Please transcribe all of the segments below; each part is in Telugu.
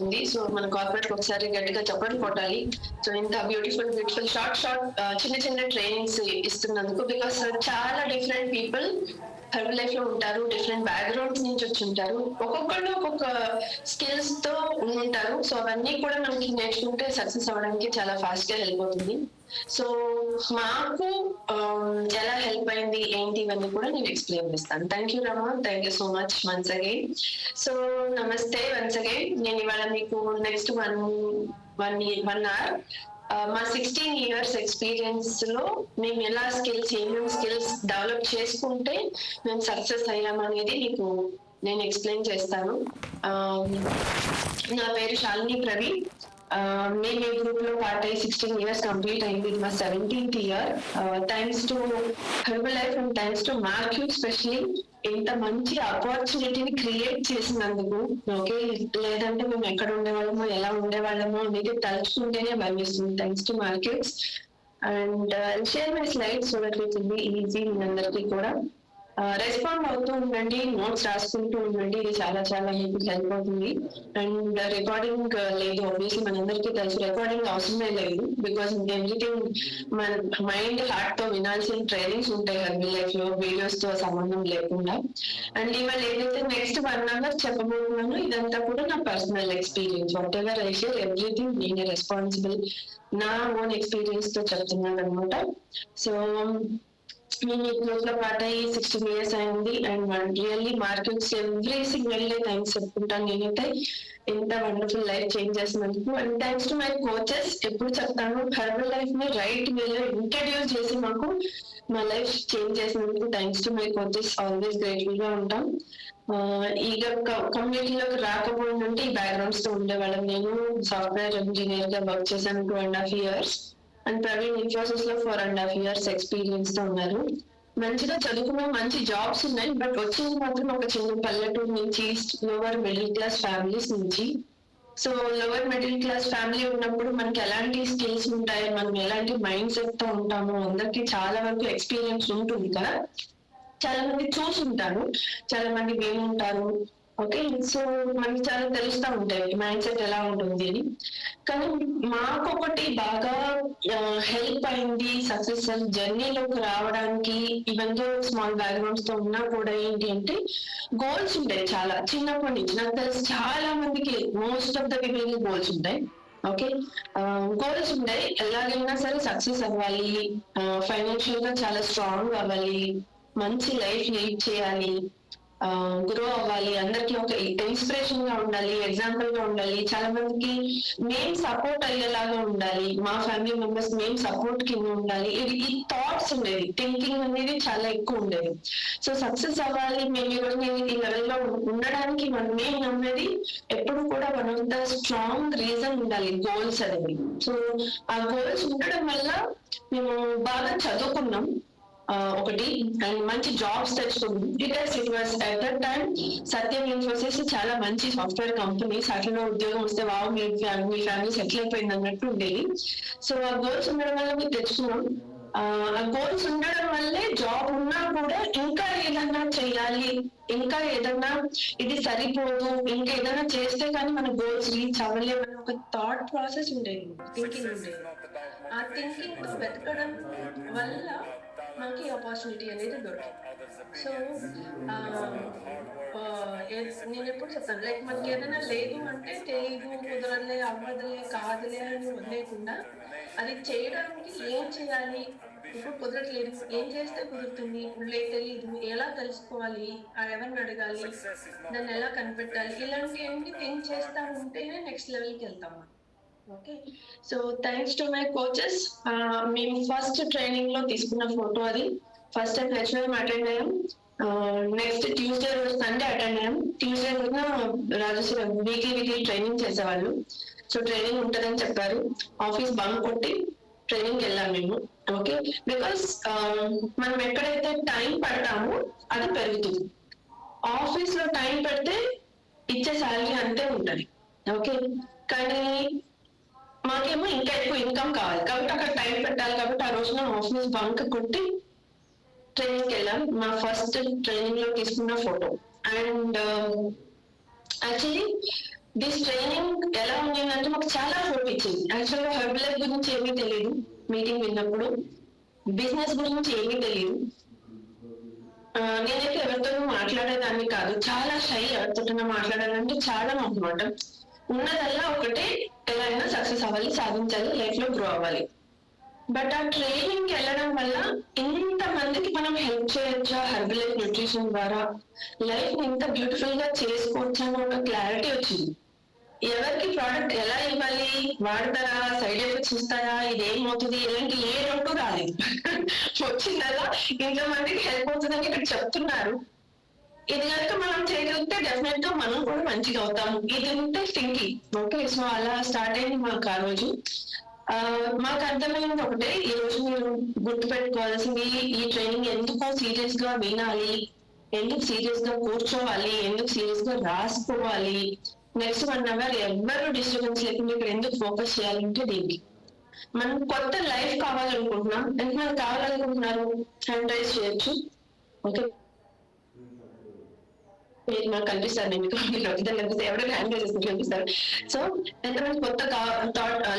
అవుతుంది. సో మన కార్పొరేట్ ఒకసారి గట్టిగా చప్పట్లు కొట్టాలి. సో ఇంత బ్యూటిఫుల్ షార్ట్ చిన్న చిన్న ట్రైనింగ్స్ ఇస్తున్నందుకు. బికాస్ చాలా డిఫరెంట్ పీపుల్ హెర్బల్ లైఫ్ లో ఉంటారు, డిఫరెంట్ బ్యాక్గ్రౌండ్స్ నుంచి వచ్చి ఉంటారు, ఒక్కొక్కళ్ళు ఒక్కొక్క స్కిల్స్ తో ఉంటారు. సో అవన్నీ కూడా మనకి నేర్చుకుంటే సక్సెస్ అవడానికి చాలా ఫాస్ట్ గా హెల్ప్ అవుతుంది. సో మాకు ఎలా హెల్ప్ అయింది ఏంటి ఇవన్నీ కూడా నేను ఎక్స్ప్లెయిన్ చేస్తాను. Thank you Rama, thank you so much once again. So నమస్తే వన్స్ అగైన్. నేను ఇవాళ మీకు నెక్స్ట్ వన్ అవర్ మా 16 years ఎక్స్పీరియన్స్ లో మేము ఎలా ఏమేమి స్కిల్స్ డెవలప్ చేసుకుంటే మేము సక్సెస్ అయ్యామనేది మీకు నేను ఎక్స్ప్లెయిన్ చేస్తాను. నా పేరు శాలిని ప్రవీణ్. మేము ఈ గ్రూప్ లో పార్ట్ అయ్యి 16 years కంప్లీట్ అయింది. ఇది మా 17th year. Thanks to herbal life and thanks to marquee especially ఇంత మంచి ఆపర్చునిటీని క్రియేట్ చేసినందుకు. ఓకే, లేదంటే మేము ఎక్కడ ఉండేవాళ్ళమో ఎలా ఉండేవాళ్ళమో అనేది తలుచుకుంటేనే భయమేస్తుంది. Thanks to Marcus. And share my slides so that it will be easy మీ అందరికీ కూడా. రెస్పాండ్ అవుతూ ఉండండి, నోట్స్ రాసుకుంటూ ఉండండి, ఇది చాలా చాలా మీకు హెల్ప్ అవుతుంది. అండ్ రికార్డింగ్ లేదు, ఆబ్వియస్లీ మనందరికీ తెలుసు రికార్డింగ్ అవసరమే లేదు. బికాస్ ఎవ్రీథింగ్ మన మైండ్ హార్ట్ తో వినాల్సిన ట్రైనింగ్స్ ఉంటాయి హెర్బల్ లైఫ్ లో, వీడియోస్ తో సంబంధం లేకుండా. అండ్ ఇవాళ ఏదైతే నెక్స్ట్ 1 hour చెప్పబోతున్నానో ఇదంతా కూడా నా personal experience. What ever I share everything నేనే రెస్పాన్సిబుల్, నా ఓన్ ఎక్స్పీరియన్స్ తో చెప్తున్నాను అనమాట. సో నేను ఈ గ్రూప్ లో పార్ట్ అయ్యి 16 years అయింది. And really markets every single day thanks చెప్పుకుంటాను నేనైతే, ఎంత వండర్ఫుల్ లైఫ్ చేంజ్ చేసినందుకు. And thanks to my coaches. ఎప్పుడు చెప్తాను, హెర్బల్ లైఫ్ ని రైట్ వేలో ఇంట్రడ్యూస్ చేసి మాకు మా లైఫ్ చేంజ్ చేసినందుకు thanks to my coaches. Always grateful గా ఉంటాం. ఈ కమ్యూనిటీలోకి రాకపోయిందంటే ఈ బ్యాక్గ్రౌండ్స్ తో ఉండేవాళ్ళం. నేను సాఫ్ట్వేర్ ఇంజనీర్ గా వర్క్ చేశాను 2.5 years. అండ్ ప్రవీణ్ ఇన్ఫోసిస్ లో 4.5 years ఎక్స్పీరియన్స్ తో ఉన్నారు. మంచిగా చదువుకున్న మంచి జాబ్స్ ఉన్నాయి, బట్ వచ్చింది మాత్రం ఒక చిన్న పల్లెటూరు నుంచి, లోవర్ మిడిల్ క్లాస్ ఫ్యామిలీస్ నుంచి. So lower middle class family ఉన్నప్పుడు మనకి ఎలాంటి స్కిల్స్ ఉంటాయి, మనం ఎలాంటి మైండ్ సెట్ తో ఉంటామో అందరికి చాలా వరకు ఎక్స్పీరియన్స్ ఉంటుంది కదా. చాలా మంది చూసుంటారు, చాలా మంది వినుంటారు. ఓకే, సో మనకి చాలా తెలుస్తూ ఉంటాయి మైండ్ సెట్ ఎలా ఉంటుంది అని. కానీ మాకు ఒకటి బాగా హెల్ప్ అయింది సక్సెస్ జర్నీలోకి రావడానికి. ఈవెన్ స్మాల్ బ్యాక్గ్రౌండ్స్ తో ఉన్నా కూడా ఏంటి అంటే గోల్స్ ఉంటాయి చాలా చిన్నప్పటి నుంచి. నాకు తెలిసి చాలా మందికి most of the people goals ఉంటాయి. ఓకే, గోల్స్ ఉంటాయి, ఎలాగైనా సరే సక్సెస్ అవ్వాలి, ఫైనాన్షియల్ గా చాలా స్ట్రాంగ్ అవ్వాలి, మంచి లైఫ్ లీడ్ చేయాలి, గ్రో అవ్వాలి, అందరికి ఒక ఇన్స్పిరేషన్ గా ఉండాలి, ఎగ్జాంపుల్ గా ఉండాలి, చాలా మందికి మేము సపోర్ట్ అయ్యేలాగా ఉండాలి, మా ఫ్యామిలీ మెంబర్స్ మేము సపోర్ట్ కింద ఉండాలి. ఈ థాట్స్ ఉండేది, థింకింగ్ అనేది చాలా ఎక్కువ ఉండేది. సో సక్సెస్ అవ్వాలి, మేము ఈ లెవెల్లో ఉండడానికి మేము నమ్మేది ఎప్పుడు కూడా one of the strong reason ఉండాలి గోల్స్ అనేది. సో ఆ గోల్స్ ఉండడం వల్ల మేము బాగా చదువుకున్నాం ఒకటి, అండ్ మంచి జాబ్స్ తెచ్చుకున్నాం. It was at that time Satyam Infosys చాలా మంచి సాఫ్ట్వేర్ కంపెనీస్, అట్లా ఉద్యోగం వస్తే వావ్ మీ ఫ్యామిలీ సెటిల్ అయిపోయింది అన్నట్టు ఉండేది. సో ఆ గోల్స్ ఉండడం వల్ల మీరు తెచ్చుకున్నాం. ఆ గోల్స్ ఉండడం వల్లే జాబ్ ఉన్నా కూడా ఇంకా ఏదన్నా చెయ్యాలి, ఇంకా ఏదన్నా ఇది సరిపోదు, ఇంకా ఏదైనా చేస్తే కానీ మన గోల్స్ రీచ్ అవ్వలేమని ఒక థాట్ ప్రాసెస్ ఉండేది, థింకింగ్ ఉండేది. ఆ థింకింగ్ తో వెతకడం వల్ల మనకి ఆపర్చునిటీ అనేది దొరికింది. సో నేను ఎప్పుడు చెప్తాను, లైక్ మనకి ఏదైనా లేదు అంటే తెలియదు, కుదరలే, అవ్వదులే, కాదులే అని వదిలేకుండా అది చేయడానికి ఏం చేయాలి, ఇప్పుడు కుదరట్లేదు, ఏం చేస్తే కుదురుతుంది, ఇప్పుడు తెలియదు, ఎలా తెలుసుకోవాలి, ఎవరిని అడగాలి, దాన్ని ఎలా కనిపెట్టాలి, ఇలాంటివన్నీ థింక్ చేస్తా ఉంటేనే నెక్స్ట్ లెవెల్కి వెళ్తాం. Okay, so thanks to my coaches. మేము ఫస్ట్ ట్రైనింగ్ లో తీసుకున్న ఫోటో అది. ఫస్ట్ టైం హెచ్ఎం అటెండ్ అయ్యాం. నెక్స్ట్ ట్యూస్డే రోజు సండే అటెండ్ అయ్యాం. ట్యూస్డే రోజున రాజేశ్వర వీక్లీ ట్రైనింగ్ చేసేవాళ్ళు. సో ట్రైనింగ్ ఉంటుందని చెప్పారు. ఆఫీస్ బంక్ కొట్టి ట్రైనింగ్ వెళ్ళాం మేము. ఓకే, బికాస్ మనం ఎక్కడైతే టైం పడతామో అది పెరుగుతుంది. ఆఫీస్ లో టైం పెడితే ఇచ్చే శాలరీ అంతే ఉంటుంది. ఓకే, కానీ మాకేమో ఇంకా ఎక్కువ ఇన్కమ్ కావాలి కాబట్టి అక్కడ టైం పెట్టాలి. కాబట్టి ఆ రోజున ఆఫీస్ బంక్ కొట్టి ట్రైనింగ్కి వెళ్ళాం. మా ఫస్ట్ ట్రైనింగ్ లో తీసుకున్న photo. And actually this training ఎలా ఉండిందంటే మాకు చాలా హోప్ ఇచ్చింది. యాక్చువల్గా హెర్బల్ లైఫ్ గురించి ఏమీ తెలియదు, మీటింగ్ విన్నప్పుడు బిజినెస్ గురించి ఏమీ తెలియదు. నేనైతే ఎవరితోనూ మాట్లాడేదాన్ని కాదు, చాలా షై, ఎవరితోటైనా మాట్లాడాలంటే చాలా అనమాట. ఉన్నదల్లా ఒకటే, ఎలా అయినా సక్సెస్ అవ్వాలి, సాధించాలి, లైఫ్ లో గ్రో అవ్వాలి. బట్ ఆ ట్రైనింగ్ వెళ్ళడం వల్ల ఇంత మందికి మనం హెల్ప్ చేయొచ్చా హెర్బల్ లైఫ్ న్యూట్రిషన్ ద్వారా, లైఫ్ ఇంత బ్యూటిఫుల్ గా చేసుకోవచ్చా అని ఒక క్లారిటీ వచ్చింది. ఎవరికి ప్రోడక్ట్ ఎలా ఇవ్వాలి, వాడతారా, సైడ్ ఎఫెక్ట్స్ ఇస్తారా, ఇదేమవుతుంది, ఇలాంటి ఏ డౌట్ రాలేదు. వచ్చిందల్లా ఇంతమందికి హెల్ప్ అవుతుందని ఇక్కడ చెప్తున్నారు. ఇది కనుక మనం చేయగలిగితే డెఫినెట్ గా మనం కూడా మంచిగా అవుతాము. ఇది ఉంటే థింకింగ్. ఓకే, సో అలా స్టార్ట్ అయింది మాకు ఆ రోజు. మాకు అర్థమైంది ఒకటే, ఈ రోజు మీరు గుర్తుపెట్టుకోవాల్సింది, ఈ ట్రైనింగ్ ఎందుకు సీరియస్ గా వినాలి, ఎందుకు సీరియస్ గా కూర్చోవాలి, ఎందుకు సీరియస్ గా రాసుకోవాలి, నెక్స్ట్ 1 hour ఎవరు డిస్టర్బెన్స్ లేకుండా ఇక్కడ ఎందుకు ఫోకస్ చేయాలంటే దీనికి. మనం కొత్త లైఫ్ కావాలనుకుంటున్నాం, ఎంతమంది కావాలనుకుంటున్నారు, హ్యాండ్ రైజ్ చేయొచ్చు. ఓకే, మీరు మాకు కనిపిస్తారు, నేను కనిపిస్తే ఎవరైనా హ్యాండ్ రైజ్ చేసి కనిపిస్తారు. సో ఎంతమంది కొత్త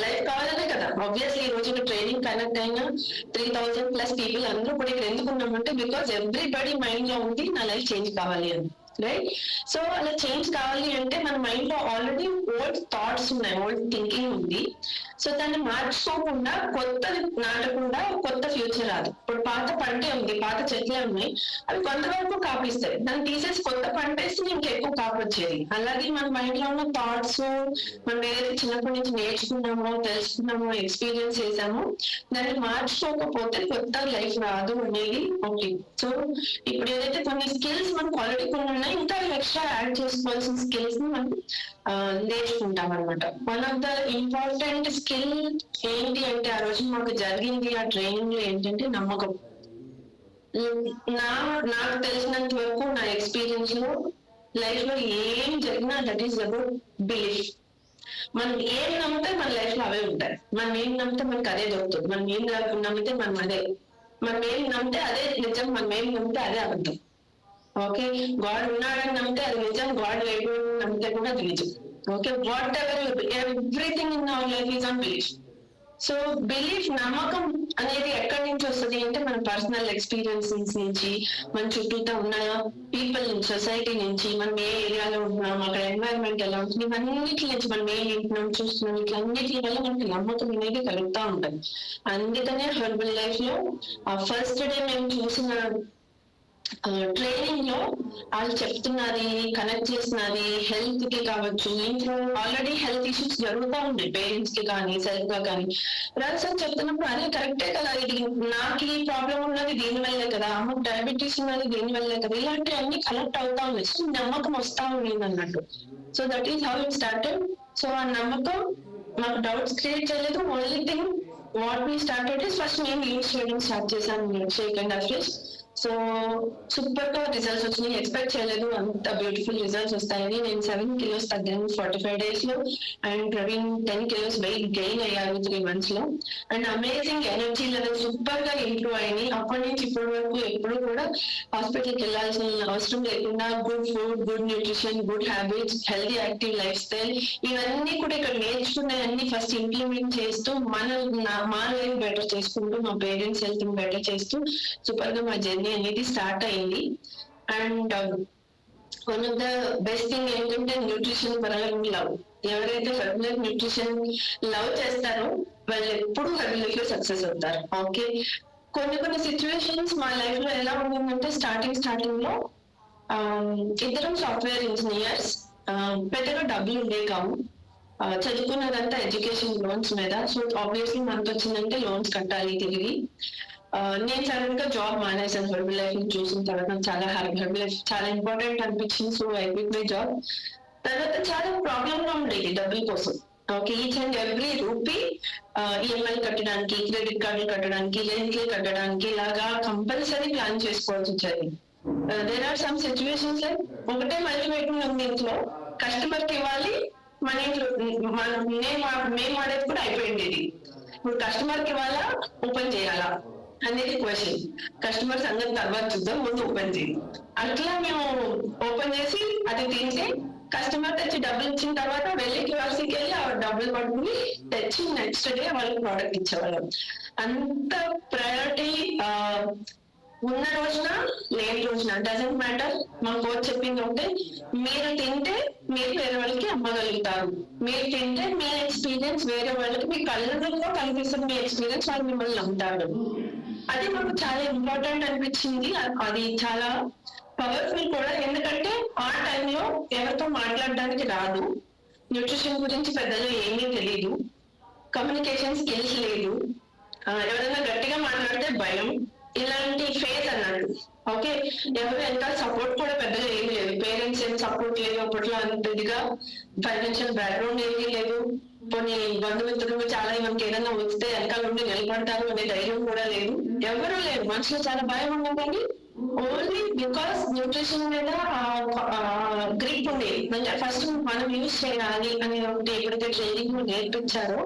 లైఫ్ కావాలనే కదా. ఆబ్వియస్లీ ఈ రోజు ట్రైనింగ్ కనెక్ట్ అయిన 3000+ పీపుల్ అందరూ కూడా ఇక్కడ ఎందుకు ఉన్నామంటే, బికాస్ ఎవ్రీబడి మైండ్ లో ఉంది నా లైఫ్ చేంజ్ కావాలి అని, రైట్? సో అలా చేంజ్ కావాలి అంటే మన మైండ్ లో ఆల్రెడీ ఓల్డ్ థాట్స్ ఉన్నాయి, ఓల్డ్ థింకింగ్ ఉంది. సో దాన్ని మార్చుకోకుండా, కొత్తది నాటకుండా కొత్త ఫ్యూచర్ రాదు. ఇప్పుడు పాత పంటే ఉంది, పాత చెట్లే ఉన్నాయి, అవి కొంతవరకు కాపిస్తాయి. దాన్ని తీసేసి కొత్త పంట వేస్తే ఇంకెక్కువ కాపు వచ్చేది. అలాగే మన మైండ్ లో ఉన్న థాట్స్, మనం ఏదైతే చిన్నప్పటి నుంచి నేర్చుకున్నామో, తెలుసుకున్నామో, ఎక్స్పీరియన్స్ చేసామో, దాన్ని మార్చుకోకపోతే కొత్త లైఫ్ రాదు అనేది ఒకటి. సో ఇప్పుడు ఏదైతే కొన్ని స్కిల్స్ మనకు ఆల్రెడీ కొన్ని ఉన్నాయి, ఇంకా ఎక్స్ట్రా యాడ్ చేసుకోవాల్సిన స్కిల్స్ ని మనం నేర్చుకుంటాం అనమాట. One of the important skill ఏంటి అంటే, ఆ రోజు మాకు జరిగింది ఆ ట్రైనింగ్ లో ఏంటంటే నమ్మకం. నాకు తెలిసినంత వరకు, నా ఎక్స్పీరియన్స్ లో, లైఫ్ లో ఏం జరిగినా దట్ ఈస్ అబౌట్ బిలీఫ్. మనం ఏం నమ్మితే మన లైఫ్ లో అవే ఉంటాయి. మనం ఏం నమ్మితే మనకు అదే దొరుకుతుంది. మనం ఏం నమ్మితే మనం అదే, మనం ఏం నమ్మితే అదే నిజం, మనం ఏం నమ్మితే అదే అబద్ధం. ఓకే, గాడ్ ఉన్నాడని నమ్మితే అది నిజం, గాడ్ లేడు నమ్మితే కూడా అది నిజం. Okay, what ever everything in our life is on belief. So belief, నమ్మకం అనేది ఎక్కడి నుంచి వస్తుంది అంటే, మన పర్సనల్ ఎక్స్పీరియన్సెస్ నుంచి, మన చుట్టూతో ఉన్న పీపుల్ నుంచి, సొసైటీ నుంచి, మనం ఏ ఏరియాలో ఉంటున్నాం, అక్కడ ఎన్వైరన్మెంట్ ఎలా ఉంటుంది, ఇవన్నిటి నుంచి, మనం ఏం వింటున్నాం, చూస్తున్నాం, ఇట్లన్నిటి వల్ల మనకి నమ్మకం అనేది కలుగుతూ ఉంటుంది. అందుకనే హెర్బల్ లైఫ్ లో ఫస్ట్ డే మేము చూసిన ట్రైనింగ్ లో వాళ్ళు చెప్తున్నది, కనెక్ట్ చేస్తున్నది హెల్త్ కి కావచ్చు. ఇంట్లో ఆల్రెడీ హెల్త్ ఇష్యూస్ జరుగుతూ ఉంటాయి, పేరెంట్స్ కి కానీ, సెల్ఫ్ గా కానీ. రాజు చెప్తున్నప్పుడు అదే కరెక్టే కదా, ఇది నాకు ఈ ప్రాబ్లం ఉన్నది దీని వల్లే కదా, అమ్మకు డయాబెటీస్ ఉన్నది దీని వల్లే కదా, ఇలాంటి అన్ని కనెక్ట్ అవుతా ఉంది. సో నమ్మకం వస్తా ఉంది అన్నట్టు. So that is how it started. So ఆ నమ్మకం మాకు డౌట్స్ క్రియేట్ చేయలేదు. Only thing what we started is, first మేము యూజ్ చేయడం స్టార్ట్ చేశాను, shake and afresh. So super గా రిజల్ట్స్ వచ్చినాయి. ఎక్స్పెక్ట్ చేయలేదు అంత బ్యూటిఫుల్ రిజల్ట్స్ వస్తాయని. నేను 7 kilos తగ్గాను 45 days లో, and Praveen 10 kilos weight gain అయ్యారు 3 months లో. And amazing energy level super గా ఇంప్రూవ్ అయినాయి. అప్పటి నుంచి ఇప్పటి వరకు ఎప్పుడు కూడా హాస్పిటల్కి వెళ్ళాల్సిన అవసరం లేకుండా, good food, good nutrition, good habits, healthy active life style, ఇవన్నీ కూడా ఇక్కడ నేర్చుకున్నాయన్నీ ఫస్ట్ ఇంప్లిమెంట్ చేస్తూ మా లైఫ్ బెటర్ చేసుకుంటూ, మా పేరెంట్స్ హెల్త్ బెటర్ చేస్తూ సూపర్ గా మా జర్నీ అనేది స్టార్ట్ అయింది. And one of the best thing ఏంటంటే, న్యూట్రిషన్ పరంగా లవ్. ఎవరైతే హెర్బల్ న్యూట్రిషన్ లవ్ చేస్తారో వాళ్ళు ఎప్పుడు హెర్బల్ లైఫ్ లో సక్సెస్ అవుతారు. ఓకే, కొన్ని సిచ్యువేషన్స్ మా లైఫ్ లో ఎలా ఉంటుందంటే, స్టార్టింగ్ లో ఇద్దరం సాఫ్ట్వేర్ ఇంజనీర్స్, పెద్దగా డబ్బులు ఉండే కావు, చదువుకున్నదంతా ఎడ్యుకేషన్ లోన్స్ మీద. సో ఆబ్వియస్లీ మనకు వచ్చిందంటే లోన్స్ కట్టాలి తిరిగి. నేను సడన్ గా జాబ్ మానేసాను. హెర్బల్ లైఫ్ చూసిన తర్వాత చాలా హెర్బల్ లైఫ్ చాలా ఇంపార్టెంట్ అనిపించింది. So I quit my job. తర్వాత చాలా ప్రాబ్లమ్ గా ఉండేది డబ్బుల కోసం. Okay, each and every rupee EMI కట్టడానికి, క్రెడిట్ కార్డులు కట్టడానికి, రెంట్లు కట్టడానికి, ఇలాగా కంపల్సరీ ప్లాన్ చేసుకోవాల్సి వచ్చేది. There are some situations like, ఒకటే మల్టీమీటర్ ఉంది ఇంట్లో, కస్టమర్ కి ఇవ్వాలి, మన ఇంట్లో మేము వాడేది కూడా అయిపోయింది. ఇది ఇప్పుడు కస్టమర్ కి ఇవ్వాలా, ఓపెన్ చేయాలా అనేది క్వశ్చన్. కస్టమర్ సంగతి తర్వాత చూద్దాం, ముందు ఓపెన్ చేయి. అట్లా మేము ఓపెన్ చేసి అది తింటే కస్టమర్ తెచ్చి డబ్బులు ఇచ్చిన తర్వాత వెళ్ళి క్యూఆర్సీకి వెళ్ళి ఆ డబ్బులు పట్టుకుని తెచ్చి నెక్స్ట్ డే వాళ్ళకి ప్రోడక్ట్ ఇచ్చేవాళ్ళం. అంత ప్రయారిటీ ఉన్న రోజున లేని రోజున డజంట్ మ్యాటర్. మా కోచ్ చెప్పింది ఒకటే, మీరు తింటే మీరు వేరే వాళ్ళకి అమ్మగలుగుతారు, మీరు తింటే మీ ఎక్స్పీరియన్స్ వేరే వాళ్ళకి మీ కళ్ళలో కనిపిస్తుంది, మీ ఎక్స్పీరియన్స్ వాళ్ళు మిమ్మల్ని నమ్ముతారు. అది మాకు చాలా ఇంపార్టెంట్ అనిపించింది. అది చాలా పవర్ఫుల్ కూడా, ఎందుకంటే ఆ టైంలో ఎవరితో మాట్లాడడానికి రాదు, న్యూట్రిషన్ గురించి పెద్దలు ఏమీ తెలియదు, కమ్యూనికేషన్ స్కిల్స్ లేదు, ఎవరైనా గట్టిగా మాట్లాడితే భయం, ఇలాంటి ఫేజ్ అన్నట్టు. ఓకే, ఎవరు ఎంత సపోర్ట్ కూడా పెద్దగా ఏమి లేదు, పేరెంట్స్ ఏం సపోర్ట్ లేదు అప్పట్లో, అంతదిగా ఫైనాన్షియల్ బ్యాక్గ్రౌండ్ ఏమీ లేదు, కొన్ని బంధుమిత్రులు చాలా మనకి ఏదైనా వస్తే వెనకాల ఉండి నిలబడతారు అనే ధైర్యం కూడా లేదు, ఎవరు లేదు. మనసులో చాలా భయం ఉండదండి. ఓన్లీ బికాస్ న్యూట్రిషన్ మీద గ్రిప్ ఉండేది. ఫస్ట్ మనం యూజ్ చేయాలి అని ఒకటి ఎప్పుడైతే ట్రైనింగ్ నేర్పించారో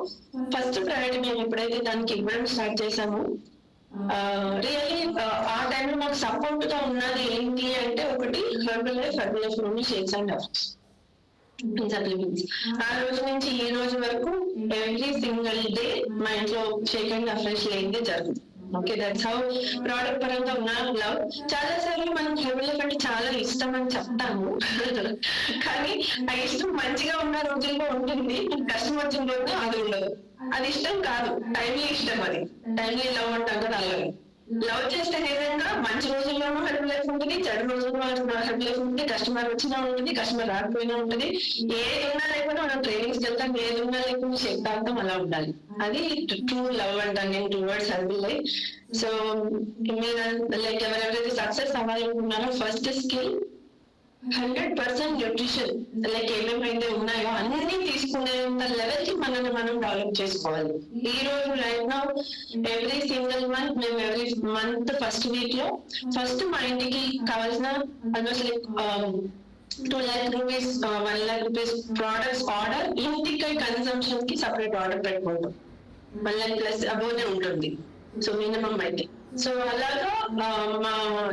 ఫస్ట్ ప్రయారిటీ మేము ఎప్పుడైతే దానికి ఇవ్వడం స్టార్ట్ చేసామో, రియల్లీ ఆ టైంలో మాకు సపోర్ట్ గా ఉన్నది ఏంటి అంటే ఒకటి హెర్బల్ లైఫ్ నుండి షేక్స్ అండ్ అఫ్స్ సప్లిమెంట్స్. ఆ రోజు నుంచి ఈ రోజు వరకు ఎవ్రీ సింగిల్ డే మా ఇంట్లో షేక్ అండ్ అఫ్రెష్ లేనిదే జరుగుతుంది. ఓకే, దట్స్ హౌ ప్రోడక్ట్ పరంగా ఉన్న లవ్. చాలా సార్లు మనం హెర్బల్ లైఫ్ అంటే చాలా ఇష్టం అని చెప్తాము, కానీ ఆ ఇష్టం మంచిగా ఉన్న రోజుల్లో ఉంటుంది, కష్టం వచ్చిన రోజు అది ఉండదు. అది ఇష్టం కాదు, టైమ్లీ ఇష్టం. అది టైమ్లీ లవ్ అంటాం కదా, అలాగే లవ్ చేస్తే ఏదైనా మంచి రోజుల్లోనూ హెల్ప్ లైఫ్ ఉంటుంది, చెడు రోజుల్లో హెల్ప్ లైఫ్ ఉంటుంది, కస్టమర్ వచ్చినా ఉంటుంది, కస్టమర్ రాకపోయినా ఉంటుంది, ఏది ఉన్నా లేకుండా మనం ట్రైనింగ్స్కి వెళ్తాం, ఏది ఉన్నా లేకుండా శక్తాంతం అలా ఉండాలి. అది ట్రూ లవ్ అంటాను నేను టువర్డ్స్ హెల్ప్ లైఫ్. సో మీరు లైక్ ఎవరెవరైతే సక్సెస్ అవ్వాలనుకున్నారో ఫస్ట్ స్కిల్ 100% న్యూట్రిషన్, లైక్ ఏమేమైతే ఉన్నాయో అన్ని తీసుకునేంత లెవెల్ కి మనల్ని మనం డెవలప్ చేసుకోవాలి. ఈ రోజు right now every single month మేము ఎవ్రీ మంత్ ఫస్ట్ వీక్ లో ఫస్ట్ మా ఇంటికి కావాల్సిన almost like 2 lakh rupees 1 lakh rupees products order ఇంటికి కన్సంప్షన్ కి సపరేట్ ఆర్డర్ పెట్టుకుంటాం. 1 lakh ప్లస్ అబోనే ఉంటుంది, సో మినిమం అయితే. సో అలాగా మా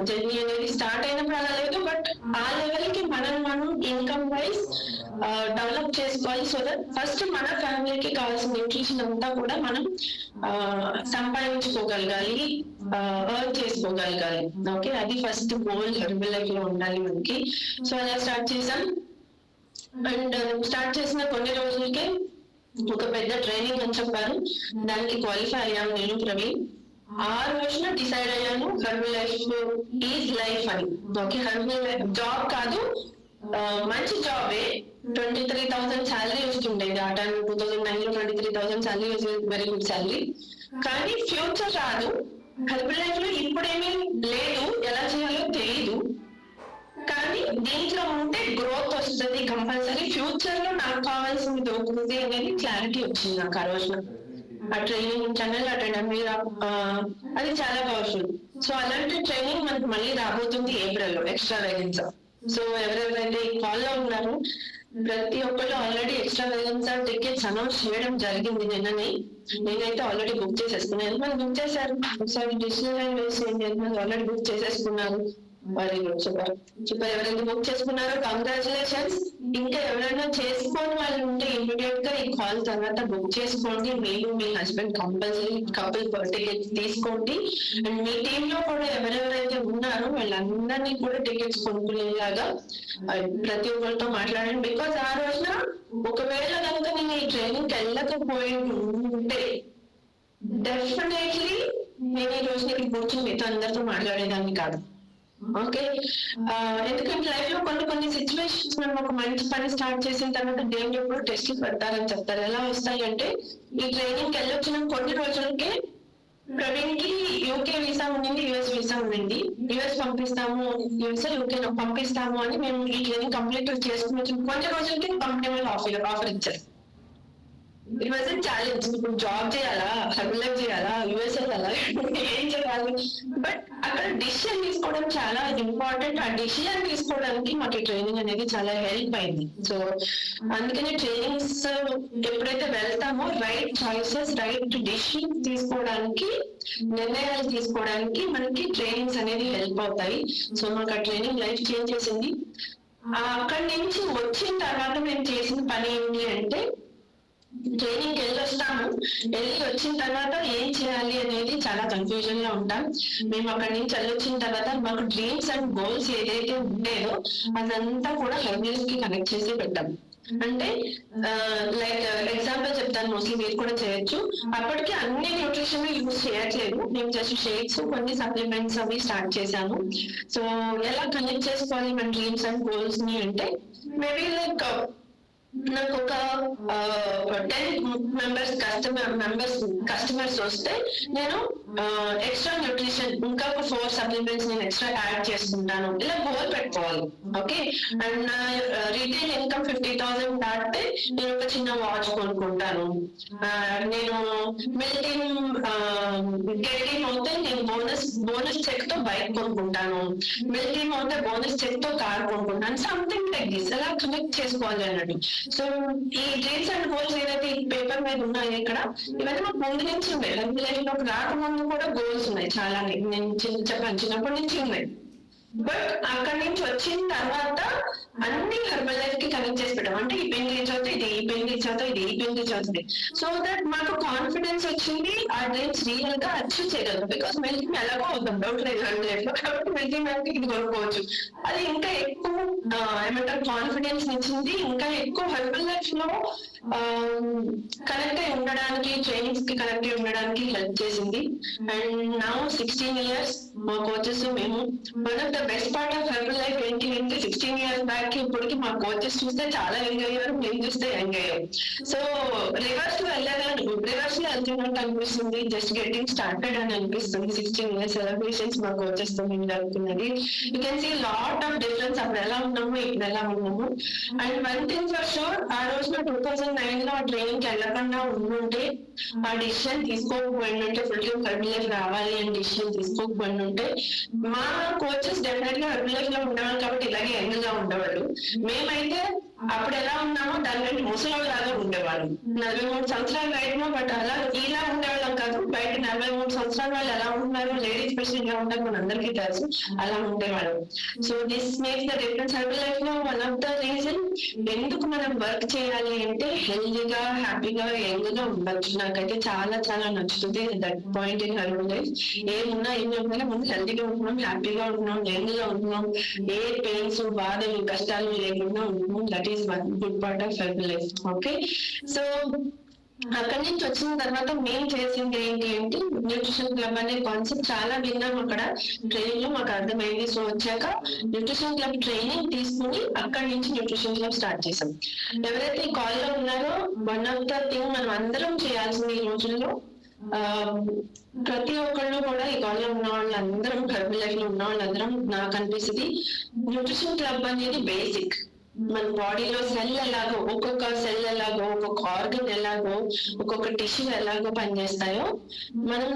జర్నీ అనేది స్టార్ట్ అయినప్పుడు అలా లేదు, బట్ ఆ లెవెల్ కి మనం ఇన్కమ్ వైజ్ డెవలప్ చేసుకోవాలి. సో దట్ ఫస్ట్ మన ఫ్యామిలీకి కావాల్సిన న్యూట్రిషన్ అంతా కూడా మనం సంపాదించుకోగలగాలి, ఎర్న్ చేసుకోగలగాలి. ఓకే, అది ఫస్ట్ గోల్ హెర్బల్ లైఫ్ లో ఉండాలి మనకి. సో అలా స్టార్ట్ చేసాం. అండ్ స్టార్ట్ చేసిన కొన్ని రోజులకే ఒక పెద్ద ట్రైనింగ్ అని చెప్పారు, దానికి క్వాలిఫై అయ్యాను నేను, ప్రవీణ్. ఆ రోజున డిసైడ్ అయ్యాను హెర్బల్ లైఫ్ ఈజ్ లైఫ్ అని. ఓకే, హెర్బల్ లైఫ్ జాబ్ కాదు, మంచి జాబే. 23,000 శాలరీ వస్తుండేది ఆ టైం, 2009 లో 23,000 salary was very good salary. కానీ ఫ్యూచర్ రాదు హెర్బల్ లైఫ్ లో, ఇప్పుడేమీ లేదు, ఎలా చేయాలో తెలీదు, కానీ దీంట్లో ఉంటే గ్రోత్ వస్తుంది కంపల్సరీ, ఫ్యూచర్ లో నాకు కావాల్సింది దొరుకుతుంది అనేది క్లారిటీ వచ్చింది నాకు ఆ రోజున. ఆ ట్రైనింగ్ ఛానల్ అటెండ్ అది చాలా పవర్ఫుల్. సో అలాంటి ట్రైనింగ్ మనకు మళ్ళీ రాబోతుంది ఏప్రిల్ లో, ఎక్స్ట్రా వేగెన్స్. సో ఎవరెవరైతే ఈ కాల్ లో ఉన్నారో ప్రతి ఒక్కళ్ళు ఆల్రెడీ ఎక్స్ట్రా వేగెన్స్ టికెట్స్ అనౌన్స్ చేయడం జరిగింది నిన్ననే. నేనైతే ఆల్రెడీ బుక్ చేసేసుకున్నాను, మనం బుక్ చేశారు, ఒకసారి డిజిటల్ ఆల్రెడీ బుక్ చేసేసుకున్నారు. Very good, super super. ఎవరైతే బుక్ చేసుకున్నారో కంగ్రాచులేషన్స్. ఇంకా ఎవరైనా చేసుకోని వాళ్ళు ఉంటే ఇమీడియట్ గా ఈ కాల్ తర్వాత బుక్ చేసుకోండి. మీరు మీ హస్బెండ్ కంపల్సరీ కపుల్ టికెట్స్ తీసుకోండి. అండ్ మీ టీమ్ లో కూడా ఎవరెవరైతే ఉన్నారో వాళ్ళందరినీ కూడా టికెట్స్ కొనుక్కునేలాగా ప్రతి ఒక్కరితో మాట్లాడండి. బికాస్ ఆ రోజున ఒకవేళ కనుక నేను ఈ ట్రైనింగ్ వెళ్ళకపోయి ఉంటే డెఫినెట్లీ నేను ఈ రోజు నీకు కూర్చొని మీతో అందరితో మాట్లాడేదాన్ని కాదు. ఓకే, ఎందుకంటే లైఫ్ లో కొన్ని సిచ్యువేషన్స్ మనం ఒక మంచి పని స్టార్ట్ చేసిన తర్వాత దేవుడు ఎప్పుడు టెస్ట్లు పెడతారని చెప్తారు. ఎలా వస్తాయి అంటే, ఈ ట్రైనింగ్ వెళ్ళొచ్చిన కొన్ని రోజులకే ప్రవీణ్ కి యూకే వీసా ఉండింది, యుఎస్ వీసా ఉండింది. యుఎస్ పంపిస్తాము, యూకే పంపిస్తాము అని మేము ఈ ట్రైనింగ్ కంప్లీట్ చేసుకుని వచ్చిన కొన్ని రోజులకి కంపెనీ వాళ్ళు ఆఫర్ ఇచ్చారు. It was challenge. ఇప్పుడు జాబ్ చేయాలా, హెర్బల్ లైఫ్ చేయాలా, యుఎస్ వెళ్ళాలా, ఏం చేయాలి? బట్ అక్కడ డిసిషన్ తీసుకోవడం చాలా ఇంపార్టెంట్. ఆ డిసిషన్ తీసుకోవడానికి మాకు ట్రైనింగ్ అనేది చాలా హెల్ప్ అయింది. సో అందుకనే ట్రైనింగ్స్ ఎప్పుడైతే వెళ్తామో రైట్ చాయిసెస్, రైట్ డిసిషన్ తీసుకోవడానికి, నిర్ణయాలు తీసుకోవడానికి మనకి ట్రైనింగ్స్ అనేది హెల్ప్ అవుతాయి. సో మాకు ఆ ట్రైనింగ్ లైఫ్ చేంజ్ చేసింది. అక్కడి నుంచి వచ్చిన తర్వాత మేము చేసిన పని ఏంటి అంటే, ట్రైనింగ్ వెళ్ళి వస్తాము, వెళ్ళి వచ్చిన తర్వాత ఏం చేయాలి అనేది చాలా కన్ఫ్యూజన్ లో ఉంటాం. మేము అక్కడి నుంచి వెళ్ళొచ్చిన తర్వాత మాకు డ్రీమ్స్ అండ్ గోల్స్ ఏదైతే ఉండేదో అదంతా కూడా హెల్త్ కి కనెక్ట్ చేసి పెట్టాం. అంటే లైక్ ఎగ్జాంపుల్ చెప్తాను, మోస్ట్లీ మీరు కూడా చేయొచ్చు. అప్పటికి అన్ని న్యూట్రిషన్ యూజ్ చేయట్లేదు, మేము జస్ట్ షేక్స్, కొన్ని సప్లిమెంట్స్ అవి స్టార్ట్ చేశాము. సో ఎలా కనెక్ట్ చేసుకోవాలి మన డ్రీమ్స్ అండ్ గోల్స్ ని అంటే, మేబీ లైక్ నాకు ఒక 10 కస్టమర్స్ వస్తే నేను ఎక్స్ట్రా న్యూట్రిషన్ ఇంకా ఒక 4 సప్లిమెంట్స్ నేను ఎక్స్ట్రా యాడ్ చేసుకుంటాను, ఇలా గోల్ పెట్టుకోవాలి. ఓకే, అండ్ నా రీటైల్ ఇన్కమ్ 50,000 దాటితే నేను ఒక చిన్న వాచ్ కొనుక్కుంటాను. నేను మిల్టీన్ గెటింగ్ అవుతే నేను బోనస్ చెక్ తో బైక్ కొనుక్కుంటాను, మిల్టీన్ అవుతే బోనస్ చెక్ తో కార్ కొనుక్కుంటాను. సంథింగ్ లైక్ దిస్, అలా కనెక్ట్ చేసుకోవాలి అన్నట్టు. సో ఈ డ్రీమ్స్ అండ్ గోల్స్ ఏదైతే ఈ పేపర్ మీద ఉన్నాయి ఇక్కడ, ఇవన్నీ మాకు ముందు నుంచి ఉన్నాయి. లైఫ్ లోకి రాకముందు కూడా గోల్స్ ఉన్నాయి చాలా, నేను చిన్నప్పటి నుంచి ఉన్నాయి. బట్ అక్కడి నుంచి వచ్చిన తర్వాత అన్ని హెర్బల్ లైఫ్ కి కనెక్ట్ చేసి పెట్టాం. అంటే ఈ పెయిన్ రీచ్ అవుతుంది, ఇది ఈ పెయిన్ రీచ్ అవుతుంది, ఇది ఈ పెయిన్ రీచ్ అవుతుంది. సో దట్ మాకు కాన్ఫిడెన్స్ వచ్చింది, ఆ డ్రీమ్స్ రియల్ గా అచీవ్ చేయగలరు. బికాస్ మిల్క్ ఎలాగో అవుతాం, డౌట్ లేదు హెర్బల్ లైఫ్ లో, కాబట్టి మిల్క్ మ్యాన్కి ఇది కొనుక్కోవచ్చు. అది ఇంకా ఎక్కువ ఏమంటారు కాన్ఫిడెన్స్ ఇచ్చింది, ఇంకా ఎక్కువ హెర్బల్ లైఫ్ లో కనెక్ట్ అయి ఉండడానికి, ట్రైనింగ్స్ కి కనెక్ట్ అయి ఉండడానికి హెల్ప్ చేసింది. అండ్ నౌ 16 years మా కోచెస్ మేము, one of the best part of herbal life ఏంటి అంటే 16 years బ్యాక్ ఇప్పటికి మా కోచెస్ చూస్తే చాలా యంగ్ అయ్యారు, మేము చూస్తే యంగ్ అయ్యాం. సో రివర్స్ లో వెళ్తున్నట్టు అనిపిస్తుంది, జస్ట్ గెటింగ్ స్టార్టెడ్ అని అనిపిస్తుంది. 16 years సెలబ్రేషన్స్ మా కోచెస్ తో మేము జరుగుతున్నది. You can see lot of difference, అప్పుడు ఎలా ఉన్నాము ఇప్పుడు ఎలా ఉన్నాము. And one thing for sure, ఆ రోజున 2009 లో ఆ ట్రైనింగ్ వెళ్ళకుండా ఉండుంటే, ఆ డిసిషన్ తీసుకోకపోయిందంటే, ఫుల్ టైం హెర్బల్ లైఫ్ రావాలి అని డిసిషన్ తీసుకోకపోయిందంటే, మా కోచెస్ డెఫినెట్ గా హెర్బల్ లైఫ్ లో ఉండేవాళ్ళు కాబట్టి ఇలాగే యంగ్ గా ఉండేవాళ్ళు. మేమైతే అప్పుడు ఎలా ఉన్నామో దానికంటే ముసలిలాగా ఉండేవాళ్ళు. 43 సంవత్సరాలు అయినా బట్ అలా ఇలా ఉండేవాళ్ళం కాదు. బయట 43 సంవత్సరాల వాళ్ళు ఎలా ఉంటున్నారు, లేడీస్ స్పెషల్ గా ఉంటారు మన అందరికీ తెలుసు, అలా ఉండేవాళ్ళు. So this makes the difference. Herbal life లో వన్ ఆఫ్ ద రీజన్ ఎందుకు మనం వర్క్ చేయాలి అంటే, హెల్దీగా, హ్యాపీగా, యంగ్ గా ఉండొచ్చు. నాకైతే చాలా చాలా నచ్చుతుంది that point in herbal life. ఏమున్నా ఏమి ఉన్నా ముందు హెల్దీగా ఉంటున్నాం, హ్యాపీగా ఉంటున్నాం, యంగ్ గా ఉంటున్నాం, ఏ పెయిన్స్, బాధలు, కష్టాలు లేకుండా ఉంటున్నాం. That is one good part of herbal life. Okay, so అక్కడి నుంచి వచ్చిన తర్వాత మేము చేసింది ఏంటి అంటే, న్యూట్రిషన్ క్లబ్ అనే కాన్సెప్ట్ చాలా విన్నాం అక్కడ ట్రైనింగ్ లో, మాకు అర్థమైంది. సో వచ్చాక న్యూట్రిషన్ క్లబ్ ట్రైనింగ్ తీసుకుని అక్కడి నుంచి న్యూట్రిషన్ క్లబ్ స్టార్ట్ చేసాం. ఎవరైతే ఈ కాల్ లో ఉన్నారో, వన్ ఆఫ్ ద థింగ్ మనం అందరం చేయాల్సింది ఈ రోజుల్లో, ప్రతి ఒక్కళ్ళు కూడా ఈ కాల్ లో ఉన్న వాళ్ళందరం, హెర్బల్ లైఫ్ లో ఉన్న వాళ్ళందరం, నాకు అనిపిస్తుంది న్యూట్రిషన్ క్లబ్ అనేది బేసిక్. మన బాడీలో సెల్ ఎలాగో, ఒక్కొక్క సెల్ ఎలాగో, ఒక్కొక్క ఆర్గన్ ఎలాగో, ఒక్కొక్క టిష్యూ ఎలాగో పనిచేస్తాయో, మనం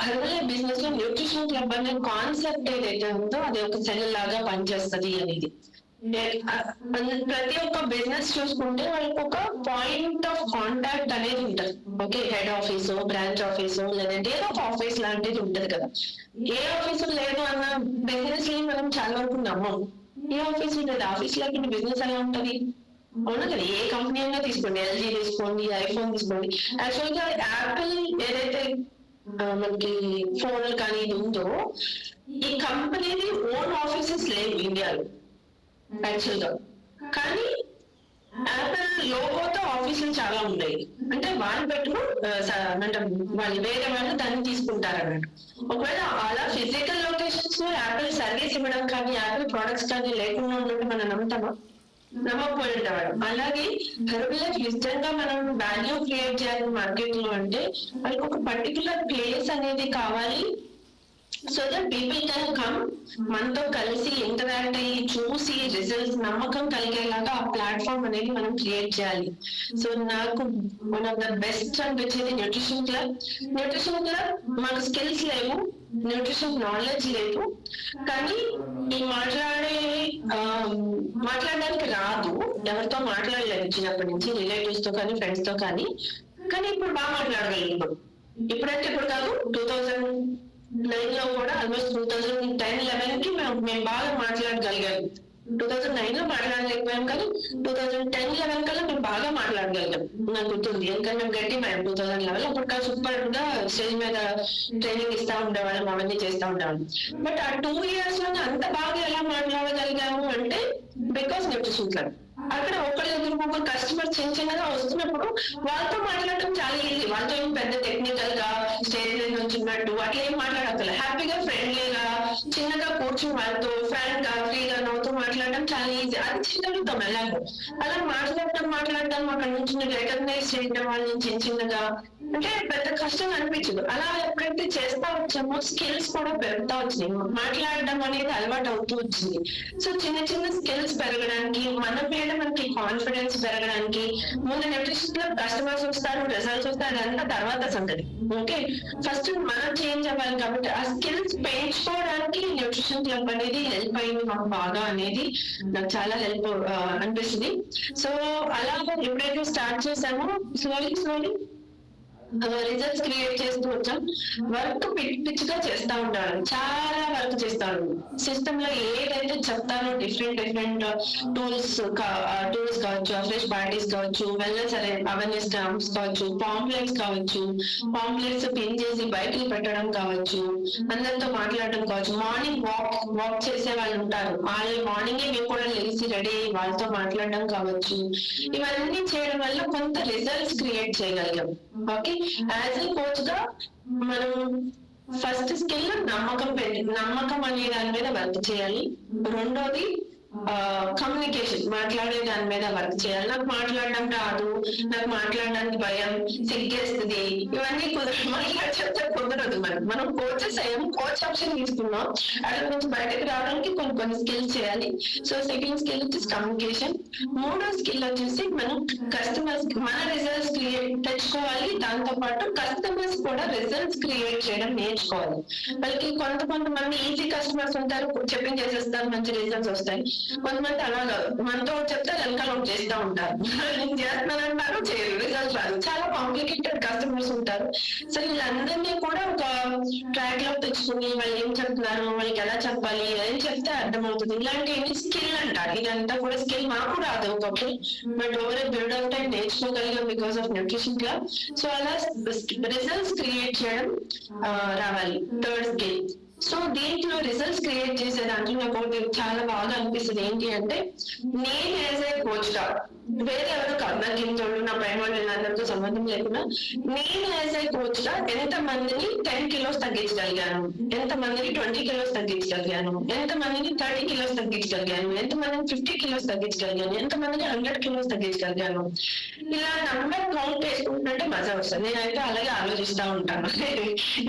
హెర్బల్ లైఫ్ బిజినెస్ లో న్యూట్రిషన్ క్లబ్ అనే కాన్సెప్ట్ ఏదైతే ఉందో అది ఒక సెల్ లాగా పనిచేస్తుంది అనేది. ప్రతి ఒక్క బిజినెస్ చూసుకుంటే వాళ్ళకి ఒక పాయింట్ ఆఫ్ కాంటాక్ట్ అనేది ఉంటుంది. Okay, head office, branch office, లేదంటే ఏదో ఒక ఆఫీస్ లాంటిది ఉంటది కదా. ఏ ఆఫీసు లేదు అన్న బిజినెస్ ని మనం చాలా వరకు నమ్మం. ఏ ఆఫీస్ ఉంటుంది, ఆఫీస్ లేకుండా బిజినెస్ ఎలా ఉంటది, అవునా కదా. ఏ కంపెనీ అయినా తీసుకోండి, ఎల్జీ తీసుకోండి, ఐఫోన్ తీసుకోండి. యాక్చువల్ గా యాపిల్ ఏదైతే మనకి ఫోన్ కానీ ఇది ఉందో, ఈ కంపెనీది ఓన్ ఆఫీసెస్ లేవు ఇండియాలో యాక్చువల్ గా. కానీ యాపిల్ లోగోతో ఆఫీసులు చాలా ఉన్నాయి. అంటే వాళ్ళు పెట్టుకు అంటే వాళ్ళు వేరే వాళ్ళు దాన్ని తీసుకుంటారు అన్నట్టు. ఒకవేళ అలా ఫిజికల్ లొకేషన్స్ లో యాపిల్ సర్వీస్ ఇవ్వడం కానీ, యాపిల్ ప్రొడక్ట్స్ కానీ లేకుండా ఉన్నట్టు మనం నమ్ముతామా? నమ్మకపోయి ఉండేవాడు. అలాగే హెర్బల్ లైఫ్ నిజంగా మనం వాల్యూ క్రియేట్ చేయాలి మార్కెట్ లో అంటే, వాళ్ళకి ఒక పర్టికులర్ ప్లేస్ అనేది కావాలి. So that people can come, మనతో కలిసి ఇంటరాక్ట్ అయ్యి చూసి రిజల్ట్స్ నమ్మకం కలిగేలాగా ఆ ప్లాట్ఫామ్ అనేది మనం క్రియేట్ చేయాలి. సో నాకు వన్ ఆఫ్ ద బెస్ట్ అనిపించేది న్యూట్రిషన్ క్లబ్. న్యూట్రిషన్ క్లబ్ మాకు స్కిల్స్ లేవు, న్యూట్రిషన్ నాలెడ్జ్ లేదు, కానీ ఈ మాట్లాడడానికి రాదు, ఎవరితో మాట్లాడలేదు చిన్నప్పటి నుంచి, రిలేటివ్స్ తో కానీ, ఫ్రెండ్స్ తో కానీ. కానీ ఇప్పుడు బాగా మాట్లాడగలను. ఇప్పుడంటే ఇప్పుడు కాదు, 2009 లో కూడా ఆల్మోస్ట్ 2010-11 కి మేము బాగా మాట్లాడగలిగాము. 2009 లో మాట్లాడలేకపోయాం, కానీ 2010-11 కల్లా మేము బాగా మాట్లాడగలిగాం. నాకు గుర్తుంది, ఎందుకంటే మేము గట్టిపోయాం 2011. అప్పుడు సూపర్ గా స్టేజ్ మీద ట్రైనింగ్ ఇస్తా ఉండేవాళ్ళం, అవన్నీ చేస్తా ఉండేవాళ్ళం. బట్ ఆ 2 years లోనే అంత బాగా ఎలా మాట్లాడగలిగాము అంటే బికాస్ న్యూట్రిషన్ క్లబ్. అక్కడ ఒకరి ముగ్గురు కస్టమర్ చిన్నగా వస్తున్నప్పుడు వాళ్ళతో మాట్లాడటం చాలా ఈజీ. వాళ్ళతో ఏం పెద్ద టెక్నికల్ గా స్టేజ్ మీద వచ్చినట్టు అట్లా ఏం మాట్లాడక్కర్లేదు. హ్యాపీగా ఫ్రెండ్లీగా చిన్నగా కూర్చుని వాళ్ళతో ఫ్రాంక్ గా ఫ్రీగా నవ్వుతూ మాట్లాడడం చాలా ఈజీ. అది చిన్నగుతాం ఎలాగో అలా మాట్లాడడం అక్కడ నుంచి రికగ్నైజ్ చేయడం వాళ్ళని చిన్నగా అంటే పెద్ద కష్టం అనిపించదు. అలా ఎప్పుడైతే చేస్తా వచ్చామో స్కిల్స్ కూడా పెరుగుతా వచ్చినాయి. మాట్లాడడం అనేది అలవాటు అవుతూ వచ్చింది. సో చిన్న స్కిల్స్ పెరగడానికి, మన మీద మనకి కాన్ఫిడెన్స్ పెరగడానికి, ముందు న్యూట్రిషన్ లో కస్టమర్స్ వస్తారు, రిజల్ట్స్ వస్తారు, అదంతా తర్వాత సంగతి. ఓకే, ఫస్ట్ మనం చేంజ్ అవ్వాలి. కాబట్టి ఆ స్కిల్స్ పెంచుకోవడానికి న్యూట్రిషన్ క్లబ్ అనేది హెల్ప్ అయింది మాకు బాగా అనేది నాకు చాలా హెల్ప్ అనిపిస్తుంది. సో అలా ఎప్పుడైతే స్టార్ట్ చేసామో స్లోలీ రిజల్ట్స్ క్రియేట్ చేస్తూ వచ్చాం. వర్క్ పిచ్చిగా చేస్తా ఉంటారు, చాలా వర్క్ చేస్తారు. సిస్టమ్ లో ఏదైతే చెప్తారో డిఫరెంట్ టూల్స్ కావచ్చు, ఫ్రెష్ పార్టీస్ కావచ్చు, వెల్నెస్ అవేర్నెస్ క్యాంప్స్ కావచ్చు, పాంప్లెట్స్ పిన్ చేసి బయటకు పెట్టడం కావచ్చు, అందరితో మాట్లాడడం కావచ్చు, మార్నింగ్ వాక్ చేసే వాళ్ళు ఉంటారు, వాళ్ళు మార్నింగే మేము కూడా లేచి రెడీ వాళ్ళతో మాట్లాడడం కావచ్చు. ఇవన్నీ చేయడం వల్ల కొంత రిజల్ట్స్ క్రియేట్ చేయగలిగాం. ఓకే, యాజ్ ఏ కోచ్ గా మనం ఫస్ట్ స్కిల్ నమ్మకం అనే దాని మీద వర్క్ చేయాలి. రెండోది కమ్యూనికేషన్, మాట్లాడే దాని మీద వర్క్ చేయాలి. నాకు మాట్లాడడం రాదు, నాకు మాట్లాడడానికి భయం, సిగ్గేస్తుంది, ఇవన్నీ చెప్తే కుదరదు. మనం కోచెస్ అయ్యాము, కోచ్ ఆప్షన్ తీసుకున్నాం, అక్కడ నుంచి బయటకు రావడానికి కొన్ని స్కిల్స్ చేయాలి. సో సెకండ్ స్కిల్ వచ్చేసి కమ్యూనికేషన్. మూడో స్కిల్ వచ్చేసి మనం కస్టమర్స్ మన రిజల్ట్స్ తెచ్చుకోవాలి. దాంతో పాటు కస్టమర్స్ కూడా రిజల్ట్స్ క్రియేట్ చేయడం నేర్చుకోవాలి. వాళ్ళకి కొంతమంది ఈజీ కస్టమర్స్ ఉంటారు, చెప్పింగ్ చేసేస్తారు, మంచి రిజల్ట్స్ వస్తాయి. కొంతమంది అలాగా మనతో చెప్తే వెనకాల చేస్తూ ఉంటారు, నేను చేస్తున్నానంటారు, చేయరు, రిజల్ట్ రాదు. చాలా కాంప్లికేటెడ్ కస్టమర్స్ ఉంటారు. సో వీళ్ళందరినీ కూడా ఒక ట్రాక్ లో తెచ్చుకుని వాళ్ళు ఏం చెప్తున్నారు, వాళ్ళకి ఎలా చెప్పాలి, ఏం చెప్తే అర్థమవుతుంది, ఇలాంటి స్కిల్ అంటారు. ఇదంతా కూడా స్కిల్ మాకు రాదు ఒకప్పుడు, but over build of time నేర్చుకోగలిగాం because of nutrition club. So అలా రిజల్ట్స్ క్రియేట్ చేయడం రావాలి, థర్డ్ స్కిల్. సో దీంట్లో రిజల్ట్స్ క్రియేట్ చేసే దాంట్లో నాకు చాలా బాగా అనిపిస్తుంది ఏంటి అంటే, నేను యాజ్ ఏ కోచ్ గా, వేరే ఎవరు కాదు, నా కిందోళ్ళు నా పైన వాళ్ళు వీళ్ళందరితో సంబంధం లేకుండా నేను యాజ్ ఏ కోచ్ గా ఎంత మందిని 10 kilos తగ్గించగలిగాను, ఎంత మందిని 20 kilos తగ్గించగలిగాను, ఎంత మందిని 30 kilos తగ్గించగలిగాను, ఎంత మందిని 50 kilos తగ్గించగలిగాను, ఎంత మందిని 100 kilos తగ్గించగలిగాను, ఇలా నంబర్ కౌంట్ చేసుకుంటుంటే మజా వస్తుంది. నేనైతే అలాగే ఆలోచిస్తా ఉంటాను,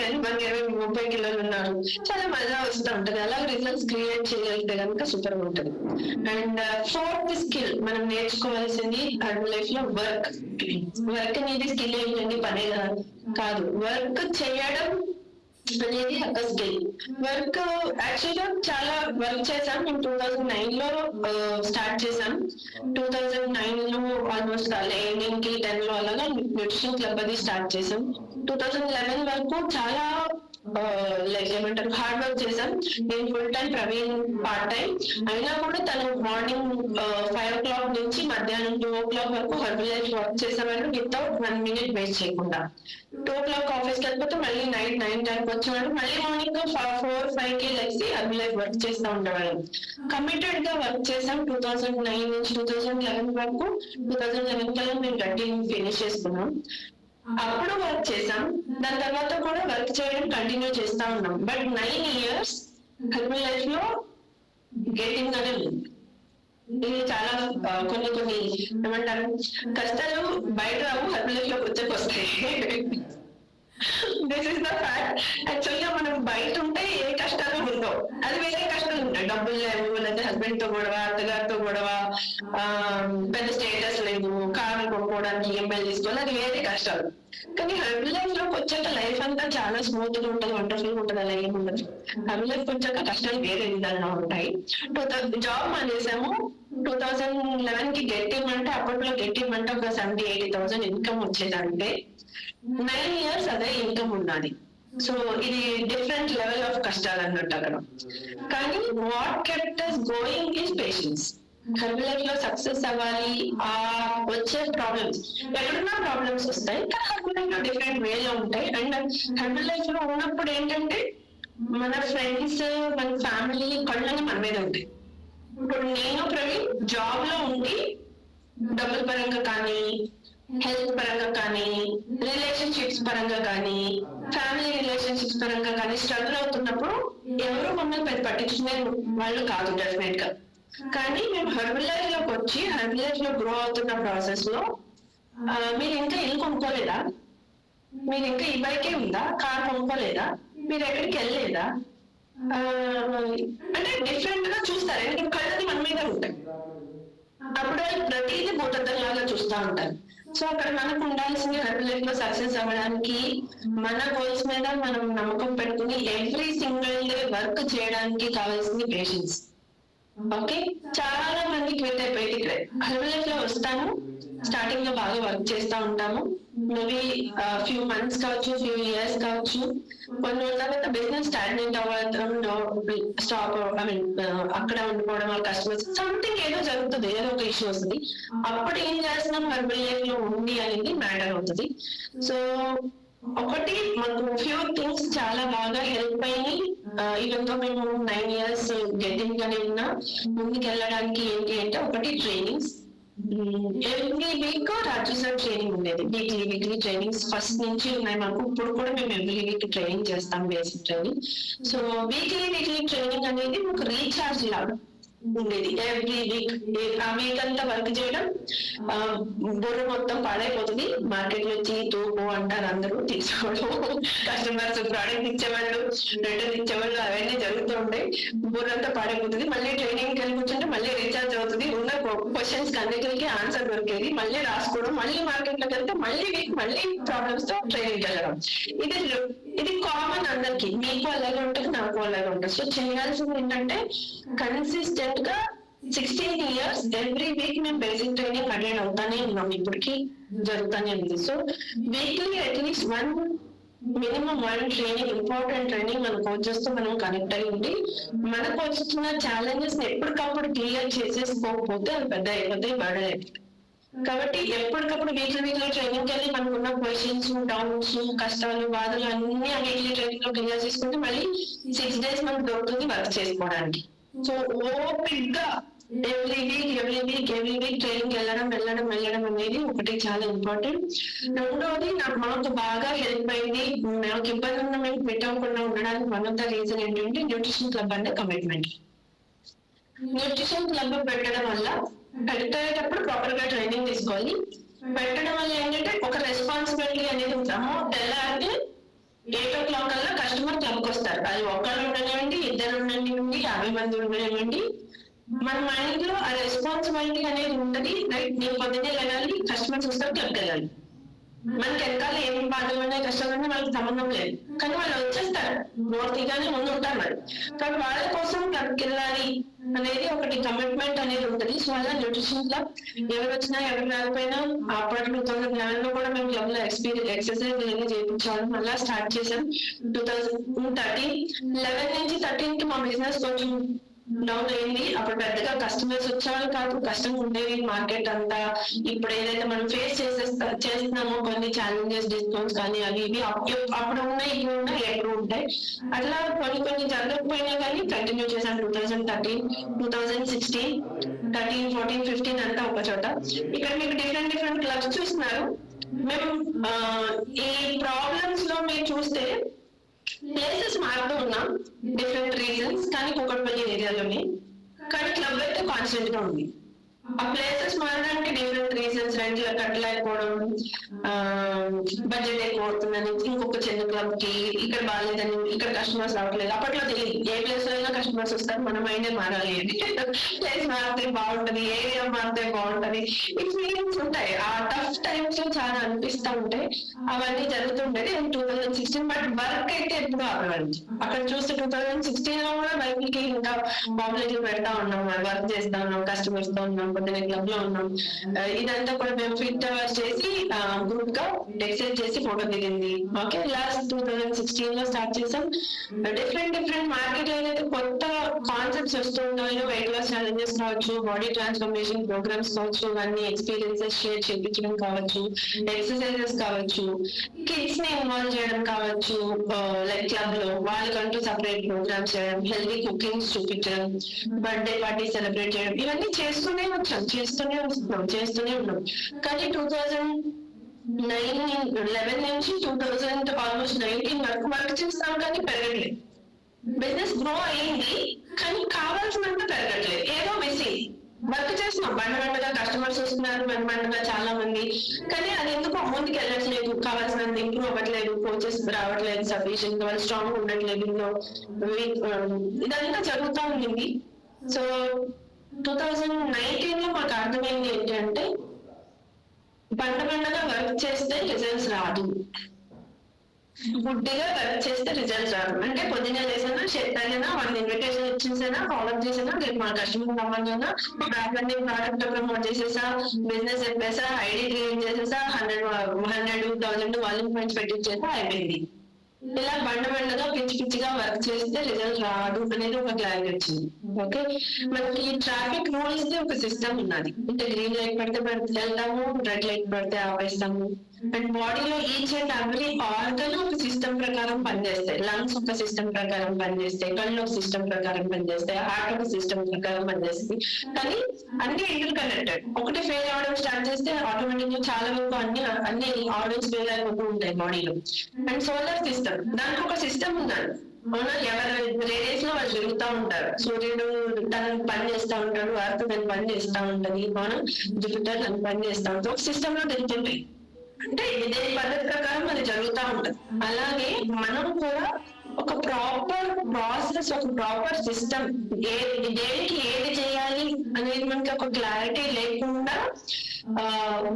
ఎంతమంది 20-30 kilos ఉన్నారు, చాలా మజా వస్తూ ఉంటది. అలాగే రిజల్ట్స్ క్రియేట్ చేయగలిగితే కనుక సూపర్ గా ఉంటది. అండ్ ఫోర్త్ స్కిల్ మనం నేర్చుకోవాల్సింది హెర్బల్ లైఫ్ లో వర్క్ అనేది స్కిల్ ఏంటండి, పనే కాదు. వర్క్ చేయడం అనేది ఒక స్కిల్. వర్క్ యాక్చువల్ గా చాలా వర్క్ చేశాం. మేము 2009 లో స్టార్ట్ చేసాం. 2009 లో ఆల్మోస్ట్ 10 లో అలాగా న్యూట్రిషన్ క్లబ్ అది స్టార్ట్ చేసాం. 2011 వరకు చాలా ఏమంటారు హార్డ్ వర్క్ చేసాం. నేను full time, Praveen part time. అయినా కూడా తను మార్నింగ్ 5 o'clock నుంచి మధ్యాహ్నం 2 o'clock వరకు హెర్బల్ లైఫ్ వర్క్ చేసేవాళ్ళు వితౌట్ 1 minute వేస్ట్ చేయకుండా. 2 o'clock ఆఫీస్కి వెళ్ళిపోతే మళ్ళీ నైట్ 9-10 వచ్చేవాళ్ళు, మళ్ళీ మార్నింగ్ 4-5 లేచి హెర్బల్ లైఫ్ వర్క్ చేస్తూ ఉండేవాళ్ళు. కమిటెడ్ గా వర్క్ చేసాం 2009 నుంచి 2011 వరకు. 2011 కల్లా మేము గట్టి ఫినిష్ చేసుకున్నాం. అప్పుడు వర్క్ చేసాం, దాని తర్వాత కూడా వర్క్ చేయడం కంటిన్యూ చేస్తా ఉన్నాం. బట్ 9 years హెర్బల్ లైఫ్ లో గెటింగ్ అనే ఇది చాలా కొన్ని ఏమంటారు కష్టాలు బయట రావు, హెర్బల్ లైఫ్ లోకి వస్తాయి. This is the fact. Actual గా మనం బయట ఉంటే ఏ కష్టాలు ఉండవు, అది వేరే కష్టాలు ఉంటాయి. డబ్బులు లేవు, లేదా హస్బెండ్ తో గొడవ, అత్తగారితో గొడవ, పెద్ద స్టేటస్ లేదు, కారు కొనుక్కోవడానికి ఈఎంఐ తీసుకోవాలి, అది వేరే కష్టాలు. కానీ హెర్బల్ లైఫ్ లోకి వచ్చాక లైఫ్ అంతా చాలా స్మూత్ గా ఉంటుంది, వండర్ఫుల్ గా ఉంటుంది. అలా ఏమి ఉండదు. హెర్బల్ లైఫ్ వచ్చాక కష్టాలు వేరే విధాలుగా ఉంటాయి. జాబ్ మానేసాము. 2011 కి గట్టిమంటే, అప్పట్లో గట్టిమంటే ఒక 70,000-80,000 ఇన్కమ్ వచ్చేదంటే 9 years అదే ఇన్కమ్ ఉన్నది. సో ఇది డిఫరెంట్ లెవెల్ ఆఫ్ కష్టాలు అన్నట్టు అక్కడ. కానీ what kept us going is patience. Herbal life లో సక్సెస్ అవ్వాలి, ఆ వచ్చే ప్రాబ్లమ్స్ ఎక్కడున్నా ప్రాబ్లమ్స్ వస్తాయి, కానీ హెర్బల్ లైఫ్ లో డిఫరెంట్ వేలో ఉంటాయి. అండ్ హెర్బల్ లైఫ్ లో ఉన్నప్పుడు ఏంటంటే మన ఫ్రెండ్స్, మన ఫ్యామిలీ కళ్ళని మన మీద ఉంటాయి. ఇప్పుడు నేను ప్రవీణ్ జాబ్ లో ఉండి డబ్బుల పరంగా కానీ, హెల్త్ పరంగా కానీ, రిలేషన్షిప్స్ పరంగా కానీ, ఫ్యామిలీ రిలేషన్షిప్స్ పరంగా కానీ స్ట్రగుల్ అవుతున్నప్పుడు ఎవరు మమ్మల్ని పెద్ద పట్టించుకునే వాళ్ళు కాదు డెఫినెట్ గా. కానీ మేము హెర్బల్ లైఫ్ లోకి వచ్చి హెర్బల్ లైఫ్ లో గ్రో అవుతున్న ప్రాసెస్ లో మీరు ఇంకా ఇల్లు కొనుక్కోలేదా, మీరు ఇంకా ఈ బైకే ఉందా, కార్ కొనుక్కోలేదా, మీరు ఎక్కడికి వెళ్ళలేదా, అంటే డిఫరెంట్ గా చూస్తారు. ఎందుకంటే కళ్ళని మన మీద ఉంటాయి. అప్పుడు ప్రతిదీ భూతద్దం లాగా చూస్తూ ఉంటారు. సో అక్కడ మనకు ఉండాల్సింది హెర్బల్ లైఫ్ లో సక్సెస్ అవ్వడానికి, మన గోల్స్ మీద మనం నమ్మకం పెట్టుకుని ఎవ్రీ సింగిల్ డే వర్క్ చేయడానికి కావాల్సింది పేషెన్స్. ఓకే, చాలా మంది క్విట్ అయిపోయింది. ఇక్కడ హెర్బల్ లైఫ్ లో వస్తాము, స్టార్టింగ్ లో బాగా వర్క్ చేస్తూ ఉంటాము, మేబీ ఫ్యూ మంత్స్ కావచ్చు, ఫ్యూ ఇయర్స్ కావచ్చు. కొన్ని రోజుల తర్వాత బిజినెస్ స్టాగ్నెంట్ అవ్వడం, స్టాప్, ఐ మీన్ అక్కడ ఉండిపోవడం, వాళ్ళ కస్టమర్స్ సంథింగ్ ఏదో జరుగుతుంది, ఏదో ఒక ఇష్యూ వస్తుంది. అప్పుడు ఏం చేస్తున్నాం హెర్బల్ లైఫ్ లో ఉంది అనేది మ్యాటర్ అవుతుంది. సో ఒకటి మనకు ఫ్యూ థింగ్స్ చాలా బాగా హెల్ప్ అయినాయి. ఈవెన్ తో మేము 9 years గెటింగ్ గానే ఉన్నా, ముందుకు వెళ్ళడానికి ఏంటి అంటే ఒకటి ట్రైనింగ్స్. ఎవ్రీ వీక్ రాజు సార్ ట్రైనింగ్ ఉండేది, వీక్లీ ట్రైనింగ్స్ ఫస్ట్ నుంచి ఉన్నాయి మాకు. ఇప్పుడు కూడా మేము ఎవ్రీ వీక్ ట్రైనింగ్ చేస్తాం, basic training. So weekly training అనేది మాకు రీఛార్జ్ లాగా ఉండేది. ఎవ్రీ వీక్ ఆ వీక్ అంతా వర్క్ చేయడం, బుర్ర మొత్తం పాడైపోతుంది. మార్కెట్ లో వచ్చి తూపు అంటారు అందరూ, తీసుకోవడం, కస్టమర్స్ ప్రోడక్ట్ ఇచ్చేవాళ్ళు, రిటర్న్ ఇచ్చేవాళ్ళు, అవన్నీ జరుగుతూ ఉంటాయి. బుర్ర అంతా పాడైపోతుంది. మళ్ళీ ట్రైనింగ్ వెళ్ళి కూర్చుంటే మళ్ళీ రీఛార్జ్ అవుతుంది. ఉన్న క్వశ్చన్స్ అన్నిటికి ఆన్సర్ దొరికేది, మళ్ళీ రాసుకోవడం, మళ్ళీ మార్కెట్ లోకి వెళ్తే మళ్ళీ వీక్ మళ్ళీ ప్రాబ్లమ్స్ తో ట్రైనింగ్ వెళ్ళడం. ఇది కామన్ అందరికి, మీకు అలాగే ఉంటుంది, నాకు అలాగే ఉంటుంది. సో చేయాల్సింది ఏంటంటే కన్సిస్టెంట్ గా 16 years ఎవ్రీ వీక్ మేము బేసిక్ ట్రైనింగ్ అటెండ్ అవుతానే ఉన్నాం, ఇప్పటికి జరుగుతానే ఉంది. So weekly at least minimum 1 training, important training మన కోచెస్ తో మనం కనెక్ట్ అయి ఉండి, మనకు వస్తున్న ఛాలెంజెస్ ఎప్పటికప్పుడు క్లియర్ చేసేసుకోకపోతే అది పెద్ద అయిపోతాయి, బర్డెన్ అయిపోతాయి. కాబట్టి ఎప్పటికప్పుడు వీక్లీ ట్రైనింగ్ వెళ్ళి మనకున్న క్వశ్చన్స్, డౌట్స్, కష్టాలు, బాధలు అన్ని ఆ వీక్లీ ట్రైనింగ్ లో క్లియర్ చేసుకుంటే మళ్ళీ 6 days మనకు దొరుకుతుంది వర్క్ చేసుకోవడానికి. సో ఓపిక్ గా ఎవ్రీ వీక్ ట్రైనింగ్ వెళ్ళడం అనేది ఒకటి చాలా ఇంపార్టెంట్. రెండోది మాకు బాగా హెల్ప్ అయింది, నాకు ఇబ్బంది ఉన్న మేము క్విట్ అవ్వకుండా ఉండడానికి వన్ ఆఫ్ ద రీజన్ ఏంటంటే న్యూట్రిషన్ క్లబ్ అంటే కమిట్మెంట్. న్యూట్రిషన్ క్లబ్ పెట్టడం వల్ల కరెక్ట్ అయ్యేటప్పుడు ప్రాపర్ గా ట్రైనింగ్ తీసుకోవాలి. పెట్టడం వల్ల ఏంటంటే ఒక రెస్పాన్సిబిలిటీ అనేది ఉంటాము. తెల్లారితే 8 o'clock కల్లా కస్టమర్ క్లబ్కి వస్తారు. అది ఒక్కరు ఉండనివ్వండి, 2 ఉండనివ్వండి, 50 మంది ఉండనివ్వండి, మన మైండ్ లో ఆ రెస్పాన్సిబిలిటీ అనేది ఉంటుంది. రైట్, నేను పొద్దున్నే వెళ్ళాలి, కస్టమర్స్ వస్తారు, క్లబ్కి వెళ్ళాలి. మనకి వెనకాల ఏమి బాధలు ఉన్నాయి, కష్టాలు ఉన్నాయి, వాళ్ళకి సంబంధం లేదు. కానీ వాళ్ళు వచ్చేస్తారు, నోటిగానే ముందు ఉంటారు మరి. కానీ వాళ్ళ కోసం క్లబ్కి వెళ్ళాలి అనేది ఒకటి కమిట్మెంట్ అనేది ఉంటుంది. సో అలా న్యూట్రిషన్ క్లబ్ ఎవరు వచ్చినా ఎవరు రాకపోయినా అప్పట్లో 2009 లో కూడా మేము క్లబ్ లో ఎక్సర్సైజ్ అనేది చేయించాలి. మళ్ళీ స్టార్ట్ చేసాం 2013. 11 నుంచి 13 కి మా బిజినెస్ కొంచెం డౌన్ అయింది. అప్పుడు పెద్దగా కస్టమర్స్ వచ్చేవాళ్ళు కాదు, కష్టంగా ఉండేది మార్కెట్ అంతా. ఇప్పుడు ఏదైతే మనం ఫేస్ చేస్తున్నామో కొన్ని ఛాలెంజెస్, డిస్కౌంట్స్ కానీ అవి ఇవి అప్పుడు ఉన్నాయి, ఇవి ఉన్నాయి, ఎప్పుడు ఉంటాయి. అట్లా కొన్ని జరగకపోయినా కానీ కంటిన్యూ చేశాం. 2013, 2016, 13, 14, 15 అంతా ఒక చోట. ఇక్కడ మీకు డిఫరెంట్ క్లబ్స్ చూస్తున్నారు. మేము ఈ ప్రాబ్లమ్స్ లో మీరు చూస్తే ప్లేసెస్ మారుతూ ఉన్నాం, డిఫరెంట్ రీజన్స్. కానీ కూకట్పల్లి ఏరియాలోనే, కానీ క్లబ్ అయితే కాన్స్టెంట్ గా ఉంది. ఆ ప్లేసెస్ మారడానికి డిఫరెంట్ రీజన్స్, రెంట్ కట్టలేకపోవడం, బడ్జెట్ ఎక్కువ అవుతుందని ఇంకొక చిన్న క్లబ్ కి, ఇక్కడ బాగాలేదని ఇక్కడ కస్టమర్స్ రావట్లేదు. అప్పట్లో తెలియదు, ఏ ప్లేస్ లో అయినా కస్టమర్స్ వస్తారు, మన మైండే మారాలి అని. ప్లేస్ మారితే బాగుంటది, ఏరియా మారితే బాగుంటది, ఈ ఫీలింగ్స్ ఉంటాయి. ఆ టఫ్ టైమ్స్ లో చాలా అనిపిస్తూ ఉంటాయి. అవన్నీ జరుగుతుండేది 2016. బట్ వర్క్ అయితే ఎప్పుడు ఆపేవాళ్ళు. అక్కడ చూస్తే 2016 లో కూడా బైబిల్ కి ఇంకా పాపులేటివ్ పెడతా ఉన్నాం, వర్క్ చేస్తా ఉన్నాం, కస్టమర్స్ తో ఉన్నాం, పొద్దున క్లబ్ లో ఉన్నాం. ఇదంతా కూడా మేము ఫిట్ అవర్స్ చేసి గ్రూప్ గా ఎక్సైజ్ చేసి ఫోటో దిగింది. ఓకే, లాస్ట్ 2016 లో స్టార్ట్ చేసాం. డిఫరెంట్ మార్కెట్ లో అయితే కొత్త కాన్సెప్ట్స్ వస్తున్నాయో, వెయిట్ లాస్ ఛాలెంజెస్ కావచ్చు, బాడీ ట్రాన్స్ఫర్మేషన్ ప్రోగ్రామ్స్ కావచ్చు, అన్ని ఎక్స్పీరియన్సెస్ షేర్ చేయించడం కావచ్చు, ఎక్సర్సైజెస్ కావచ్చు, కిడ్స్ ని ఇన్వాల్వ్ చేయడం కావచ్చు, లైక్ క్లబ్ లో వాళ్ళకంటూ సపరేట్ ప్రోగ్రామ్స్ చేయడం, హెల్దీ కుకింగ్ చూపించడం, బర్త్డే పార్టీ సెలబ్రేట్ చేయడం, ఇవన్నీ చేస్తూనే ఉన్నాం. కానీ 2011 నుంచి 2019 వరకు వర్క్ చేస్తాం కానీ పెరగట్లేదు. బిజినెస్ గ్రో అయింది కానీ కావాల్సినంత పెరగట్లేదు, ఏదో మిస్సింగ్. వర్క్ చేస్తున్నాం, బండగా కస్టమర్స్ వస్తున్నారు, బండగా చాలా మంది, కానీ అది ఎందుకు ముందుకు వెళ్ళట్లేదు, కావాల్సినంత ఇంప్రూవ్ అవ్వట్లేదు, కోచెస్ రావట్లేదు, సఫిషియెంట్ వాళ్ళు స్ట్రాంగ్ ఉండట్లేదు. ఇదంతా జరుగుతూ ఉంది. సో 2019 లో మాకు అర్థమైంది ఏంటి అంటే, బండగా వర్క్ చేస్తే రిజల్ట్స్ రాదు, గుడ్డిగా వర్క్ చేస్తే రిజల్ట్స్ రాదు. అంటే పొద్దున్న లేసినా చెప్పాలైనా వాళ్ళని ఇన్విటేషన్ ఇచ్చేసైనా ఫాలో చేసినా, రేపు మన కస్టమర్ సంబంధంగా బ్యాక్ ఎండింగ్ ప్రోడక్ట్ ప్రమోట్ చేసేసా, బిజినెస్ చెప్పేసా, ఐడి క్రియేట్ చేసేసా, 100,000 వాల్యూమ్ పాయింట్స్ పెట్టించేసా, అయిపోయింది. ఇలా బండగా పిచ్చిగా వర్క్ చేస్తే రిజల్ట్ రాదు అనేది ఒక క్లారిటీ వచ్చింది. ఓకే, మనకి ట్రాఫిక్ రూల్స్ ది ఒక సిస్టమ్ ఉన్నది. అంటే గ్రీన్ లైట్ పడితే వెళ్తాము, రెడ్ లైట్ పడితే ఆపేస్తాము. అండ్ బాడీలో ఈచ్ అండ్ ఎవ్రీ ఆర్గన్ ఒక సిస్టమ్ ప్రకారం పనిచేస్తాయి. లంగ్స్ ఒక సిస్టమ్ ప్రకారం పనిచేస్తాయి, కళ్ళు ఒక సిస్టమ్ ప్రకారం పనిచేస్తాయి, హార్ట్ ఒక సిస్టమ్ ప్రకారం పనిచేస్తాయి. కానీ అన్ని ఇంటర్ కనెక్టెడ్. ఒకటి ఫెయిల్ అవడం స్టార్ట్ చేస్తే ఆటోమేటిక్ గా చాలా వరకు అన్ని ఆర్గన్స్ ఫెయిల్ అయిపోతూ ఉంటాయి బాడీలో. అండ్ సోలార్ సిస్టమ్, దానికి ఒక సిస్టమ్ ఉన్నది. అవునా, ఎవరి రేడియస్ లో వాళ్ళు తిరుగుతూ ఉంటారు. సూర్యుడు తనని పని చేస్తూ ఉంటాడు, అర్త్ తను పని చేస్తూ ఉంటది, అవునా, జూపిటర్ తను పని చేస్తూ ఉంటాడు, ఒక సిస్టమ్ లో తిరుగుతుంటాయి. అంటే ఇదే పద్ధతి ప్రకారం అది జరుగుతూ ఉంటది. అలాగే మనం కూడా ఒక ప్రాపర్ ప్రాసెస్, ఒక ప్రాపర్ సిస్టమ్, దేనికి ఏది చేయాలి అనేది మనకి ఒక క్లారిటీ లేకుండా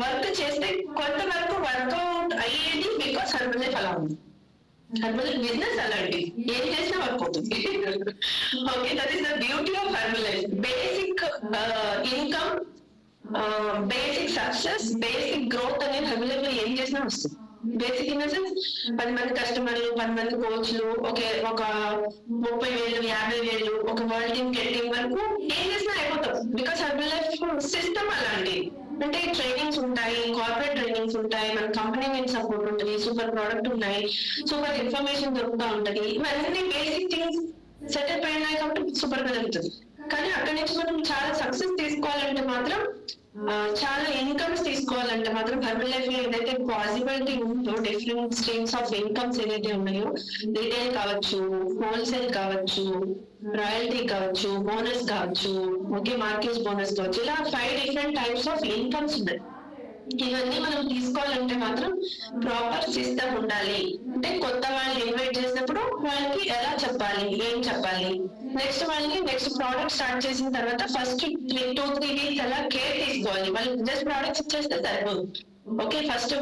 వర్క్ చేస్తే కొంతవరకు వర్కౌట్ అయ్యేది. బికాస్ హెర్బల్ లైఫ్ అలా ఉంది, హెర్బల్ బిజినెస్ అలాంటి ఏం చేసినా వర్క్ అవుతుంది. Okay, that is the beauty of herbal life. Basic income, basic success, basic growth అనేది హెర్బల్ లైఫ్ లో ఏం చేసినా వస్తుంది. బేసిక్ ఇన్ ద సెన్స్ 10 మంది కస్టమర్లు, 10 మంది కోచ్లు, ఒక 30,000, 50,000 ఒక వరల్డ్ టీమ్ గెట్టింగ్ వరకు ఏం చేసినా అయిపోతాం. బికాస్ హెర్బల్ లైఫ్ సిస్టమ్ అలాంటి. అంటే ట్రైనింగ్స్ ఉంటాయి, కార్పొరేట్ ట్రైనింగ్స్ ఉంటాయి, మన కంపెనీ మీద సపోర్ట్ ఉంటుంది, సూపర్ ప్రోడక్ట్ ఉన్నాయి, సూపర్ ఇన్ఫర్మేషన్ దొరుకుతూ ఉంటది. ఇవన్నీ బేసిక్ థింగ్స్ సెటప్ అయినాయి కాబట్టి సూపర్ గా జరుగుతుంది. కానీ అక్కడి నుంచి మనం చాలా సక్సెస్ తీసుకోవాలంటే మాత్రం, చాలా ఇన్కమ్స్ తీసుకోవాలంటే మాత్రం హెర్బల్ లైఫ్ లో ఏదైతే పాసిబిలిటీ ఉందో, డిఫరెంట్ స్ట్రీమ్స్ ఆఫ్ ఇన్కమ్స్ ఏదైతే ఉన్నాయో, రిటైల్ కావచ్చు, హోల్సేల్ కావచ్చు, రాయల్టీ కావచ్చు, బోనస్ కావచ్చు, ఓకే, మార్కెట్ బోనస్ కావచ్చు, ఇలా 5 డిఫరెంట్ టైప్స్ ఆఫ్ ఇన్కమ్స్ ఉన్నాయి. ఇవన్నీ మనం తీసుకోవాలంటే మాత్రం ప్రాపర్ సిస్టమ్ ఉండాలి. అంటే కొత్త వాళ్ళని ఇన్వైట్ చేసినప్పుడు వాళ్ళకి ఎలా చెప్పాలి, ఏం చెప్పాలి, నెక్స్ట్ ప్రోడక్ట్ స్టార్ట్ చేసిన తర్వాత ఫస్ట్ 2-3 వీక్స్ ఎలా కేర్ తీసుకోవాలి. వాళ్ళు జస్ట్ ప్రోడక్ట్స్ ఇచ్చేస్తే సరిపోదు. ఓకే, ఫస్ట్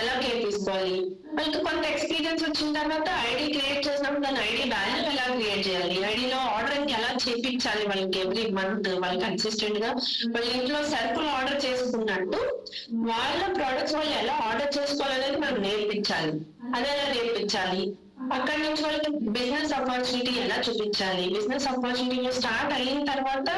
ఎలా కేర్ తీసుకోవాలి, వాళ్ళకి కొంత ఎక్స్పీరియన్స్ వచ్చిన తర్వాత ఐడి క్రియేట్ చేసినప్పుడు దాని ఐడి వాల్యూ ఎలా క్రియేట్ చేయాలి, ఐడిలో ఆర్డరింగ్ ఎలా చేపించాలి, వాళ్ళకి ఎవ్రీ మంత్ వాళ్ళు కన్సిస్టెంట్ గా వాళ్ళ ఇంట్లో సరుకులు ఆర్డర్ చేసుకున్నట్టు వాళ్ళ ప్రొడక్ట్స్ వాళ్ళు ఎలా ఆర్డర్ చేసుకోవాలనేది మనం నేర్పించాలి. అదే ఎలా నేర్పించాలి, అక్కడి నుంచి వాళ్ళకి బిజినెస్ ఆపర్చునిటీ ఎలా చూపించాలి, బిజినెస్ ఆపర్చునిటీ స్టార్ట్ అయిన తర్వాత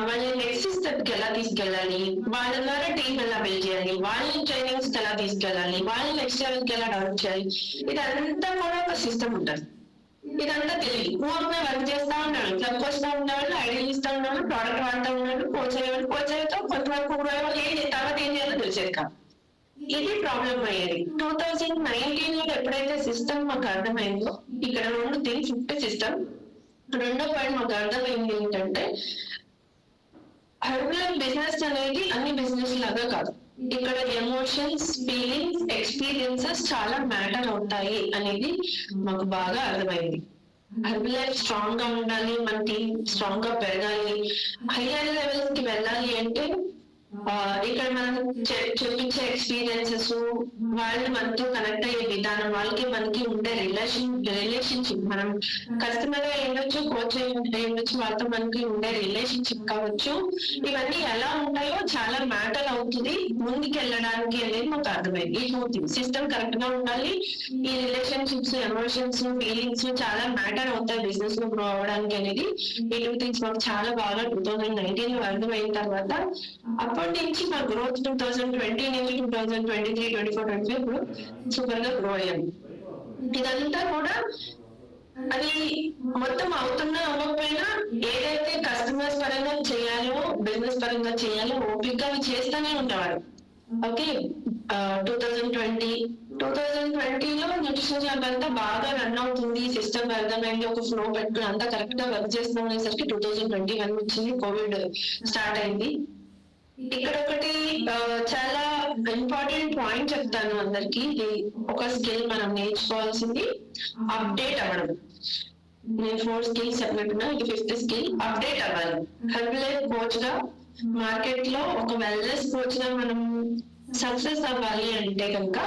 వాళ్ళని నెక్స్ట్ స్టెప్ కి ఎలా తీసుకెళ్ళాలి, వాళ్ళ ద్వారా టీమ్ ఎలా బిల్డ్ చేయాలి, వాళ్ళని ట్రైనింగ్స్ ఎలా తీసుకెళ్ళాలి, వాళ్ళని నెక్స్ట్ లెవెల్ కి ఎలా డెవలప్ చేయాలి, ఇదంతా కూడా ఒక సిస్టమ్ ఉంటుంది. ఇదంతా తెలియదు, ఊరికే వర్క్ చేస్తా ఉన్నాడు, క్లబ్ వస్తా ఉండేవాళ్ళు, ఐడియాలు ఇస్తా ఉండేవాళ్ళు, ప్రోడక్ట్ వాడుతూ ఉన్నాడు, కోచ్ అయ్యేవాళ్ళు, కోచ్ అయ్యేతో కొంతవరకు తర్వాత ఏం చేయాలో తెలిసేది కాదు. ఇది ప్రాబ్లం అయ్యేది. 2019 లో ఎప్పుడైతే సిస్టమ్ మాకు అర్థమైందో, ఇక్కడ 2 థింగ్స్ ఉంటే సిస్టమ్. రెండో పాయింట్ మాకు అర్థమైంది ఏంటంటే, హెర్బల్ బిజినెస్ అనేది అన్ని బిజినెస్ లాగా కాదు. ఇక్కడ ఎమోషన్స్, ఫీలింగ్స్, ఎక్స్పీరియన్సెస్ చాలా మ్యాటర్ అవుతాయి అనేది మాకు బాగా అర్థమైంది. హెర్బల్ లైఫ్ స్ట్రాంగ్ గా ఉండాలి, మన టీమ్ స్ట్రాంగ్ గా పెరగాలి, హైయర్ లెవెల్స్ కి వెళ్ళాలి అంటే ఇక్కడ మనం చూపించే ఎక్స్పీరియన్సెస్, వాళ్ళు మనతో కనెక్ట్ అయ్యే విధానం, వాళ్ళకి మనకి ఉండే రిలేషన్షిప్, మనం కస్టమర్ అయ్యొచ్చు, కోచ్ అయ్యొచ్చు, వాళ్ళతో మనకి ఉండే రిలేషన్షిప్ కావచ్చు, ఇవన్నీ ఎలా ఉంటాయో చాలా మ్యాటర్ అవుతుంది ముందుకు వెళ్ళడానికి అనేది మాకు అర్థమైంది. ఈ 2 things సిస్టమ్ కరెక్ట్ గా ఉండాలి, ఈ రిలేషన్షిప్స్, ఎమోషన్స్, ఫీలింగ్స్ చాలా మ్యాటర్ అవుతాయి బిజినెస్ లో గ్రో అవడానికి అనేది. ఈ 2 things మాకు చాలా బాగా 2019 లో అర్థమైన తర్వాత అప్పటి నుంచి మా గ్రోత్ 2020 నుంచి 2023, 24, 25 ఇప్పుడు సూపర్ గా గ్రో అయ్యాము. ఇదంతా కూడా అది మొత్తం అవుతున్నా అవ్వకపోయినా ఏదైతే కస్టమర్స్ పరంగా చేయాలో, బిజినెస్ పరంగా చేయాలో ఓపికగా అవి చేస్తూనే ఉండేవారు. ఓకే, 2020లో న్యూట్రిషన్ క్లబ్ అంతా బాగా రన్ అవుతుంది, సిస్టమ్ అర్థమైంది, ఒక ఫ్లో పెట్టుకుని అంతా కరెక్ట్ గా వర్క్ చేస్తున్నాం అనేసరికి 2021 వచ్చింది, కోవిడ్ స్టార్ట్ అయింది. ఇక్కడ ఒకటి చాలా ఇంపార్టెంట్ పాయింట్ చెప్తాను అందరికి. ఒక స్కిల్ మనం నేర్చుకోవాల్సింది అప్డేట్ అవ్వడం. నేను 4 స్కిల్స్ చెప్పినట్టున్నా, ఇది 5th స్కిల్, అప్డేట్ అవ్వాలి. హెల్ప్ కోచ్ గా మార్కెట్ లో ఒక వెల్నెస్ కోచ్ గా మనం సక్సెస్ అవ్వాలి అంటే కనుక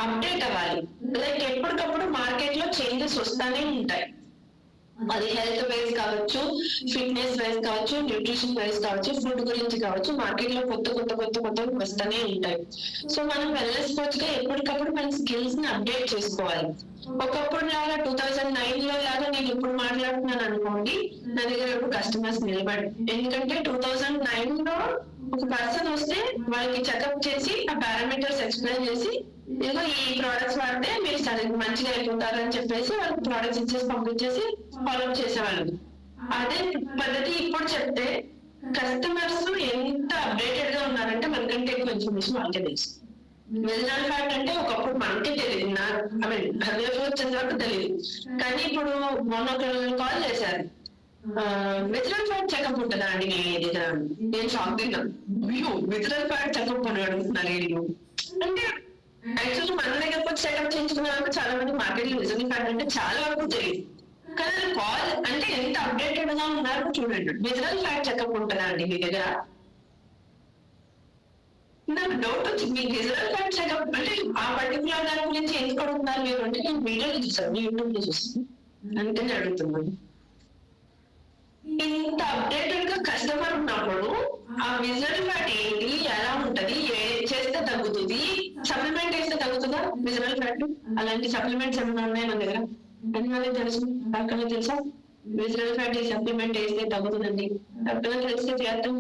అప్డేట్ అవ్వాలి. లైక్ ఎప్పటికప్పుడు మార్కెట్ లో చేంజెస్ వస్తానే ఉంటాయి. అది హెల్త్ వైజ్ కావచ్చు, ఫిట్నెస్ వైజ్ కావచ్చు, న్యూట్రిషన్ వైజ్ కావచ్చు, ఫుడ్ గురించి కావచ్చు, మార్కెట్ లో కొత్త వస్తూనే ఉంటాయి. సో మనం వెల్నెస్ కోచ్ గా ఎప్పటికప్పుడు మన స్కిల్స్ ని అప్డేట్ చేసుకోవాలి. ఒకప్పుడు లాగా 2009 లో లాగా నేను ఇప్పుడు మాట్లాడుతున్నాను అనుకోండి, నా దగ్గర ఇప్పుడు కస్టమర్స్ నిలబడి, ఎందుకంటే 2009 లో ఒక పర్సన్ వస్తే వాళ్ళకి చెకప్ చేసి ఆ పారామీటర్స్ ఎక్స్ప్లెయిన్ చేసి, ఇదిగో ఈ ప్రోడక్ట్స్ వాడితే మీరు మంచిగా అయిపోతారు అని చెప్పేసి వాళ్ళకి ప్రోడక్ట్స్ ఇచ్చేసి పంపించేసి ఫాలోఅప్ చేసేవాళ్ళు. అదే పద్ధతి ఇప్పుడు చెప్తే కస్టమర్స్ ఎంత అప్డేటెడ్ గా ఉన్నారంటే మనకంటే ఎక్కువ ఇన్ఫర్మేషన్ వాళ్ళకే తెలుసు. వెల్నెస్ ఫ్యాక్ట్ అంటే ఒకప్పుడు మనకే తెలియదు, వచ్చిన వరకు తెలియదు. కానీ ఇప్పుడు మొన్న కాల్ చేశారు, విజువల్ ఫ్యాక్ట్ చెకప్ ఉంటుందా అండి మీ దగ్గర? నేను షాక్ తిన్నాను, విజువల్ ఫ్యాక్ట్ చెకప్ అని అడుగుతున్నారు వీళ్ళు. అంటే యాక్చువల్లీ మన దగ్గరకు వచ్చి చెకప్ చేయించుకున్న వరకు చాలా మంది మార్కెట్ లో విజువల్ ఫ్యాక్ట్ అంటే చాలా వరకు తెలియదు. కానీ కాల్ అంటే ఎంత అప్డేటెడ్ గా ఉన్నారో చూడండి. విజువల్ ఫ్యాక్ట్ చెకప్ ఉంటుందా అండి మీ దగ్గర? నాకు డౌట్ వచ్చింది, మీకు విజువల్ ఫ్యాక్ట్ చెకప్ అంటే ఆ పర్టికులర్ దాని గురించి ఎందుకు అడుగుతున్నారు మీరు అంటే, నేను వీడియోలో చూసాను, యూట్యూబ్ లో చూస్తాను, అందుకని అడుగుతున్నాను. ఇంత అప్డేటెడ్ గా కస్టమర్ ఉన్నప్పుడు ఆ విజువల్ ఫ్యాట్ ఏంటి, ఎలా ఉంటది, చేస్తే తగ్గుతుంది, సప్లిమెంట్ వేస్తే తగ్గుతుందా విజువల్ ఫ్యాట్? అలాంటి సప్లిమెంట్స్ ఏమైనా ఉన్నాయి మన దగ్గర? అని తెలుసు, డాక్టర్ తెలుసా విజువల్ ఫ్యాట్ సప్లిమెంట్ వేస్తే తగ్గుతుందండి? డాక్టర్ తెలిస్తే చేద్దాం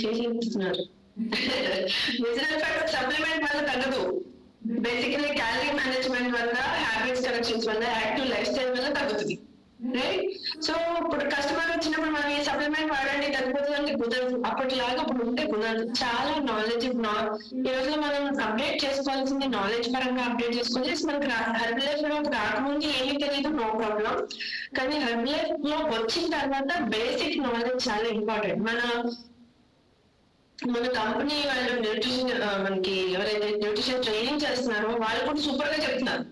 చేసి ఇస్తున్నారు. విజువల్ ఫ్యాట్ సప్లిమెంట్ వల్ల తగ్గదు, బేసికలీ క్యాలరీ మేనేజ్మెంట్ వల్ల, హ్యాబిట్స్ కరెక్షన్స్ వల్ల, యాక్టివ్ లైఫ్ స్టైల్ వల్ల తగ్గుతుంది, రైట్? సో ఇప్పుడు కస్టమర్ వచ్చినప్పుడు మనం ఈ సప్లిమెంట్ వాడండి తగ్గిపోతుంది అంటే కుదరదు, అప్పటిలాగా ఇప్పుడు ఉంటే కుదరదు. చాలా నాలెడ్జ్ ఈ రోజులో మనం అప్డేట్ చేసుకోవాల్సింది నాలెడ్జ్ పరంగా అప్డేట్ చేసుకోవాలి. మనకు హెర్బల్ లైఫ్ లో రాకముందు ఏమీ తెలియదు, నో ప్రాబ్లం. కానీ హెర్బల్ లైఫ్ లో వచ్చిన తర్వాత బేసిక్ నాలెడ్జ్ చాలా ఇంపార్టెంట్. మన కంపెనీ వాళ్ళు న్యూట్రిషన్, మనకి ఎవరైతే న్యూట్రిషన్ ట్రైనింగ్ చేస్తున్నారో వాళ్ళు కూడా సూపర్ గా చెప్తున్నారు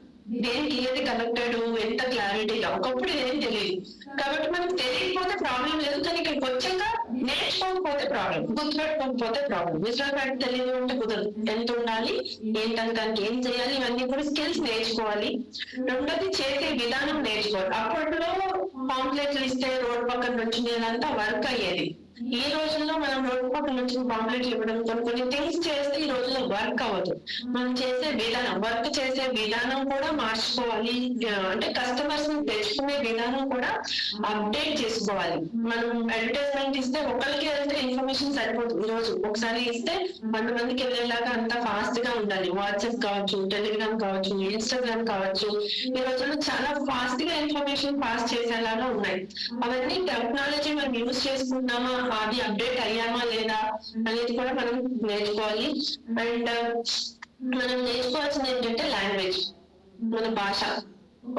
దేనికి ఏది కనెక్టెడ్, ఎంత క్లారిటీగా. ఒకప్పుడు ఏం తెలియదు కాబట్టి మనకు తెలియకపోతే ప్రాబ్లం లేదు, కానీ ఇక్కడికి వచ్చాక నేర్చుకోకపోతే ప్రాబ్లం, గుర్తుపెట్టుకోకపోతే ప్రాబ్లం. విజువల్ ఫ్యాక్ట్ తెలియదు అంటే కుదరదు. ఎంత ఉండాలి, ఏంటంటే దానికి ఏం చేయాలి, ఇవన్నీ కూడా స్కిల్స్ నేర్చుకోవాలి. రెండోది చేసే విధానం నేర్చుకోవాలి. అప్పట్లో పాంప్లెట్లు ఇస్తే రోడ్ పక్కన వచ్చిందంతా వర్క్ అయ్యేది. ఈ రోజుల్లో మనం రోడ్ పక్కన నుంచి పాంప్లెట్లు ఇవ్వడం, కొన్ని థింగ్స్ చేస్తే ఈ రోజుల్లో వర్క్ అవ్వదు. మనం చేసే విధానం, వర్క్ చేసే విధానం కూడా మార్చుకోవాలి. అంటే కస్టమర్స్ ని తెచ్చుకునే విధానం కూడా అప్డేట్ చేసుకోవాలి. మనం అడ్వర్టైజ్మెంట్ ఇస్తే ఒకరికి వెళ్తే ఇన్ఫర్మేషన్ సరిపోదు. ఈ రోజు ఒకసారి ఇస్తే 100 మందికి వెళ్ళేలాగా అంత ఫాస్ట్ గా ఉండాలి. వాట్సాప్ కావచ్చు, టెలిగ్రామ్ కావచ్చు, ఇన్స్టాగ్రామ్ కావచ్చు, ఈ రోజుల్లో చాలా ఫాస్ట్ గా ఇన్ఫర్మేషన్ పాస్ చేసేలాగా ఉన్నాయి. అవన్నీ టెక్నాలజీ మనం యూజ్ చేసుకుంటున్నామా, అది అప్డేట్ అయ్యామా లేదా అనేది కూడా మనం నేర్చుకోవాలి. అండ్ మనం నేర్చుకోవాల్సింది ఏంటంటే లాంగ్వేజ్, మన భాష.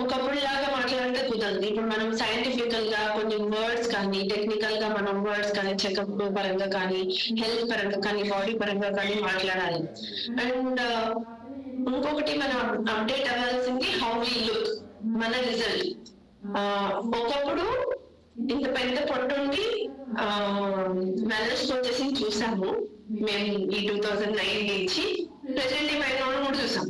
ఒకప్పుడు లాగా మాట్లాడితే కుదరదు. ఇప్పుడు మనం సైంటిఫికల్ గా కొన్ని వర్డ్స్ కానీ, టెక్నికల్ గా మనం వర్డ్స్ కానీ, చెకప్ పరంగా కానీ, హెల్త్ పరంగా కానీ, బాడీ పరంగా కానీ మాట్లాడాలి. అండ్ ఇంకొకటి మనం అప్డేట్ అవ్వాల్సింది హౌ వి లుక్, మన రిజల్ట్. ఒకప్పుడు ఇంత పెద్ద పొట్టు ఉండి వెల్నెస్ కోచెస్ చూసాము మేము ఈ 2009 నుంచి ప్రెసిడెంట్ టీమ్ అయిన కూడా చూసాం.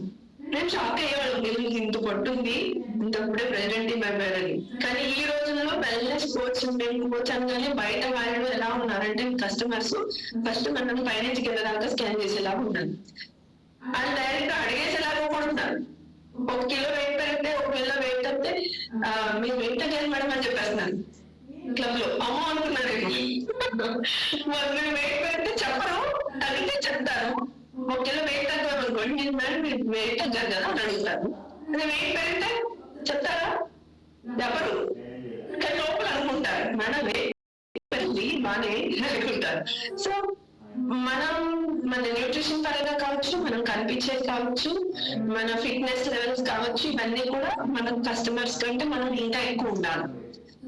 నేను షాక్ అయ్యేవాళ్ళం, వీళ్ళకి ఇంత పట్టుంది, ఇంతప్పుడే ప్రెసిడెంట్ టీమ్ అయిపోయారని. కానీ ఈ రోజుల్లో వెల్నెస్ కోచ్ మేము కోచ్ అనగానే బయట వాళ్ళు ఎలా ఉన్నారంటే కస్టమర్స్ ఫస్ట్ మనం పైనుంచి కింద దాకా స్కాన్ చేసేలా ఉన్నారు, వాళ్ళు డైరెక్ట్ అడిగేసేలాగా కూడా ఉన్నారు. 1 కిలో వెయిట్ పెరిగితే 1 కిలో వెయిట్ తప్పితే మీరు వెయిట్ తగ్గారు మేడం అని చెప్పేస్తున్నారు. క్లబ్ లో అమ్మ అనుకున్నారు, మీరు వెయిట్ పెరిగితే చెప్పరు, తగ్గితే చెప్తారు. 1 కిలో వెయిట్ తగ్గారు అనుకోండి, నేను మేడం మీరు వెయిట్ తగ్గారు కదా అని అడుగుతారు. అదే వెయిట్ పెరిగితే చెప్తారా? చెప్పరు. కానీ లోపల అనుకుంటారు మేడం వెయిట్ పెరిగింది బాగానే అనుకుంటారు. సో మనం మన న్యూట్రిషన్ పరంగా కావచ్చు, మనం కనిపించేది కావచ్చు, మన ఫిట్నెస్ లెవెల్స్ కావచ్చు, ఇవన్నీ కూడా మన కస్టమర్స్ కంటే మనం ఇంకా ఎక్కువ ఉండాలి.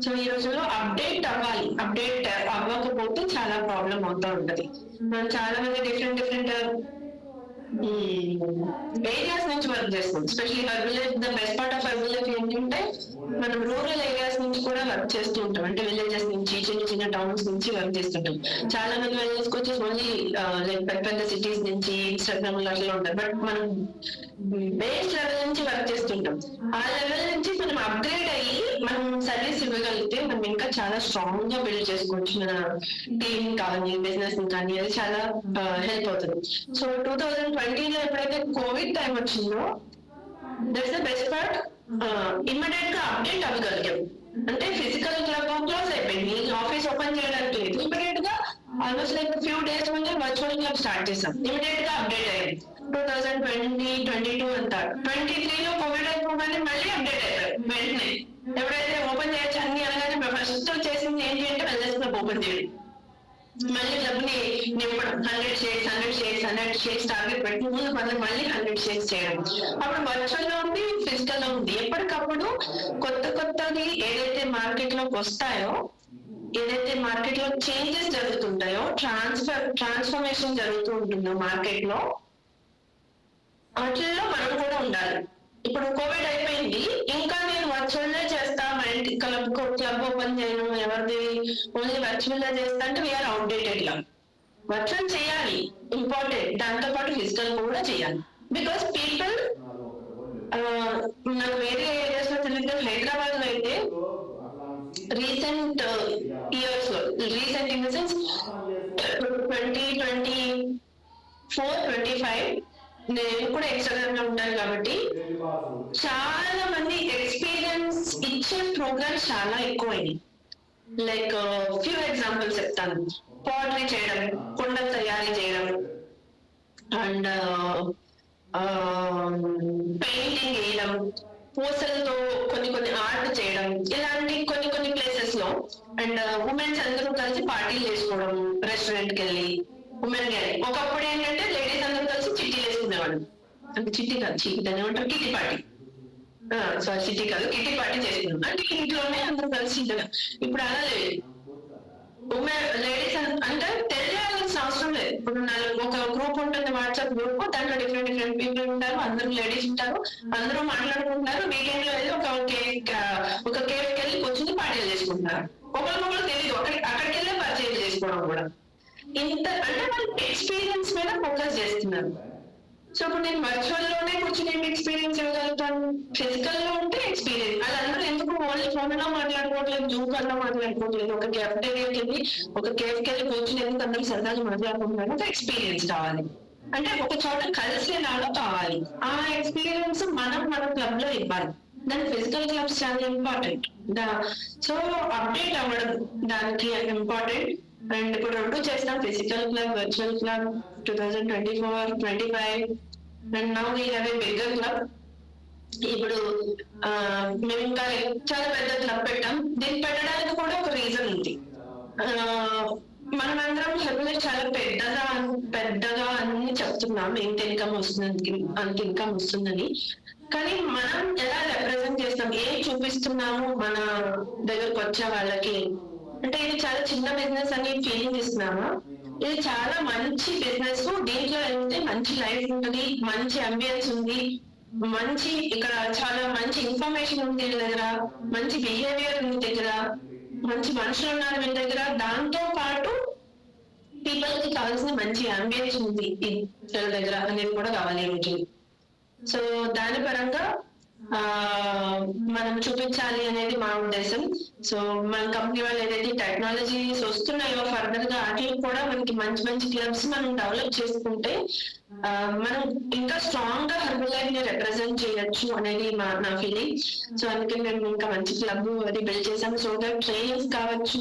సో ఈ రోజుల్లో అప్డేట్ అవ్వాలి, అప్డేట్ అవ్వకపోతే చాలా ప్రాబ్లం అవుతూ ఉంటది. మనం చాలా మంది డిఫరెంట్ ఏరియాస్ నుంచి వర్క్ చేస్తాం. Especially herbal the best part of herbal ఏంటంటే మనం రూరల్ ఏరియాస్ నుంచి కూడా వర్క్ చేస్తూ ఉంటాం. అంటే విలేజెస్ నుంచి చిన్న టౌన్స్ నుంచి వర్క్ చేస్తుంటాం. చాలా మంది విలేజెస్ వచ్చి ఓన్లీ పెద్ద సిటీస్ నుంచి ఇన్స్టాగ్రామ్ అట్లా ఉంటారు. బట్ మనం బేస్ లెవెల్ నుంచి వర్క్ చేస్తుంటాం. ఆ లెవెల్ నుంచి మనం అప్గ్రేడ్ అయ్యి మనం సర్వీస్ ఇవ్వగలిగితే మనం ఇంకా చాలా స్ట్రాంగ్ గా బిల్డ్ చేసుకోవచ్చు. మన టీమ్ కానీ బిజినెస్ కానీ అది చాలా హెల్ప్ అవుతుంది. సో 2020లో ఎప్పుడైతే కోవిడ్ టైం వచ్చిందో that's the best part, immediate గా అప్డేట్ అవ్వగలిగాం. అంటే ఫిజికల్ క్లబ్ క్లోజ్ అయిపోయింది, ఆఫీస్ ఓపెన్ చేయడానికి లేదు. ఇమ్మీడియట్ గా ఆల్మోస్ట్ లైక్ ఫ్యూ డేస్ ముందే వర్చువల్ క్లబ్ స్టార్ట్ చేసాం. ఇమ్మీడియట్ గా అప్డేట్ అయ్యాం. 2020, 22 అంతా 23లో కోవిడ్ అయిపోగానే మళ్ళీ అప్డేట్ అయ్యారు వెంటనే. ఎప్పుడైతే ఓపెన్ చేయొచ్చు అన్ని అనగానే ఫస్ట్ చేసింది ఏంటి అంటే వెల్నెస్ క్లబ్ ఓపెన్ చేయడం, మళ్ళీ క్లబ్ ని నింపడం. 100 షేక్స్ టార్గెట్ పెట్టి ముందు మళ్ళీ 100 షేక్స్ చేయడం. అప్పుడు వర్చువల్ లో ఉంది, ఫిజికల్ లో ఉంది. ఎప్పటికప్పుడు కొత్తది ఏదైతే మార్కెట్ లోకి వస్తాయో, ఏదైతే మార్కెట్ లో చేంజెస్ జరుగుతుంటాయో, ట్రాన్స్ఫర్మేషన్ జరుగుతూ ఉంటుందో మార్కెట్ లో, వాటిల్లో మనం కూడా ఉండాలి. ఇప్పుడు కోవిడ్ అయిపోయింది, ఇంకా నేను వర్చువల్ చేస్తా, మా ఇంటి క్లబ్ ఓపెన్ చేయను, ఎవరిది ఓన్లీ వర్చువల్ చేస్తా అంటే వీఆర్ అవుట్డేటెడ్ లా. వర్చువల్ చేయాలి ఇంపార్టెంట్, దాంతో పాటు ఫిజికల్ కూడా చేయాలి. బికాస్ పీపుల్ నాకు వేరే ఏరియాస్ లో తెలియదు, హైదరాబాద్ లో అయితే రీసెంట్ ఇయర్స్ లో, రీసెంట్ ఇన్ ద సెన్స్ 2024, 25 నేను కూడా ఇన్స్టాగ్రామ్ లో ఉంటాను కాబట్టి చాలా మంది ఎక్స్పీరియన్స్ ఇచ్చే ప్రోగ్రామ్స్ చాలా ఎక్కువైనాయి. లైక్ ఫ్యూ ఎగ్జాంపుల్స్ చెప్తాను. పాటరీ చేయడం, కుండ తయారీ చేయడం, అండ్ పెయింటింగ్ వేయడం, పూసలతో కొన్ని ఆర్ట్ చేయడం, ఇలాంటి కొన్ని ప్లేసెస్ లో. అండ్ ఉమెన్స్ అందరూ కలిసి పార్టీలు చేసుకోవడం, రెస్టారెంట్ కి వెళ్ళి ఉమెన్ గారి. ఒకప్పుడు ఏంటంటే లేడీస్ అందరూ కలిసి చిట్టీలు వేసుకునేవాళ్ళు. అంటే చిట్టి కాదు, దాన్ని ఏమంటారు, కిట్టి పార్టీ. చిట్టి కాదు, కిట్టి పార్టీ చేసుకున్నాం. అంటే ఇంట్లోనే అందరూ కలిసి. ఇప్పుడు అలా లేదు. ఉమెన్ లేడీస్ అంటే తెలియాల్సిన అవసరం లేదు. ఇప్పుడు ఒక గ్రూప్ ఉంటుంది, వాట్సాప్ గ్రూప్, దాంట్లో డిఫరెంట్ పీపుల్ ఉంటారు, అందరూ లేడీస్ ఉంటారు, అందరూ మాట్లాడుకుంటున్నారు. వీకెండ్ లో వెళ్ళి ఒక కేఫ్కి వెళ్ళి కూర్చుని పార్టీలు చేసుకుంటున్నారు. ఒకరికొకరు తెలియదు, అక్కడికి వెళ్ళి పరిచయం చేసుకోవడం కూడా. ఇంత అంటే వాళ్ళు ఎక్స్పీరియన్స్ మీద ఫోకస్ చేస్తున్నారు. సో ఇప్పుడు నేను వర్చువల్ లోనే కూర్చొని ఏం ఎక్స్పీరియన్స్ ఇవ్వగలుగుతాను? ఫిజికల్ లో ఉంటే ఎక్స్పీరియన్స్. వాళ్ళందరూ ఎందుకు ఓన్లీ ఫోన్ లో మాట్లాడుకోవట్లేదు, జూమ్ కాల్ లో మాట్లాడుకోవట్లేదు, ఒక కేఫ్టేరియాకి వెళ్ళి కూర్చొని ఎందుకు అందరూ సరదాగా మాట్లాడుకుంటున్నారు? ఒక ఎక్స్పీరియన్స్ కావాలి. అంటే ఒక చోట కలిసేలాగా కావాలి. ఆ ఎక్స్పీరియన్స్ మన క్లబ్ లో ఇవ్వాలి. దాని ఫిజికల్ క్లబ్స్ చాలా ఇంపార్టెంట్. సో అప్డేట్ అవ్వడం దానికి ఇంపార్టెంట్. అండ్ ఇప్పుడు 2 చేస్తాం, physical club, virtual club. 2024, 25 and now we have a bigger club. ఇప్పుడు మేము ఇంకా చాలా పెద్ద క్లబ్ పెట్టాం. దీన్ని పెట్టడానికి కూడా ఒక రీజన్ ఉంది. మనమందరం హెర్బల్ చాలా పెద్దగా అన్ని చెప్తున్నాం, ఇంత ఇన్కమ్ వస్తుంది, అంత ఇన్కమ్ వస్తుందని. కానీ మనం ఎలా రిప్రజెంట్ చేస్తాం, ఏం చూపిస్తున్నాము మన దగ్గరకు వచ్చే వాళ్ళకి? అంటే ఇది చాలా చిన్న బిజినెస్ అని ఫీలింగ్ ఇస్తున్నామా? ఇది చాలా మంచి బిజినెస్, దీంట్లో వెళ్తే మంచి లైఫ్ ఉంటుంది, మంచి అంబియన్స్ ఉంది, ఇక్కడ చాలా మంచి ఇన్ఫర్మేషన్ ఉంది దగ్గర, మంచి బిహేవియర్ ఉంది దగ్గర, మంచి మనుషులు ఉన్నారు వీళ్ళ దగ్గర, దాంతో పాటు పీపుల్ కి కావాల్సిన మంచి అంబియన్స్ ఉంది వీళ్ళ దగ్గర అనేది కూడా కావాలి ఈ రోజు. సో దాని పరంగా మనం చూపించాలి అనేది మా ఉద్దేశం. సో మన కంపెనీ వాళ్ళు ఏదైతే టెక్నాలజీస్ వస్తున్నాయో ఫర్దర్ గా వాటికి కూడా మనకి మంచి మంచి క్లబ్స్ మనం డెవలప్ చేసుకుంటే మనం ఇంకా స్ట్రాంగ్ గా హెర్బల్ లైఫ్ ని రిప్రజెంట్ చేయొచ్చు అనేది నా ఫీలింగ్. సో అందుకే మేము ఇంకా మంచి క్లబ్ అది బిల్డ్ చేసాము. సో దట్ ట్రైనింగ్స్ కావచ్చు,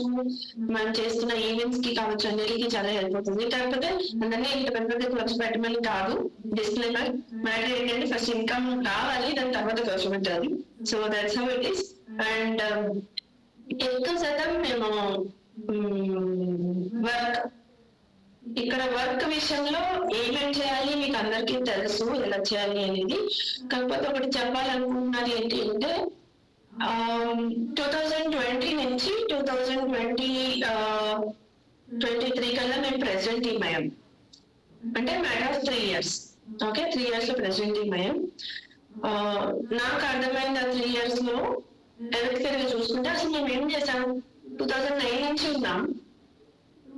మనం చేస్తున్న ఈవెంట్స్ కి కావచ్చు, అన్నిటికీ చాలా హెల్ప్ అవుతుంది. కాకపోతే అందరినీ ఇంత పెద్ద పెద్ద క్లబ్స్ పెట్టమని కాదు, డిస్క్లైమర్ మ్యాటర్ ఏంటంటే ఫస్ట్ ఇన్కమ్ రావాలి, దాని తర్వాత ఖర్చు పెట్టాలి. So that's how it is. And ఎక్కువ శాతం మేము వర్క్, ఇక్కడ వర్క్ విషయంలో ఏమేమి చేయాలి మీకు అందరికీ తెలుసు ఎలా చేయాలి అనేది. కాకపోతే ఒకటి చెప్పాలనుకుంటున్నది ఏంటి అంటే 2020 నుంచి 2023 కల్లా మేము ప్రెసిడెంట్ టీమ్ అయ్యాం. అంటే matter of 3 years. Okay, 3 years లో ప్రెసిడెంట్ టీమ్ అయ్యాం. నాకు అర్థమైంది ఆ 3 years లో ఎవరికి చూసుకుంటే అసలు మేము ఏం చేసాం. 2009 నుంచి ఉన్నాం,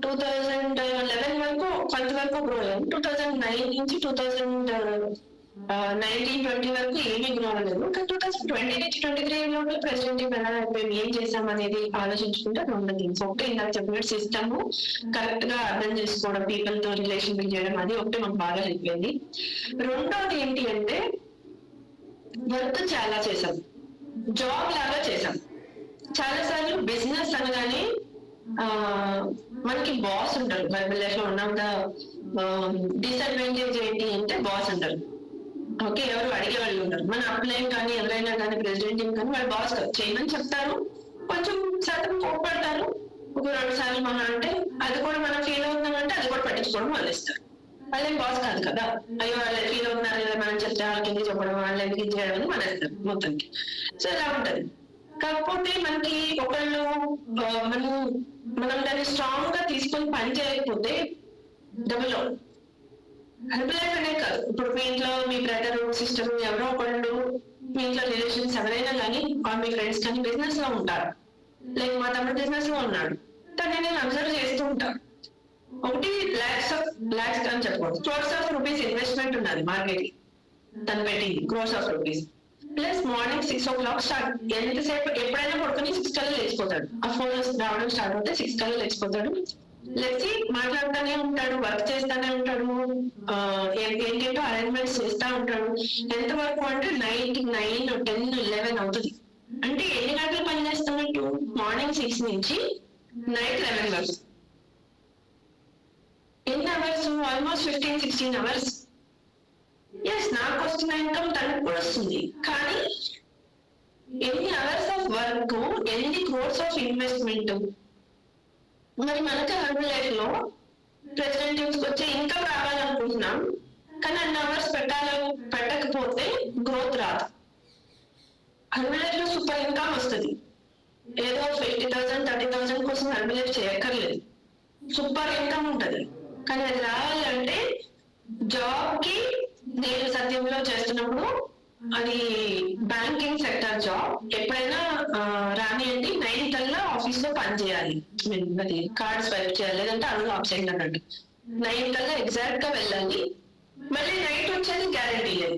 2011 వరకు కొంతవరకు గ్రో అయ్యాం. 2009 నుంచి 2019-20 వరకు ఏమీ గ్రో అవ్వలేదు. కానీ 2020 నుంచి 23 ప్రెసిడెంట్ ఎలా అయిపోయింది, ఏం చేసాం అనేది ఆలోచించుకుంటే రెండు థింగ్స్. ఒకటి ఇందాక చెప్పినట్టు సిస్టమ్ కరెక్ట్ గా అర్థం చేసుకోవడం, పీపుల్ తో రిలేషన్ బిల్డ్ చేయడం, అది ఒకటి మాకు బాగా హెల్ప్ అయింది. రెండోది ఏంటి అంటే వర్క్ చాలా చేసాం, జాబ్ లాగా చేసాం. చాలా సార్లు బిజినెస్ అనగానే మనకి బాస్ ఉంటారు. బైబిల్ లైఫ్ లో ఉన్న డిసడ్వాంటేజ్ ఏంటి అంటే బాస్ ఉంటారు. ఓకే, ఎవరు అడిగే వాళ్ళు ఉంటారు. మన అప్లైన్ కానీ ఎవరైనా కానీ ప్రెసిడెంట్ టీం కానీ వాళ్ళు బాస్ చేయమని చెప్తారు, కొంచెం శాతం కోప్పడతారు, ఒక 2 సార్లు మహా అంటే. అది కూడా మనం ఫీల్ అవుతున్నామంటే అది కూడా పట్టించుకోవడం వాళ్ళు ఇస్తారు. వాళ్ళేం బాస్ కాదు కదా, అయ్యో వాళ్ళు ఫీల్ అవుతున్నారు కదా మనం చెప్తే వాళ్ళకి ఎందుకు చెప్పడం, వాళ్ళు ఎందుకు చేయడం అని మానేస్తారు మొత్తానికి. సో ఇలా ఉంటది. కాకపోతే మనకి ఒకళ్ళు మనం దాన్ని స్ట్రాంగ్ గా తీసుకొని పని చేయకపోతే డబుల్ హెల్ప్ లైఫ్ అనే కాదు. ఇప్పుడు మీ ఇంట్లో మీ బ్రదర్ సిస్టర్ ఎవరో ఒకళ్ళు, మీ ఇంట్లో రిలేషన్స్ ఎవరైనా కానీ, మీ ఫ్రెండ్స్ కానీ బిజినెస్ లో ఉంటారు. లైక్ మా తమ్ముడు బిజినెస్ లో ఉన్నాడు, తను నేను అబ్జర్వ్ చేస్తూ ఉంటాను. ఒకటి లాక్స్ అని చెప్పకూడదు, క్రోర్స్ ఆఫ్ రూపీస్ ఇన్వెస్ట్మెంట్ ఉన్నది మార్కెట్, తను పెట్టింది crores of rupees. Plus morning 6 o'clock start, ఎంతసేపు ఎప్పుడైనా పడుకొని 6 కల్లా లేచిపోతాడు. ఆ ఫోన్ రావడం స్టార్ట్ అవుతే 6 కల్లా లేచిపోతాడు. లేచి మాట్లాడుతూనే ఉంటాడు, వర్క్ చేస్తానే ఉంటాడు, ఏంటంటో అరేంజ్మెంట్స్ చేస్తా ఉంటాడు. ఎంత వరకు అంటే 9, 10, 11 అవుతుంది. అంటే ఎన్ని గంటలు పని చేస్తున్నట్టు? మార్నింగ్ 6 నుంచి నైట్ 11 వరకు. ఎన్ని అవర్స్? Almost 15-16 hours. ఎస్, నాకు వస్తున్న ఇన్కమ్ తనకు కూడా వస్తుంది. కానీ ఎన్ని అవర్స్ ఆఫ్ వర్క్, ఎన్ని క్రోర్స్ ఆఫ్ ఇన్వెస్ట్మెంట్. మరి మనకి హెర్బల్ లైఫ్ లో ప్రెసిడెంట్ టీమ్స్ వచ్చే ఇన్కమ్ రావాలనుకుంటున్నాం, కానీ అన్ని అవర్స్ పెట్టకపోతే గ్రోత్ రాదు. హెర్బల్ లైఫ్ లో సూపర్ ఇన్కమ్ వస్తుంది. ఏదో 50,000, 30,000 కోసం హెర్బల్ లైఫ్ చేయక్కర్లేదు, సూపర్ ఇన్కమ్ ఉంటది. కానీ అది రావాలంటే జాబ్ కి, నేను సత్యంలో చేస్తున్నప్పుడు అది బ్యాంకింగ్ సెక్టర్ జాబ్, ఎప్పుడైనా రానియండి 9 కల్లా ఆఫీస్ లో పని చేయాలి, అది కార్డ్ స్వైప్ చేయాలి, లేదంటే అందులో ఆబ్సెంట్ అన్నట్టు. 9 కల్లా ఎగ్జాక్ట్ గా వెళ్ళాలి. మళ్ళీ నైట్ వచ్చేది గ్యారంటీ లేదు.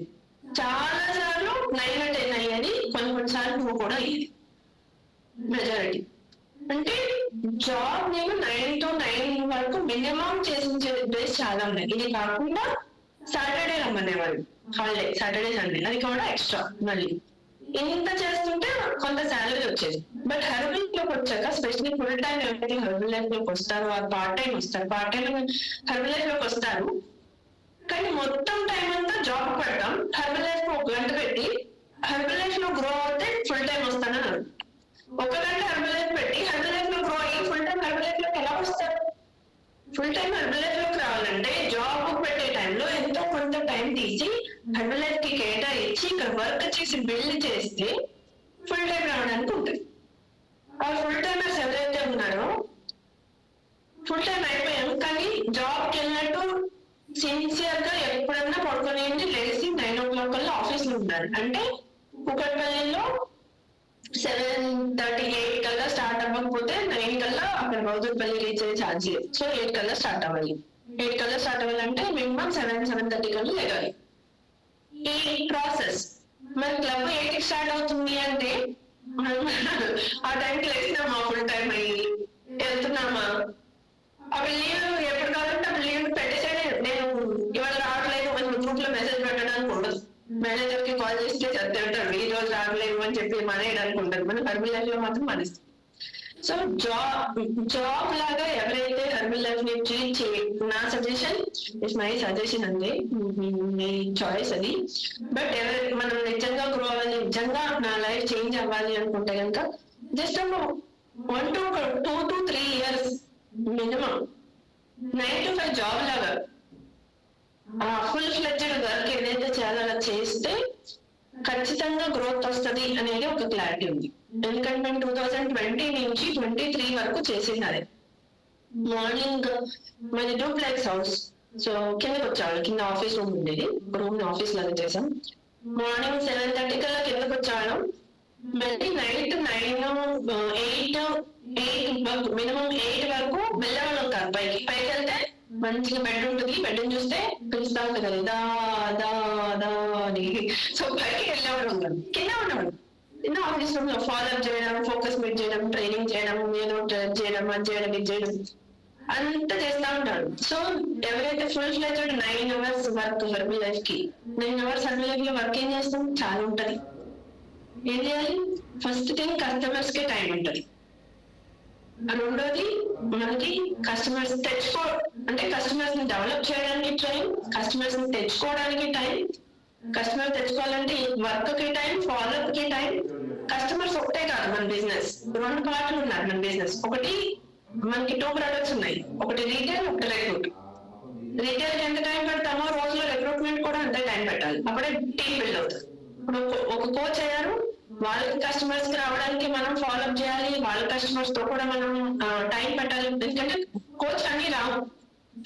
చాలా సార్లు 9 or 10 అయ్యేది, కొన్నిసార్లు 2 కూడా అయ్యేది మెజారిటీ. అంటే జాబ్ నేను 9 to 9 వరకు మినిమం చేసించే డేస్ చాలా ఉన్నాయి. ఇది కాకుండా సాటర్డే రమ్మనేవాళ్ళు, హాలిడే, సాటర్డే సండే, అది కూడా ఎక్స్ట్రా. మళ్ళీ ఇంత చేస్తుంటే కొంత శాలరీ వచ్చేది. బట్ హెర్బల్ లోకి వచ్చాక, స్పెషల్లీ ఫుల్ టైం ఎవరైతే హెర్బల్ లైఫ్ లోకి వస్తారో వారు పార్ట్ టైం వస్తారు, పార్ట్ టైం హెర్బల్ లైఫ్ లోకి వస్తారు. కానీ మొత్తం టైం అంతా జాబ్ పెడతాం, హెర్బల్ లైఫ్ 1 గంట పెట్టి హెర్బల్ లైఫ్ లో గ్రో అవుతే ఫుల్ టైం వస్తానని 1 గంట హెర్బల్ లైఫ్ పెట్టి హెర్బల్ లైఫ్ లో గ్రో అయ్యి ఫుల్ టైం హెర్బల్ లైఫ్ లోకి ఎలా వస్తారు? ఫుల్ టైం హెర్బల్ లైఫ్ లోకి రావాలంటే జాబ్ పెట్టే టైంలో ఎంతో కొంత టైం తీసి హెర్బల్ లైఫ్ కి కేటాయించి ఇక్కడ వర్క్ చేసి బిల్డ్ చేస్తే ఫుల్ టైం రావడానికి ఉంటుంది. ఆ ఫుల్ టైమర్స్ ఎవరైతే ఉన్నారో ఫుల్ టైం అయిపోయాం, కానీ జాబ్కి వెళ్ళినట్టు సిన్సియర్ గా ఎప్పుడన్నా పడుకునేది, లేచి 9 o'clock కల్లా ఆఫీస్ లో ఉండాలి. అంటే కుకట్పల్లిలో 7:30 8 కల్లా స్టార్ట్ అవ్వకపోతే 9 కల్లా అక్కడ బౌద్ధపల్లి రీచ్ అయ్యే ఛాన్స్ లేదు. సో 8 కల్లా స్టార్ట్ అవ్వాలి. 8 కల్లా స్టార్ట్ అవ్వాలంటే మినిమం 7:30 కల్లా లేగాలి. ఈ ప్రాసెస్ మన క్లబ్ 8కి స్టార్ట్ అవుతుంది అంటే ఆ టైంకి లేచినామా, ఫుల్ టైం అయ్యి వెళ్తున్నామా, అప్పుడు లీవ్ ఎప్పుడు కావాలంటే అప్పుడు లీవ్ పెట్టేసాడే. నేను ఇవాళ రావట్లేదు మన గ్రూప్ లో మెసేజ్ పెట్టడానికి ఉండదు. మేనేజర్ కి కాల్ చేస్తే చెప్తాడు ఈ రోజు రావట్లేదు అని చెప్పి మానేయడానికి ఉండదు. మన హెర్బల్ లైఫ్ లో మాత్రం మానేస్తాం. సో జాబ్ లాగా ఎవరైతే హెర్బల్ లైఫ్ ని ట్రీట్ నా సజెషన్ ఇట్స్ మై సజెషన్ అండి, మీ చాయిస్ అది. బట్ మనం నిజంగా గ్రో అవ్వాలి, నిజంగా నా లైఫ్ చేంజ్ అవ్వాలి అనుకుంటే కనుక just 1 to 2 to 3 years minimum 9 to 5 job లాగా ఫుల్ ఫ్లెడ్జెడ్ వర్క్ ఏదైతే చేయాలో చేస్తే ఖచ్చితంగా గ్రోత్ వస్తుంది అనేది ఒక క్లారిటీ ఉంది. ఎందుకంటే మేము 2020 నుంచి 23 వరకు చేసింది అదే. మార్నింగ్ మాది డూప్లెక్స్ హౌస్, సో కిందకి వచ్చేవాళ్ళు, కింద ఆఫీస్ రూమ్ ఉండేది, రూమ్ ఆఫీస్ లాగా చేసాం. మార్నింగ్ 7:30 కల్లా కిందకి వచ్చేవాళ్ళం, మళ్ళీ నైట్ 8 మినిమం 8 వరకు వెళ్ళేవాళ్ళం కాదు. పైకి వెళ్తే మంచిగా బెడ్ ఉంటుంది, బెడ్ చూస్తే పిలుస్తా ఉంటుంది కదా దా దా దా అని. సో పైకి వెళ్ళేవాడు ఉన్నాడు, కింద ఉండేవాడు. కింద ఆఫీస్ రూమ్ లో ఫాలో అప్ చేయడం, ఫోకస్ మీట్ చేయడం, ట్రైనింగ్ చేయడం, ఏదో చేయడం, అది చేయడం, ఇది చేయడం అంతా చేస్తా ఉంటాడు. సో ఎవరైతే full fledged 9 hours work herbal life కి, 9 hours హెర్బల్ లైఫ్ లో వర్క్ ఏం చేస్తాం, చాలా ఉంటది. ఏం చేయాలి, ఫస్ట్ థింగ్ కస్టమర్స్ కే టైం ఉంటుంది. రెండోది మనకి కస్టమర్స్ అంటే కస్టమర్స్ ని డెవలప్ చేయడానికి టైం, కస్టమర్స్ ని తెచ్చుకోవడానికి టైం. కస్టమర్ తెచ్చుకోవాలంటే వర్క్ కి టైం, ఫాలోఅప్ కి టైం. కస్టమర్స్ ఒకటే కాదు మన బిజినెస్, 2 పార్ట్లు ఉన్నారు మన బిజినెస్. ఒకటి మనకి 2 products ఉన్నాయి, ఒకటి రీటైల్, ఒకటి రిక్రూట్. రీటైల్ కి ఎంత టైం పెడతామో రోజులో రిక్రూట్మెంట్ కూడా అంతే టైం పెట్టాలి, అప్పుడే టీమ్ బిల్డ్ అవుతుంది. ఇప్పుడు ఒక కోచ్ అయ్యారు, వాళ్ళకి కస్టమర్స్ కి రావడానికి మనం ఫాలోఅప్ చేయాలి, వాళ్ళ కస్టమర్స్ తో కూడా మనం టైం పెట్టాలి. ఎందుకంటే కోచ్ అన్ని రావు,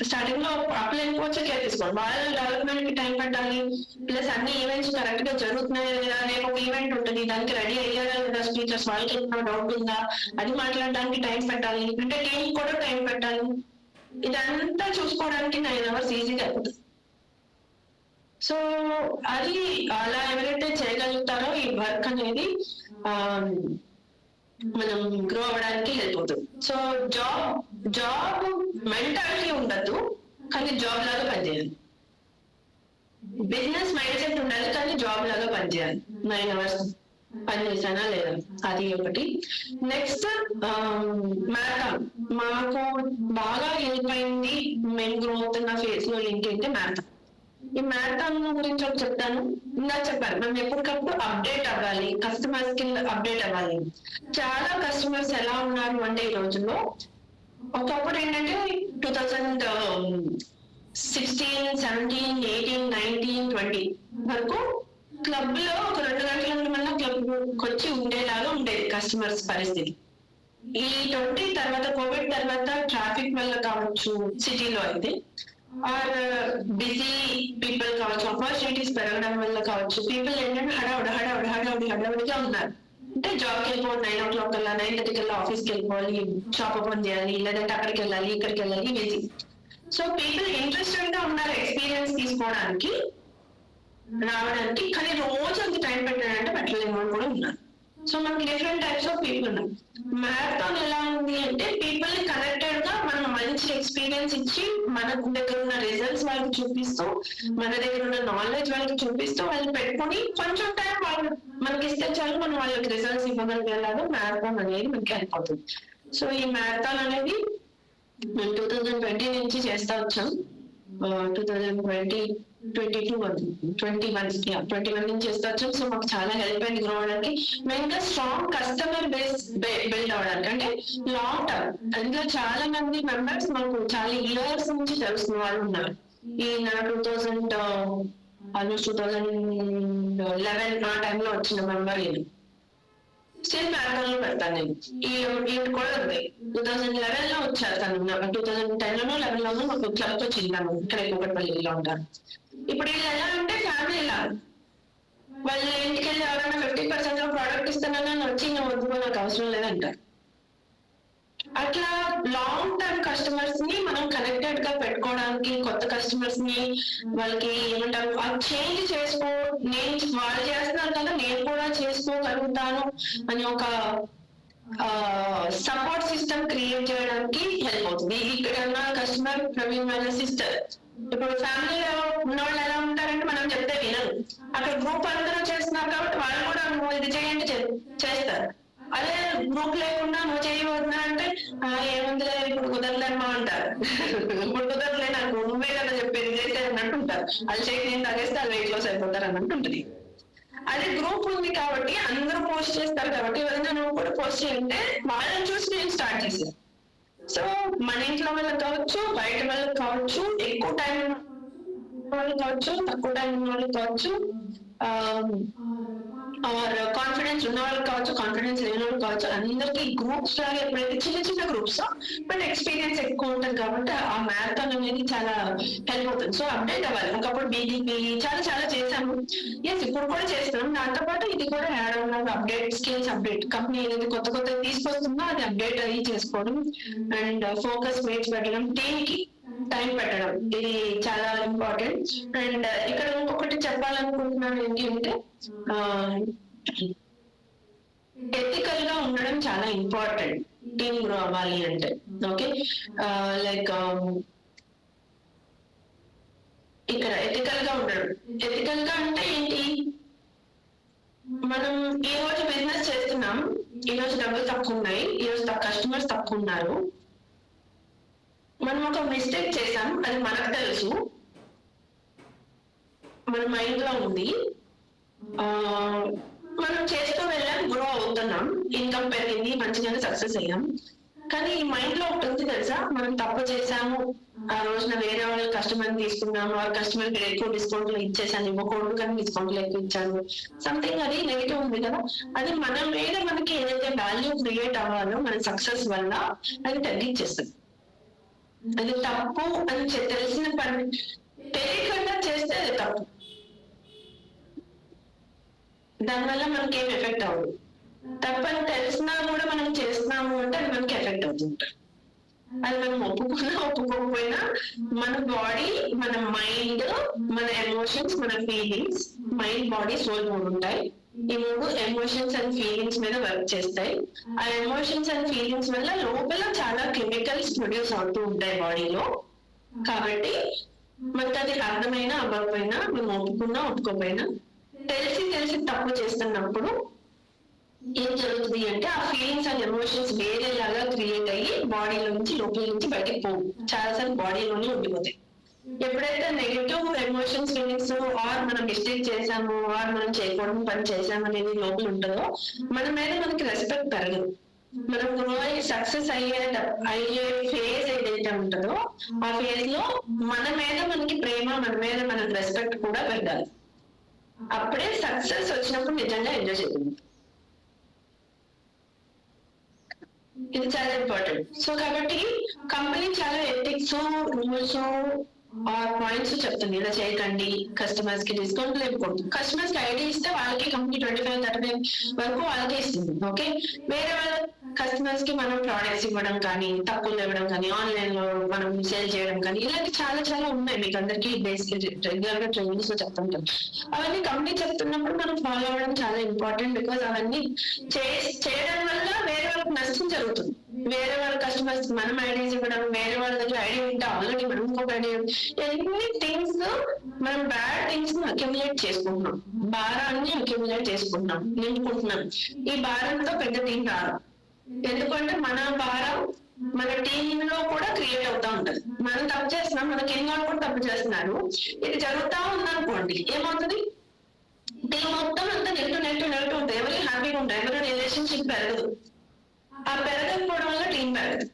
స్టార్టింగ్ లో అప్లైన్ కోచ్ కేర్ తీసుకోవాలి, వాళ్ళ డెవలప్మెంట్ కి టైం పెట్టాలి. ప్లస్ అన్ని ఈవెంట్స్ కరెక్ట్ గా జరుగుతున్నాయి లేదా, రేపు ఒక ఈవెంట్ ఉంటుంది దానికి రెడీ అయ్యారా లేదా స్పీకర్స్, వాళ్ళకి ఏమైనా డౌట్ ఉందా అది మాట్లాడడానికి టైం పెట్టాలి. అంటే టీం కూడా టైం పెట్టాలి. ఇదంతా చూసుకోవడానికి 9 hours ఈజీగా అయిపోతుంది. సో అది అలా ఎవరైతే చేయగలుగుతారో ఈ వర్క్ అనేది మనం గ్రో అవ్వడానికి హెల్ప్ అవుతుంది. సో జాబ్ మెంటాలిటీ ఉండద్దు, కానీ జాబ్ లాగా పనిచేయాలి. బిజినెస్ మైండ్ సెట్ ఉండాలి, కానీ జాబ్ లాగా పనిచేయాలి. 9 hours పని చేసానా లేదా, అది ఒకటి. నెక్స్ట్ మ్యారథాన్ మాకు బాగా హెల్ప్ అయింది. మేము గ్రో అవుతున్న ఫేజ్ లో ఏంటంటే మ్యారథాన్. ఈ మ్యారథాన్ గురించి ఒకటి చెప్తాను. ఇందాక చెప్పాను, మనం ఎప్పటికప్పుడు అప్డేట్ అవ్వాలి, కస్టమర్స్ కి అప్డేట్ అవ్వాలి. చాలా కస్టమర్స్ ఎలా ఉన్నారు అంటే ఈ రోజుల్లో, ఒకప్పుడు ఏంటంటే 2016, 17, 18, 19, 20 వరకు క్లబ్ లో ఒక 2 గంటల నుండి మళ్ళీ క్లబ్ వచ్చి ఉండేలాగా ఉండేది కస్టమర్స్ పరిస్థితి. ఈ 20 తర్వాత, కోవిడ్ తర్వాత ట్రాఫిక్ వల్ల కావచ్చు, సిటీలో అయితే ఆర్ బిజీ పీపుల్ కావచ్చు, ఆపర్చునిటీస్ పెరగడం వల్ల కావచ్చు, పీపుల్ ఏంటంటే హడావుడిగా ఉన్నారు. అంటే జాబ్కి వెళ్ళిపోవాలి, 9 o'clock కల్లా, 9:30 కల్లా ఆఫీస్కి వెళ్ళిపోవాలి, షాప్ ఓపెన్ చేయాలి, లేదంటే అక్కడికి వెళ్ళాలి, ఇక్కడికి వెళ్ళాలి, బిజీ. సో పీపుల్ ఇంట్రెస్టెడ్ గా ఉన్నారు ఎక్స్పీరియన్స్ తీసుకోవడానికి, రావడానికి, కానీ రోజు అంత టైం పెట్టాడంటే పెట్టలేని వాళ్ళు కూడా ఉన్నారు. సో మనకి డిఫరెంట్ టైప్స్ ఆఫ్ పీపుల్ ఉన్నారు. మ్యారథాన్ ఎలా ఉంది అంటే పీపుల్ ని కనెక్టెడ్ గా మనం మంచి ఎక్స్పీరియన్స్ ఇచ్చి, మన దగ్గర ఉన్న రిజల్ట్స్ వాళ్ళకి చూపిస్తూ, మన దగ్గర ఉన్న నాలెడ్జ్ వాళ్ళకి చూపిస్తూ, వాళ్ళు పెట్టుకుని కొంచెం టైం వాళ్ళు మనకి ఇస్తే చాలు, మనం వాళ్ళకి రిజల్ట్స్ ఇవ్వగలిగేలాగా మ్యారథాన్ అనేది మనకి హెల్ప్ అవుతుంది. సో ఈ మ్యారథాన్ అనేది మేము 2020 నుంచి చేస్తా వచ్చాం. 2021 నుంచి చేస్తా వచ్చాం. సో మాకు చాలా హెల్ప్ అయింది గ్రో అవడానికి, మెయిన్ గా స్ట్రాంగ్ కస్టమర్ బేస్ బిల్డ్ అవడానికి. అంటే లాంగ్ టర్మ్, అందులో చాలా మంది మెంబర్స్ మాకు చాలా ఇయర్స్ నుంచి తెలుస్తున్న వాళ్ళు ఉన్నారు. ఈ 2011 ఆ టైంలో వచ్చిన మెంబర్ ఇది స్టిల్ మ్యారథాన్ లో పెడతాను నేను. ఈ కూడా ఉంది, 2011 లో వచ్చారు తను, 2010 లోనో 11 లోనో మాకు క్లబ్ వచ్చింది. ఇక్కడ కూకట్పల్లిలో ఉంటారు. ఇప్పుడు వీళ్ళు ఎలా అంటే ఫ్యామిలీ లాగా, వాళ్ళు ఇంటికి వెళ్ళి ఎవరైనా 50% లో ప్రోడక్ట్ ఇస్తున్నారు ఎవరన్నా వచ్చి నువ్వు వద్దుకో నాకు అవసరం లేదంటారు. అట్లా లాంగ్ టర్మ్ కస్టమర్స్ ని మనం కనెక్టెడ్ గా పెట్టుకోవడానికి, కొత్త కస్టమర్స్ ని వాళ్ళకి ఏమంటారు అది చేంజ్ చేసుకో, నేను వాళ్ళు చేస్తున్నారు కదా నేను కూడా చేసుకోగలుగుతాను అని ఒక సపోర్ట్ సిస్టమ్ క్రియేట్ చేయడానికి హెల్ప్ అవుతుంది. ఇక్కడ ఉన్న కస్టమర్ ప్రవీణ్ వాళ్ళ సిస్టర్, ఇప్పుడు ఫ్యామిలీలో ఉన్నవాళ్ళు ఎలా ఉంటారంటే మనం చెప్తే వినరు, అక్కడ గ్రూప్ అందరూ చేస్తున్నారు కాబట్టి వాళ్ళు కూడా నువ్వు ఇది చేయండి చేస్తారు. అదే గ్రూప్ లేకుండా నువ్వు చేయబోతున్నా అంటే ఏముందిలే ఇప్పుడు కుదరలేమా అంటారు. ఇప్పుడు కుదరలే నాకు నువ్వే కదా చెప్పేది చేసే అన్నట్టు ఉంటారు. అది చేసి నేను తగేస్తే అది వెయిట్ లాస్ అయిపోతారు అన్నట్టు ఉంటుంది. అదే గ్రూప్ ఉంది కాబట్టి అందరూ పోస్ట్ చేస్తారు కాబట్టి ఎవరైనా నువ్వు కూడా పోస్ట్ చేయంటే వాళ్ళని చూసి నేను స్టార్ట్ చేశాను. సో మన ఇంట్లో వాళ్ళకి కావచ్చు, బయట వాళ్ళకి కావచ్చు, ఎక్కువ టైం వాళ్ళు కావచ్చు, తక్కువ టైం ఉన్న వాళ్ళు కావచ్చు, ఆర్ కాన్ఫిడెన్స్ ఉన్న వాళ్ళు కావచ్చు, కాన్ఫిడెన్స్ లేని వాళ్ళు కావచ్చు, అందరికి గ్రూప్స్ లాగా ఎప్పుడైతే చిన్న చిన్న గ్రూప్స్ బట్ ఎక్స్పీరియన్స్ ఎక్కువ ఉంటుంది కాబట్టి ఆ మ్యారథాన్ అనేది చాలా హెల్ప్ అవుతుంది. సో అప్డేట్ అవ్వాలి. ఒకప్పుడు బీడీపీ చాలా చాలా చేశాము, ఎస్ ఇప్పుడు కూడా చేస్తాం. దాంతో పాటు ఇది కూడా యాడ్ అవ్వాలి. అప్డేట్ స్కిల్స్ అప్డేట్, కంపెనీ ఏదైతే కొత్త కొత్త తీసుకొస్తుందో అది అప్డేట్ అయ్యి చేసుకోవడం అండ్ ఫోకస్ మేట్స్ పెట్టడం, టీమ్ కి టైం పెట్టడం, ఇది చాలా ఇంపార్టెంట్. అండ్ ఇక్కడ ఇంకొకటి చెప్పాలనుకుంటున్నాను ఏంటి అంటే ఎథికల్ గా ఉండడం చాలా ఇంపార్టెంట్ టీమ్ గ్రో అవ్వాలి అంటే. ఓకే, లైక్ ఇక్కడ ఎథికల్ గా ఉండడం, ఎథికల్ గా అంటే ఏంటి, మనం ఈ రోజు బిజినెస్ చేస్తున్నాం, ఈ రోజు డబ్బులు తక్కువ ఉన్నాయి, ఈ రోజు కస్టమర్స్ తక్కువ ఉన్నారు, మనం ఒక మిస్టేక్ చేసాం, అది మనకు తెలుసు, మన మైండ్ లో ఉంది, మనం చేస్తూ వెళ్ళాం, గ్రో అవుతున్నాం, ఇన్కమ్ పెరిగింది, మంచిగానే సక్సెస్ అయ్యాం. కానీ ఈ మైండ్ లో ఒకటి ఉంది తెలుసా, మనం తప్పు చేసాము, ఆ రోజున వేరే వాళ్ళ కస్టమర్ తీసుకున్నాము, ఆ కస్టమర్ కి ఎక్కువ డిస్కౌంట్ లో ఇచ్చేసాను, ఇవ్వకూడదు కానీ డిస్కౌంట్ లో ఎక్కువ ఇచ్చాను, సంథింగ్ అది నెగిటివ్ ఉంది కదా. అది మన మీద మనకి ఏదైతే వాల్యూ క్రియేట్ అవ్వాలో మన సక్సెస్ వల్ల అది తగ్గించేస్తుంది. అది తప్పు అని తెలిసిన పని తెలియకుండా చేస్తే అది తప్పు, దానివల్ల మనకి ఏం ఎఫెక్ట్ అవ్వదు. తప్పని తెలిసినా కూడా మనం చేస్తున్నాము అంటే అది మనకి ఎఫెక్ట్ అవుతుంది. అది మనం ఒప్పుకున్నా ఒప్పుకోకపోయినా మన బాడీ, మన మైండ్, మన ఎమోషన్స్, మన ఫీలింగ్స్, మైండ్ బాడీ సోల్ మూడు ఉంటాయి. ఈ మూడు ఎమోషన్స్ అండ్ ఫీలింగ్స్ మీద వర్క్ చేస్తాయి. ఆ ఎమోషన్స్ అండ్ ఫీలింగ్స్ వల్ల లోపల చాలా కెమికల్స్ ప్రొడ్యూస్ అవుతూ ఉంటాయి బాడీలో. కాబట్టి మనకి అది అర్థమైనా అవ్వకపోయినా, మనం ఒప్పుకున్నా ఒప్పుకోకపోయినా, తెలిసి తప్పు చేస్తున్నప్పుడు ఏం జరుగుతుంది అంటే ఆ ఫీలింగ్స్ అండ్ ఎమోషన్స్ వేరేలాగా క్రియేట్ అయ్యి బాడీలో నుంచి లోపల నుంచి బయటకు పోవు, చాలాసార్లు బాడీలోనే ఉండిపోతాయి. ఎప్పుడైతే నెగిటివ్ ఎమోషన్స్, ఫీలింగ్స్ ఆర్ మనం మిస్టేక్ చేసాము ఆర్ మనం చేయకూడదు పని చేసాము అనేది లోపల ఉంటుందో మన మీద మనకి రెస్పెక్ట్ పెరగదు. మనం గ్రో అయ్యి సక్సెస్ అయ్యే ఫేజ్ ఏదైతే ఉంటుందో ఆ ఫేజ్ లో మన మీద మనకి ప్రేమ, మన మీద మనకి రెస్పెక్ట్ కూడా పెరగాలి. అప్పుడే సక్సెస్ వచ్చినప్పుడు నిజంగా ఎంజాయ్ చేయాలి. ఇది చాలా ఇంపార్టెంట్. సో కాబట్టి కంపెనీ చాలా ఎథిక్స్, రూల్స్, పాయింట్స్ చెప్తుంది, ఇలా చేయకండి, కస్టమర్స్ కి డిస్కౌంట్ లేకపోతుంది. కస్టమర్స్ కి ఐడి ఇస్తే వాళ్ళకి కంపెనీ 25-30 వరకు వాళ్ళకే ఇస్తుంది. ఓకే, వేరే వాళ్ళ కస్టమర్స్ కి మనం ప్రోడక్ట్స్ ఇవ్వడం కానీ, తక్కువ ఇవ్వడం కానీ, ఆన్లైన్ లో మనం సేల్ చేయడం కానీ, ఇలాంటి చాలా చాలా ఉన్నాయి. మీకు అందరికీ బేసిక్ రెగ్యులర్ గా ట్రైనింగ్స్ లో చెప్తుంటాం. అవన్నీ కంపెనీ చెప్తున్నప్పుడు మనం ఫాలో అవ్వడం చాలా ఇంపార్టెంట్. బికాస్ అవన్నీ చేయడం వల్ల వేరే వాళ్ళకి నష్టం జరుగుతుంది. వేరే వాళ్ళ కస్టమర్స్ మనం ఐడీస్ ఇవ్వడం, వేరే వాళ్ళ దగ్గర ఐడి ఉంటే ఆల్రెడీ మనం ఇంకొక ఐడి, ఎన్ని థింగ్స్ మనం బ్యాడ్ థింగ్స్ అక్యుములేట్ చేసుకుంటున్నాం, భారాన్ని అక్యుములేట్ చేసుకుంటున్నాం, నింపుకుంటున్నాం. ఈ భారంతో పెద్ద టీం రాదు. ఎందుకంటే మన భారం మన టీమ్ లో కూడా క్రియేట్ అవుతా ఉంటది. మనం తప్పు చేస్తున్నాం, మన కింద వాళ్ళు కూడా తప్పు చేస్తున్నారు, ఇది జరుగుతా ఉందనుకోండి, ఏమవుతుంది, టీం మొత్తం అంతా నెట్టు ఉంటుంది, ఎవరు హ్యాపీగా ఉంటారు, ఎవరు రిలేషన్షిప్ పెరగదు. ఆ పెరగకపోవడం వల్ల టీం పెరగదు.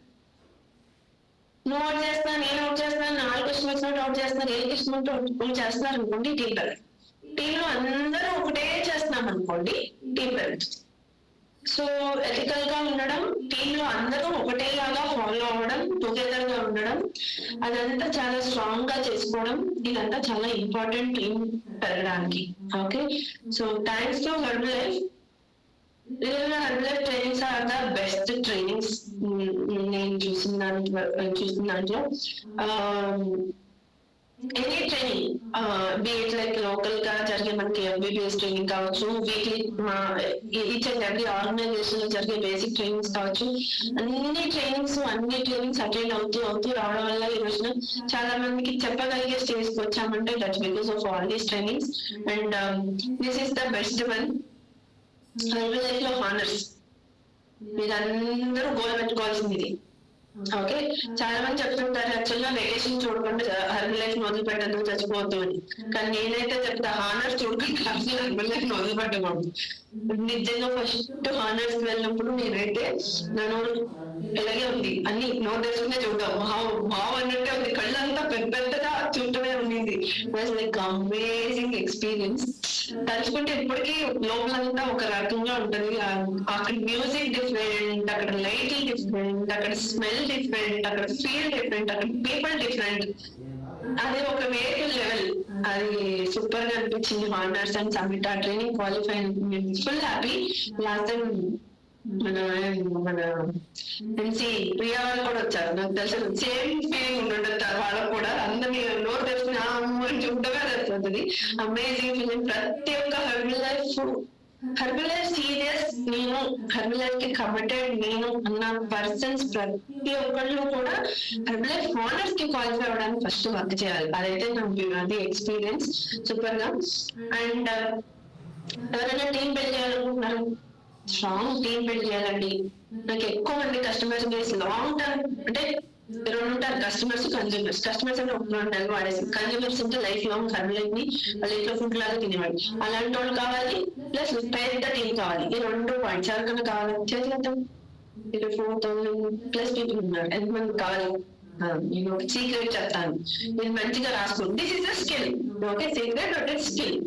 నువ్వు అవుట్ చేస్తున్నా, నేను అవుట్ చేస్తున్నాను, 4 కస్టమర్స్ అవుట్ చేస్తున్నారు, 7 కస్టమర్స్ చేస్తున్నారు అనుకోండి, టీం పెరగదు. టీంలో అందరూ ఒకటే చేస్తున్నాం అనుకోండి, టీం పెరుగుతుంది. సో ఎథికల్ గా ఉండడం, టీమ్ లో అందరూ ఒకటేలాగా ఫాలో అవ్వడం, టుగెదర్ గా ఉండడం, అదంతా చాలా స్ట్రాంగ్ గా చేసుకోవడం, ఇదంతా చాలా ఇంపార్టెంట్ టీమ్ పెరగడానికి. Okay, so thanks to herbal life. Herbal trainings are the best trainings నేను చూసిన దాంట్లో. Any training beat like local గా జరిగే మనకి ఎంబీబీఎస్ ట్రైనింగ్ కావచ్చు, weekly each and every organisation లో జరిగే బేసిక్ ట్రైనింగ్స్ కావచ్చు, అన్ని ట్రైనింగ్స్ అటెండ్ అవుతూ రావడం వల్ల ఈ రోజున చాలా మందికి చెప్పగలిగే స్టేజ్కి వచ్చామంటే that's because of all these trainings. And this is the best one. Herbal life లో హానర్స్ మీరందరూ గోల్ పెట్టుకోవాల్సింది ఇది. ఓకే, చాలా మంది చెప్తుంటారు యాక్చువల్గా వెకేషన్ చూడకుండా హెర్బల్ లైఫ్ మొదలు పెట్టద్దు, చచ్చిపోవద్దు అని. కానీ నేనైతే చెప్తా హానర్స్ చూడకుండా హెర్బల్ లైఫ్ మొదలు పెట్టకూడదు. నిజంగా ఫస్ట్ హానర్స్ వెళ్ళినప్పుడు నేనైతే నన్ను ఇలాగే ఉంది అన్ని నోట్ తెచ్చుకుంటే చూద్దాం బావ్ అన్నట్టే ఉంది, కళ్ళంతా పెద్ద పెద్దగా చుట్టూనే ఉండింది. Like amazing experience. తలుచుకుంటే ఇప్పటికీ లోపలంతా ఒక రకంగా ఉంటది. అక్కడ మ్యూజిక్ డిఫరెంట్, అక్కడ లైటింగ్ డిఫరెంట్, అక్కడ స్మెల్ డిఫరెంట్, అక్కడ ఫీల్ డిఫరెంట్, అక్కడ పీపుల్ డిఫరెంట్. అది ఒక వేరే లెవెల్. అది సూపర్ గా అనిపించింది. హానర్స్ అండ్ సబ్మిట్ ఆ training qualify full happy. Last time మన ఎంసీ ప్రియా వాళ్ళు కూడా వచ్చారు. నాకు తెలిసి సేమ్ ఫీలింగ్ ఉండదు వాళ్ళకు కూడా. అందరినీ నోరు తెలిసిన చూడగా తెలుస్తుంది. Amazing feeling. ప్రతి ఒక్క హెర్బల్ లైఫ్ సీరియస్ నేను, హెర్బల్ లైఫ్ కి కమిటెడ్ నేను అన్న పర్సన్స్ ప్రతి ఒక్కళ్ళు కూడా హెర్బల్ లైఫ్ హానర్స్ కి క్వాలిఫై అవ్వడానికి ఫస్ట్ వర్క్ చేయాలి. అదైతే నాకు అది ఎక్స్పీరియన్స్ సూపర్ గా. అండ్ ఎవరైనా టీం బిల్డ్ చేయాలనుకుంటున్నారు, స్ట్రాంగ్ టీం బిల్డ్ చేయాలండి. నాకు ఎక్కువ మంది కస్టమర్స్ బేస్ లాంగ్ టర్మ్ అంటే రెండు ఉంటారు, కస్టమర్స్ కన్జ్యూమర్స్. కస్టమర్స్ అంటే ఒక 2 నెలలు వాడేసి, కన్జ్యూమర్స్ అంటే లైఫ్ లాంగ్ హెర్బల్ లైఫ్ ని వాళ్ళ ఇంట్లో ఫుడ్ లాగా తినేవాడు. అలాంటి వాళ్ళు కావాలి, ప్లస్ పెద్ద టీం కావాలి. ఈ 2 పాయింట్స్ ఎవరికైనా కావాలి. చేతులతో 4,000+ పీపుల్ ఉన్నారు. ఎంతమంది కావాలి? నేను ఒక సీక్రెట్ చెప్తాను, నేను మంచిగా రాసుకోండి. This is the skill. Okay, secret అంటే స్కిల్.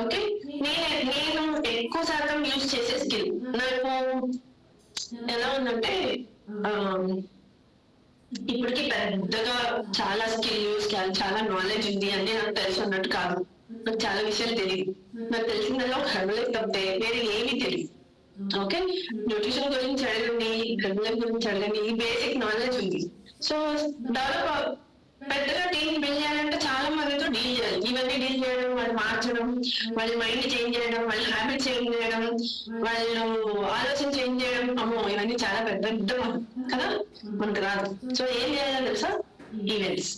ఓకే, నేను ఎక్కువ శాతం యూజ్ చేసే స్కిల్ నాకు ఎలా ఉందంటే, ఇప్పటికి పెద్దగా చాలా స్కిల్ యూజ్ చేయాలి, చాలా నాలెడ్జ్ ఉంది అంటే నాకు తెలుసు అన్నట్టు కాదు. నాకు చాలా విషయాలు తెలియదు. నాకు తెలిసిందల్లా ఒక హెర్బల్ లైఫ్ తప్పితే వేరే ఏమీ తెలియదు. ఓకే, న్యూట్రిషన్ గురించి అడగండి, హెర్బల్ లైఫ్ గురించి అడగండి, ఈ బేసిక్ నాలెడ్జ్ ఉంది. సో డెవలప్ పెద్దగా టీం బిల్డ్ చేయాలంటే చాలా మందితో డీల్ చేయాలి. ఇవన్నీ డీల్ చేయడం, వాళ్ళు మార్చడం, వాళ్ళ మైండ్ చేంజ్ చేయడం, వాళ్ళ హ్యాబిట్ చేంజ్ చేయడం, వాళ్ళు ఆలోచన చేంజ్ చేయడం, అమ్మో ఇవన్నీ చాలా పెద్ద పెద్ద కదా, మనకు రాదు. సో ఏం చేయాలో తెలుసా? ఈవెంట్స్.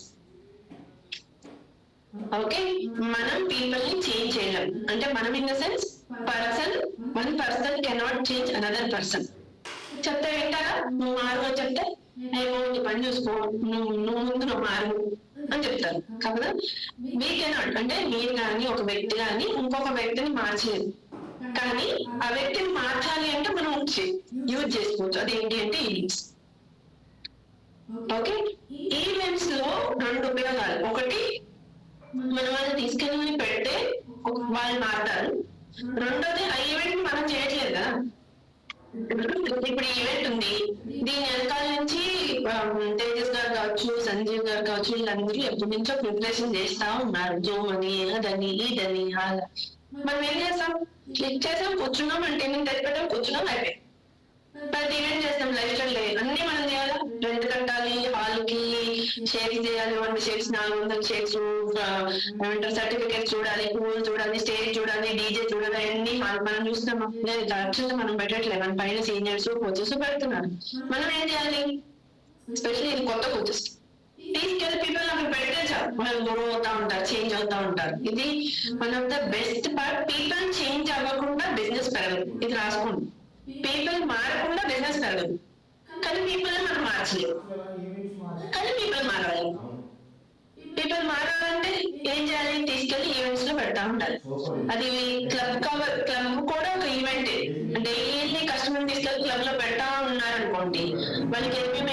ఓకే, మనం పీపుల్ ని చేంజ్ చేయలేం. అంటే మనం in the sense one person cannot change another person. చెప్తే వింటారా? నువ్వు మారు అని చెప్తే నీ పని చూసుకో, నువ్వు ముందు నువ్వు మారు అని చెప్తారు కదా. వీ కెనాట్ అంటే మీరు కానీ ఒక వ్యక్తి కానీ ఇంకొక వ్యక్తిని మార్చలేదు. కానీ ఆ వ్యక్తిని మార్చాలి అంటే మనం యూజ్ చేసుకోవచ్చు. అదేంటి అంటే ఈవెంట్స్. ఓకే, ఈవెంట్స్ లో 2 ఉపయోగాలు. ఒకటి, మనం వాళ్ళు తీసుకెళ్ళి పెడితే వాళ్ళు మారుతారు. రెండోది, ఆ ఈవెంట్ మనం చేయట్లేదు కదా. ఇప్పుడు ఈవెంట్ ఉంది, దీని వెనకాల నుంచి తేజస్ గారు కావచ్చు, సంజీవ్ గారు కావచ్చు, వీళ్ళందరూ ఎప్పటి నుంచో ప్రిపరేషన్ చేస్తా ఉన్నారు. జూమ్ అని, అదని ఇదని అలా. మనం ఏం చేస్తాం? క్లిక్ చేసాం, కూర్చున్నాం, అంటే నేను తెచ్చిపెట్టాం, కూర్చున్నాం, అయిపోయి ప్రతి ఈవెంట్ చేస్తాం. లైఫ్ స్టైల్ అన్ని మనం చేయాలా? రెంట్ కట్టాలి, హాల్ కి షేర్స్ చేయాలి, 100 షేర్స్ 400 షేర్స్, సర్టిఫికేట్ చూడాలి, పూల్ చూడాలి, స్టేజ్ చూడాలి, డీజే చూడాలి, అన్ని మనం చూస్తున్నామా? లేదు, యాక్చువల్గా మనం పెట్టట్లేదు. మన పైన సీనియర్స్ కోచెస్ పెడుతున్నారు. మనం ఏం చేయాలి? ఎస్పెషల్లీ ఇది కొత్త కోచెస్ తీసుకెళ్లి పీపుల్ అక్కడ పెడితే చాలు, వాళ్ళు గ్రో అవుతా ఉంటారు, చేంజ్ అవుతా ఉంటారు. ఇది one of the best part. People change అవ్వకుండా బిజినెస్ పెరగదు. ఇది రాసుకోండి. పీపుల్ మారకుండా బిజినెస్ పెరగదు. కానీ పీపుల్ మనం మార్చలేము, కానీ పీపుల్ మారాలి. పీపుల్ మారాలంటే ఏం చేయాలి? తీసుకెళ్లి ఈవెంట్స్ లో పెడతా ఉండాలి. అది క్లబ్ కూడా ఒక ఈవెంట్. డైలీ కస్టమర్ తీసుకెళ్లి క్లబ్ లో పెడతా ఉన్నారనుకోండి, వాళ్ళకి మేము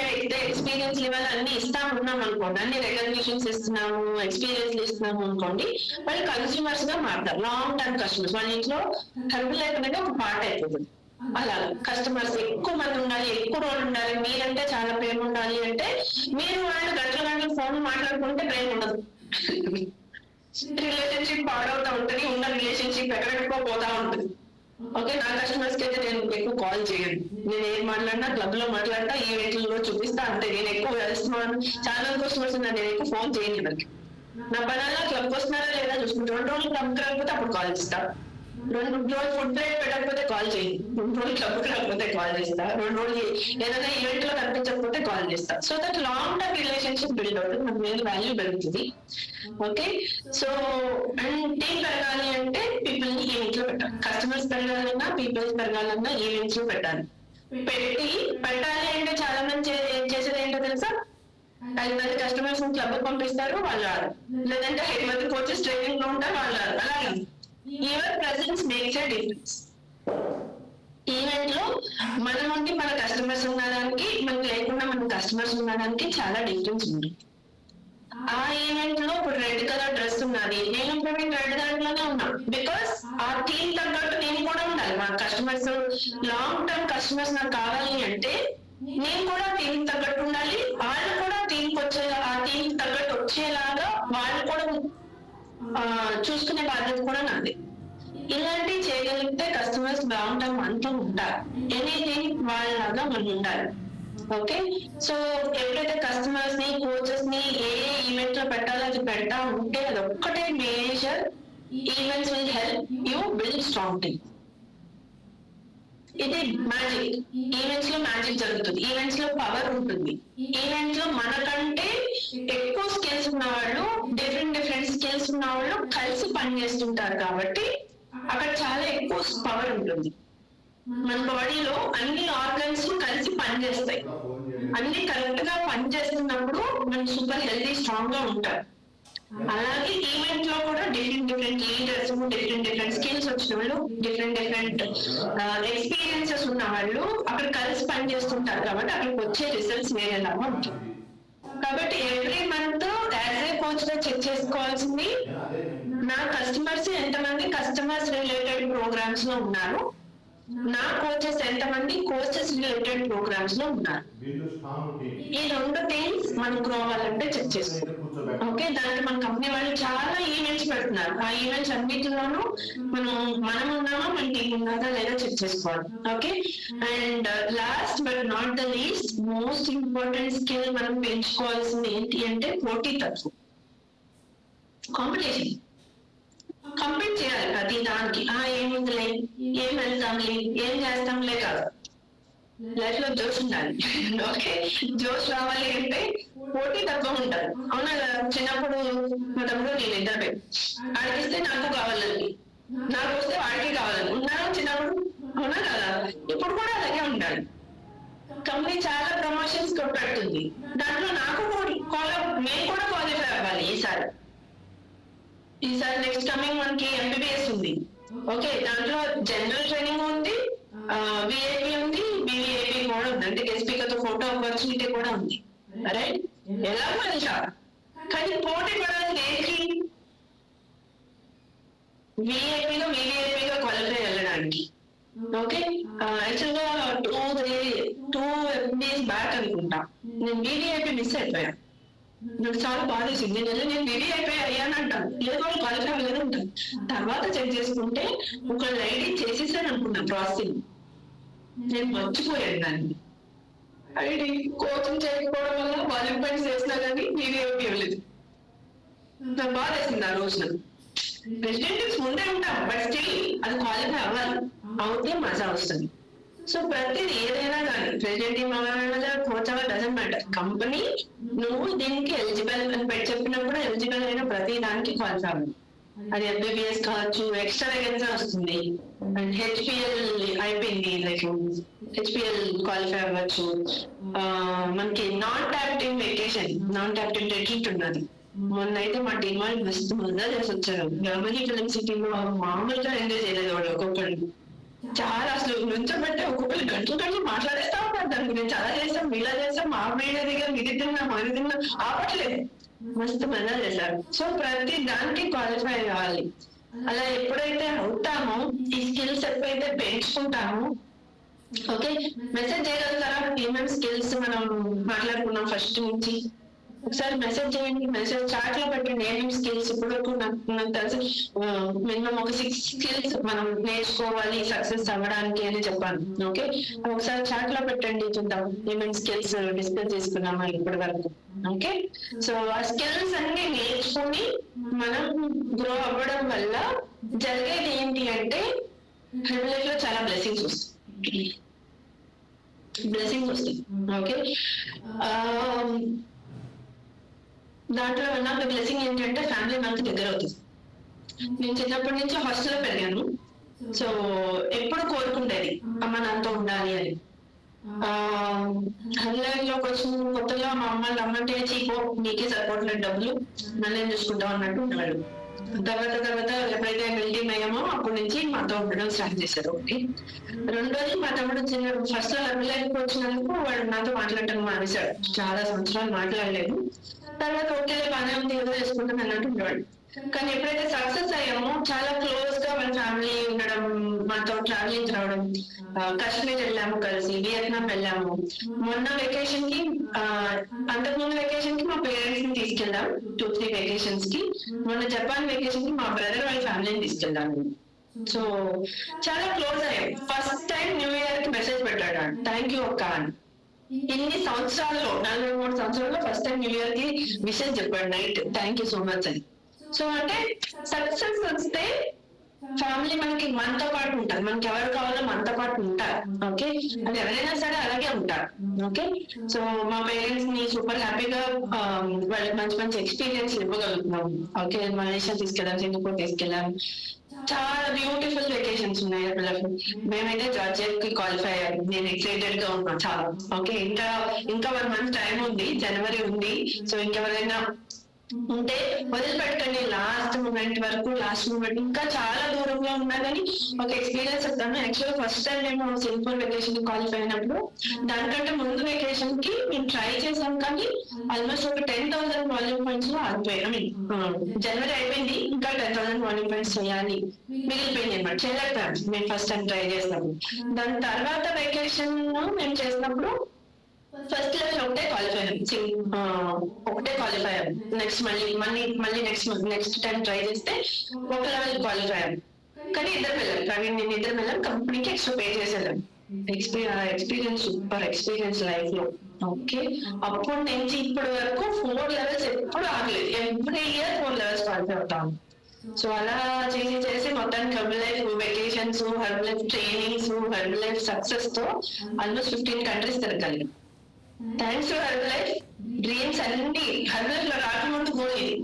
ఎక్స్పీరియన్స్ లెవెల్ అన్ని ఇస్తా ఉన్నాం అనుకోండి, అన్ని రికగ్నిషన్స్ ఇస్తున్నాము, ఎక్స్పీరియన్స్ ఇస్తున్నాము అనుకోండి, వాళ్ళు కన్స్యూమర్స్ గా మారుతారు. Long term customers. వాళ్ళ ఇంట్లో హెర్బల్ లైఫ్ అనేది ఒక పార్ట్ అయిపోతుంది. అలా కస్టమర్స్ ఎక్కువ మంది ఉండాలి, ఎక్కువ రోజులు ఉండాలి, మీరంటే చాలా ప్రేమ ఉండాలి అంటే మీరు వాళ్ళు గంటలు ఫోన్ మాట్లాడుకుంటే ప్రేమ ఉండదు. రిలేషన్షిప్ పాడవుతా ఉంటుంది, ఉన్న రిలేషన్షిప్ ఎక్కడెక్కడికో పోతా ఉంటుంది. ఓకే, నా కస్టమర్స్ కి అయితే నేను ఎక్కువ కాల్ చేయను. నేను ఏం మాట్లాడినా క్లబ్ లో మాట్లాడినా ఈవెంట్లలో చూపిస్తా అంతే. నేను ఎక్కువ వెళ్తున్నాను, చాలా మంది కస్టమర్స్ ఉన్నారు, నేను ఎక్కువ ఫోన్ చేయను ఇవ్వరికి. నా పనాల్లో క్లబ్కి వస్తున్నారా లేదా చూసుకుంటా. 2 రోజులు క్లబ్కి రాకపోతే అప్పుడు కాల్ చేస్తా. 2 రోజులు ఫుడ్ బ్రేక్ పెట్టకపోతే కాల్ చేయి. 2 రోజులు క్లబ్కి రాకపోతే కాల్ చేస్తా. 2 రోజులు ఏదైనా ఈవెంట్ లో కనిపించకపోతే కాల్ చేస్తా. So that long term relationship build అవుతుంది, మన మీద వాల్యూ పెరుగుతుంది. ఓకే, సో అండ్ టీమ్ పెరగాలి అంటే పీపుల్ ని ఈవెంట్స్ లో పెట్టాలి. కస్టమర్స్ పెరగాలన్నా పీపుల్స్ పెరగాలన్నా ఈవెంట్స్ లో పెట్టాలి. పెట్టాలి అంటే చాలా మంది చేసేది ఏంటో తెలుసా, 5 మంది కస్టమర్స్ క్లబ్ పంపిస్తారు, వాళ్ళు రారు. లేదంటే 5 మంది కోచెస్ ట్రైనింగ్ లో ఉంటారు, వాళ్ళు రారు. అలాగే your presence makes a difference. Event లో మన నుండి మన కస్టమర్స్ ఉన్నదానికి, మనకి లేకుండా మన కస్టమర్స్ ఉన్నదానికి చాలా డిఫరెన్స్ ఉంది. ఆ ఈవెంట్ లో ఇప్పుడు రెడ్ కలర్ డ్రెస్ ఉన్నది, నేను ప్రవీణ్ రెడ్ దాంట్లోనే ఉన్నా. బికాస్ ఆ థీమ్ తగ్గట్టు నేను కూడా ఉండాలి. మా కస్టమర్స్ లాంగ్ టర్మ్ కస్టమర్స్ నాకు కావాలి అంటే నేను కూడా థీమ్ తగ్గట్టు ఉండాలి, వాళ్ళు కూడా థీమ్ వచ్చేలా, ఆ థీమ్ తగ్గట్టు వచ్చేలాగా వాళ్ళు కూడా చూసుకునే బాధ్యత కూడా నాది. ఇలాంటివి చేయగలిగితే కస్టమర్స్ లాంగ్ టర్మ్ అంటూ ఉంటారు. ఎనీథింగ్ వాళ్ళలాగా మనం ఉండాలి. ఓకే, సో ఎప్పుడైతే కస్టమర్స్ ని కోచెస్ ని ఏ ఈవెంట్ లో పెట్టాలో అది పెడతా ఉంటే అది ఒక్కటే major. Events will help you build strong team. ఇది మ్యాజిక్. ఈవెంట్స్ లో మ్యాజిక్ జరుగుతుంది, ఈవెంట్స్ లో పవర్ ఉంటుంది. ఈవెంట్స్ లో మనకంటే ఎక్కువ స్కిల్స్ ఉన్న వాళ్ళు, డిఫరెంట్ స్కిల్స్ ఉన్న వాళ్ళు కలిసి పనిచేస్తుంటారు కాబట్టి అక్కడ చాలా ఎక్కువ పవర్ ఉంటుంది. మన బాడీలో అన్ని ఆర్గన్స్ కలిసి పనిచేస్తాయి. అన్ని కరెక్ట్ గా పనిచేస్తున్నప్పుడు మనం సూపర్ హెల్తీ స్ట్రాంగ్ గా ఉంటారు. అలాగే ఈవెంట్ లో కూడా డిఫరెంట్ లీడర్స్, డిఫరెంట్ స్కిల్స్ వచ్చిన వాళ్ళు, డిఫరెంట్ ఎక్స్పీరియన్సెస్ ఉన్న వాళ్ళు అక్కడ కలిసి పనిచేస్తుంటారు కాబట్టి అక్కడికి వచ్చే రిజల్ట్స్ వేరేలాగా ఉంటాయి. కాబట్టి every month as a coach గా చెక్ చేసుకోవాల్సింది, నా కస్టమర్స్ ఎంతమంది కస్టమర్స్ రిలేటెడ్ ప్రోగ్రామ్స్ లో ఉన్నారు, నా కోచెస్ ఎంతమంది కోచెస్ రిలేటెడ్ ప్రోగ్రామ్స్ లో ఉన్నారు. ఈ 2 థింగ్స్ మనం గ్రో అవ్వాలంటే చెక్ చేసుకోవాలి. ఓకే, దానికి మన కంపెనీ వాళ్ళు చాలా ఈవెంట్స్ పెడుతున్నారు. ఆ ఈవెంట్స్ అన్నిటిలోనూ మనం ఉన్నామా, మన టీం ఉన్నదా లేదా చెక్ చేసుకోవాలి. Okay, and last but not the least, most important skill మనం పెంచుకోవాల్సింది ఏంటి అంటే పోటీతత్వం, కాంపిటీషన్. కంప్లీట్ చేయాలి ప్రతి దానికి. ఏముందిలే, ఏం వెళ్తాంలే, ఏం చేస్తాంలే కాదు. లైఫ్ లో జోష్ ఉండాలి. ఓకే, జోష్ రావాలి అంటే పోటీ తత్వం ఉండాలి. అవునా కదా? చిన్నప్పుడు మా తమ్ముడు నేను ఇద్దరు ఆడికిస్తే నాకు కావాలని, నాకు వస్తే వాడికి కావాలని ఉన్నాను చిన్నప్పుడు. అవునా కదా? ఇప్పుడు కూడా అలాగే ఉండాలి. కంపెనీ చాలా ప్రమోషన్స్ పెడుతుంది, దాంట్లో నాకు మేము కూడా క్వాలిఫై అవ్వాలి. ఈసారి నెక్స్ట్ కమింగ్ మనకి ఎంబీబీఎస్ ఉంది. ఓకే, దాంట్లో జనరల్ ట్రైనింగ్ ఉంది, విఐపి ఉంది, బివిఐపి కూడా ఉంది. అంటే గెస్ట్ స్పీకర్ తో ఫోటో ఆపర్చునిటీ కూడా ఉంది. రైట్, ఎలాగో వెళ్తా, కానీ పోటీ పడాలి దేనికి? వివిఐపిగా క్వాలిఫై వెళ్ళడానికి. ఓకే, యాక్చువల్ గా 2 డేస్ బ్యాక్ అనుకుంటా నేను వివిఐపి మిస్ అయిపోయా. నాకు చాలా బాధ వేసింది. నేను వివిఐపి అయ్యానంటాను, ఏదో క్వాలిఫై అవ్వలేదు ఉంటాను. తర్వాత చెక్ చేసుకుంటే ఒక ఐడి చేసేసాను అనుకున్నా ప్రాసెసింగ్. నేను మర్చిపోయాను దాన్ని. ఐడి కోచింగ్ చేయకపోవడం వల్ల వాలంటీర్స్ చేసినా కానీ వివిఐపి ఇవ్వలేదు. నాకు బాధ వేసింది ఆ రోజున. ప్రెసిడెంట్స్ ముందే ఉంటాం, బట్ స్టిల్ అది క్వాలిఫై అవ్వాలి, అవుతే మజా వస్తుంది. సో ప్రతిది ఏదైనా కానీ president coach our doesn't matter. Company నువ్వు దీనికి ఎలిజిబుల్ అని చెప్పినప్పుడు ఎలిజిబుల్ అయిన ప్రతి దానికి క్వాలిఫై అవ్వాలి. అది ఎంబీబీఎస్ కావచ్చు, ఎక్స్ట్రా ఎగ్జామ్ వస్తుంది, అండ్ హెచ్పిఎల్ అయిపోయింది, లైక్ హెచ్పిఎల్ క్వాలిఫై అవ్వచ్చు. మనకి నాన్ టాప్టివ్ వెకేషన్, నాన్ టాప్టివ్ రెట్రీట్ ఉన్నది. మొన్న అయితే మా టీం వాళ్ళు మస్తు మజా చేసి వచ్చారు. జర్మనీ ఫిలిం సిటీలో మామూలుగా ఎంజాయ్ చేయలేదు వాళ్ళు. ఒక్కొక్కరు చాలా అసలు నుంచోబెట్టే ఒక్కొక్కరు గంటలు మాట్లాడేస్తా ఉంటారు దాని గురించి. అలా చేస్తాం, ఇలా చేస్తాం, మా వీడియో దగ్గర ఇది తిన్నా మరి తిన్నా ఆపట్లేదు, మస్తు మజా చేశారు. సో ప్రతి దానికి క్వాలిఫై కావాలి. అలా ఎప్పుడైతే అవుతామో, ఈ స్కిల్స్ ఎప్పుడైతే పెంచుకుంటామో, ఓకే, మెసేజ్ చేయగలుగుతారా ఏమేమి స్కిల్స్ మనం మాట్లాడుకున్నాం ఫస్ట్ నుంచి? ఒకసారి మెసేజ్ చేయండి, మెసేజ్ చాట్ లో పెట్టండి ఏమేమి స్కిల్స్ ఇప్పుడు వరకు నాకు తెలిసి మినిమం ఒక 6 స్కిల్స్ మనం నేర్చుకోవాలి సక్సెస్ అవ్వడానికి అని చెప్పాను. ఓకే, ఒకసారి చాట్ లో పెట్టండి చూద్దాం ఏమేమి స్కిల్స్ డిస్కస్ చేసుకున్నామా ఇప్పటి వరకు. ఓకే, సో ఆ స్కిల్స్ అన్ని నేర్చుకుని మనం గ్రో అవ్వడం వల్ల జరిగేది ఏంటి అంటే లైఫ్ లో చాలా బ్లెస్సింగ్స్ వస్తాయి. ఓకే, దాంట్లో వన్ ఆఫ్ ద బ్లెస్సింగ్ ఏంటంటే ఫ్యామిలీ మనకి దగ్గర అవుతుంది. నేను చిన్నప్పటి నుంచి హాస్టల్లో పెరిగాను. సో ఎప్పుడు కోరుకుండేది అమ్మ నాతో ఉండాలి అని. లైఫ్ లోకి వచ్చిన కొత్తలో మా అమ్మ రమ్మంటే చీపో నీకే సరిపోవట్లేదు డబ్బులు మళ్ళీ చూసుకుంటాం అన్నట్టు ఉండేవాళ్ళు. తర్వాత ఎప్పుడైతే బిల్డింగ్ అయ్యామో అప్పటి నుంచి మాతో ఉండడం స్టార్ట్ చేశారు. ఒకటి రెండోది మా తమ్ముడు చిన్న ఫస్ట్ లో లైఫ్ వచ్చినందుకు వాడు నాతో మాట్లాడటం మానేశాడు. చాలా సంవత్సరాలు మాట్లాడలేదు. తర్వాత ఓకే బాగానే ఉంది ఏదో చేసుకుంటాం అన్నట్టు ఉండేవాడు. కానీ ఎప్పుడైతే సక్సెస్ అయ్యామో చాలా క్లోజ్ గా మన ఫ్యామిలీ ఉండడం, మాతో ట్రావెలింగ్ రావడం, కాశ్మీర్ వెళ్ళాము కలిసి, వియత్నాం వెళ్ళాము. మొన్న వెకేషన్ కి అంతకుముందు వెకేషన్ కి మా పేరెంట్స్ ని తీసుకెళ్ళాం 2-3 వెకేషన్స్ కి. మొన్న జపాన్ వెకేషన్ కి మా బ్రదర్ వాళ్ళ ఫ్యామిలీని తీసుకెళ్ళాము. సో చాలా క్లోజ్ అయ్యాం. ఫస్ట్ టైం న్యూ ఇయర్ కి మెసేజ్ పెట్టాడు థ్యాంక్ యూ అక్క అని. ఇన్ని సంవత్సరాల్లో 43 సంవత్సరాల్లో ఫస్ట్ టైం న్యూ ఇయర్ కి విషయం చెప్పాడు night thank you so much అని. సో అంటే సక్సెస్ వస్తే ఫ్యామిలీ మనతో పాటు ఉంటారు, మనకి ఎవరు కావాలో మనతో పాటు ఉంటారు. ఓకే, అది ఎవరైనా సరే అలాగే ఉంటారు. ఓకే, సో మా పేరెంట్స్ ని సూపర్ హ్యాపీగా వాళ్ళకి మంచి మంచి ఎక్స్పీరియన్స్ ఇవ్వగలుగుతున్నాం. ఓకే, మలేషియా తీసుకెళ్ళాం, సింగపూర్ తీసుకెళ్ళాం, చాలా బ్యూటిఫుల్ వెకేషన్స్ ఉన్నాయి పిల్లలు. మేమైతే జార్జియా కి క్వాలిఫై అయ్యాం. నేను ఎక్సైటెడ్ గా ఉన్నాను చాలా. ఓకే, ఇంకా 1 మంత్ టైం ఉంది, జనవరి ఉంది. సో ఇంకెవరైనా ఉంటే వదిలిపెట్టండి లాస్ట్ మూమెంట్ వరకు. లాస్ట్ మూమెంట్ ఇంకా చాలా దూరంలో ఉన్నా కానీ ఒక ఎక్స్పీరియన్స్ వస్తాను. యాక్చువల్ ఫస్ట్ టైం మేము సింగపూర్ వెకేషన్ కి క్వాలిఫై అయినప్పుడు దానికంటే ముందు వెకేషన్ కి మేము ట్రై చేసాం, కానీ ఆల్మోస్ట్ ఒక 10,000 వాల్యూమ్ పాయింట్స్ లో ఆగిపోయాం. జనవరి అయిపోయింది, ఇంకా 10,000 వాల్యూమ్ పాయింట్స్ చేయాలి మిగిలిపోయింది అనమాట. చేయలేకపోయాం మేము ఫస్ట్ టైం ట్రై చేసినప్పుడు. దాని తర్వాత వెకేషన్ మేము చేసినప్పుడు ఫస్ట్ లెవెల్ ఒకటే క్వాలిఫై అయ్యాం. నెక్స్ట్ మళ్ళీ నెక్స్ట్ టైం ట్రై చేస్తే ఒక లెవెల్ క్వాలిఫై అయ్యాం. కానీ ప్రవీణ్ నేను ఇద్దరు వెళ్ళాం, కంపెనీకి ఎక్స్ట్రా పే చేసేదాం. ఎక్స్పీరియన్స్ సూపర్ ఎక్స్పీరియన్స్ లైఫ్ లో. ఓకే, అప్పటి నుంచి ఇప్పటి వరకు 4 లెవెల్స్ ఎప్పుడు ఆగలేదు. ఎవ్రీ ఇయర్ 4 లెవెల్స్ క్వాలిఫై అవుతాం. సో అలా చేసి మొత్తానికి Herbalife vacations, Herbalife trainings, Herbalife success తో ఆల్మోస్ట్ 15 కంట్రీస్ తిరగలిగాం. Thanks to herbal life. Dreams అన్ని హెర్బల్ లైఫ్ లో రాకముందు పోయింది.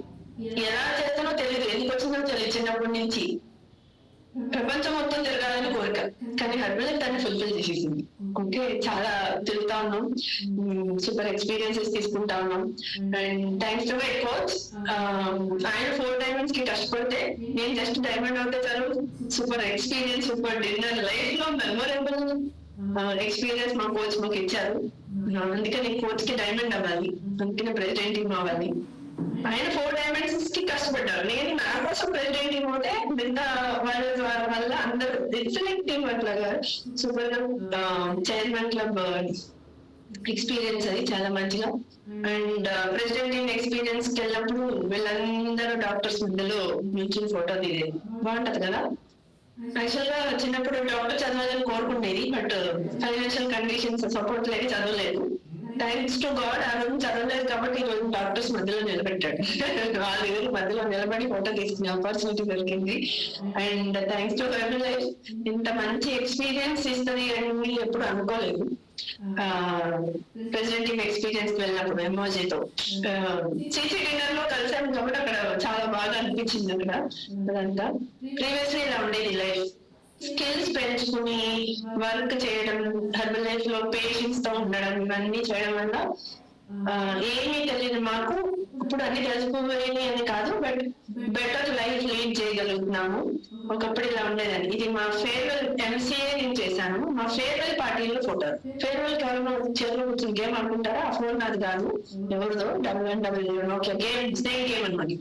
ఎలా చేస్తానో తెలియదు, ఎందుకు వచ్చిందో తెలియదు. చిన్నప్పటి నుంచి ప్రపంచం మొత్తం తిరగాలని కోరిక, కానీ హెర్బల్ లైఫ్ దాన్ని ఫుల్ఫిల్ చేసేసింది. ఓకే, చాలా తిరుగుతా ఉన్నాం, సూపర్ ఎక్స్పీరియన్సెస్ తీసుకుంటా ఉన్నాం. And thanks to my coach. ఆయన 4 డైమండ్స్ కి కష్టపడితే నేను జస్ట్ డైమండ్ అవుతే చాలు. Super experience, super dinner, life లో మెమొరబుల్ ఎక్స్పీరియన్స్ మా కోచ్ మాకు ఇచ్చారు. అందుకని కోచ్ కి డైమండ్ అవ్వాలి, అందుకని ప్రెసిడెంట్ టీమ్ అవ్వాలి. ఆయన 4 డైమండ్స్ కి కష్టపడ్డారు, నేను నా కోసం ప్రెసిడెంట్ టీమ్ అవుతే మిగతా వాళ్ళ వల్ల అందరూ డిఫరెంట్ టీమ్ అట్లాగా సూపర్ గా చైర్మన్ క్లబ్ ఎక్స్పీరియన్స్ అది చాలా మంచిగా. అండ్ ప్రెసిడెంట్ టీమ్ ఎక్స్పీరియన్స్ కి వెళ్ళినప్పుడు వీళ్ళందరూ డాక్టర్స్ మధ్యలో మ్యూచువల్ ఫోటో దిగేది బాగుంటది కదా. యాక్చువల్ గా చిన్నప్పుడు డాక్టర్ చదవాలని కోరుకునేది, బట్ ఫైనాన్షియల్ కండిషన్స్ సపోర్ట్ లేక చదవలేదు. థ్యాంక్స్ టు గాడ్ ఆ రోజు చదవలేదు కాబట్టి ఈ రోజు డాక్టర్స్ మధ్యలో నిలబెట్టాడు. వాళ్ళ దగ్గర మధ్యలో నిలబడి ఫోటో తీసుకునే ఆపర్చునిటీ దొరికింది. And thanks to herbal life ఇంత మంచి ఎక్స్పీరియన్స్ ఇస్తుంది అని ఎప్పుడు అనుకోలేదు. ప్రెసిడెంట్ టీమ్ ఎక్స్పీరియన్స్ వెళ్ళినప్పుడు ఎమోజీతో సిసి డిన్నర్ లో కలిసాము కాబట్టి అక్కడ చాలా బాగా అనిపించింది. అక్కడ అదంతా ప్రీవియస్లీ ఇలా ఉండేది లైఫ్. స్కిల్స్ పెంచుకుని వర్క్ చేయడం, హెర్బల్ లైఫ్ లో పేషెన్స్ తో ఉండడం, ఇవన్నీ చేయడం వల్ల ఏమీ తెలియదు మాకు. ఇప్పుడు అన్ని తెలుసుకోవాలి అని కాదు, బట్ బెటర్ లైఫ్ లీడ్ చేయగలుగుతున్నాము. ఒకప్పుడు ఇలా ఉండేదని. ఇది మా ఫేర్వెల్ ఎంసీఏ నేను చేశాను. మా ఫేర్వెల్ పార్టీలో ఫోటో. ఫేర్వెల్ ఎవరైనా చెరువు కూర్చొని గేమ్ ఆడుకుంటారా? ఆ ఫోన్ నాది కాదు, ఎవరిదో WNW Nokia game, snake game అనమాట.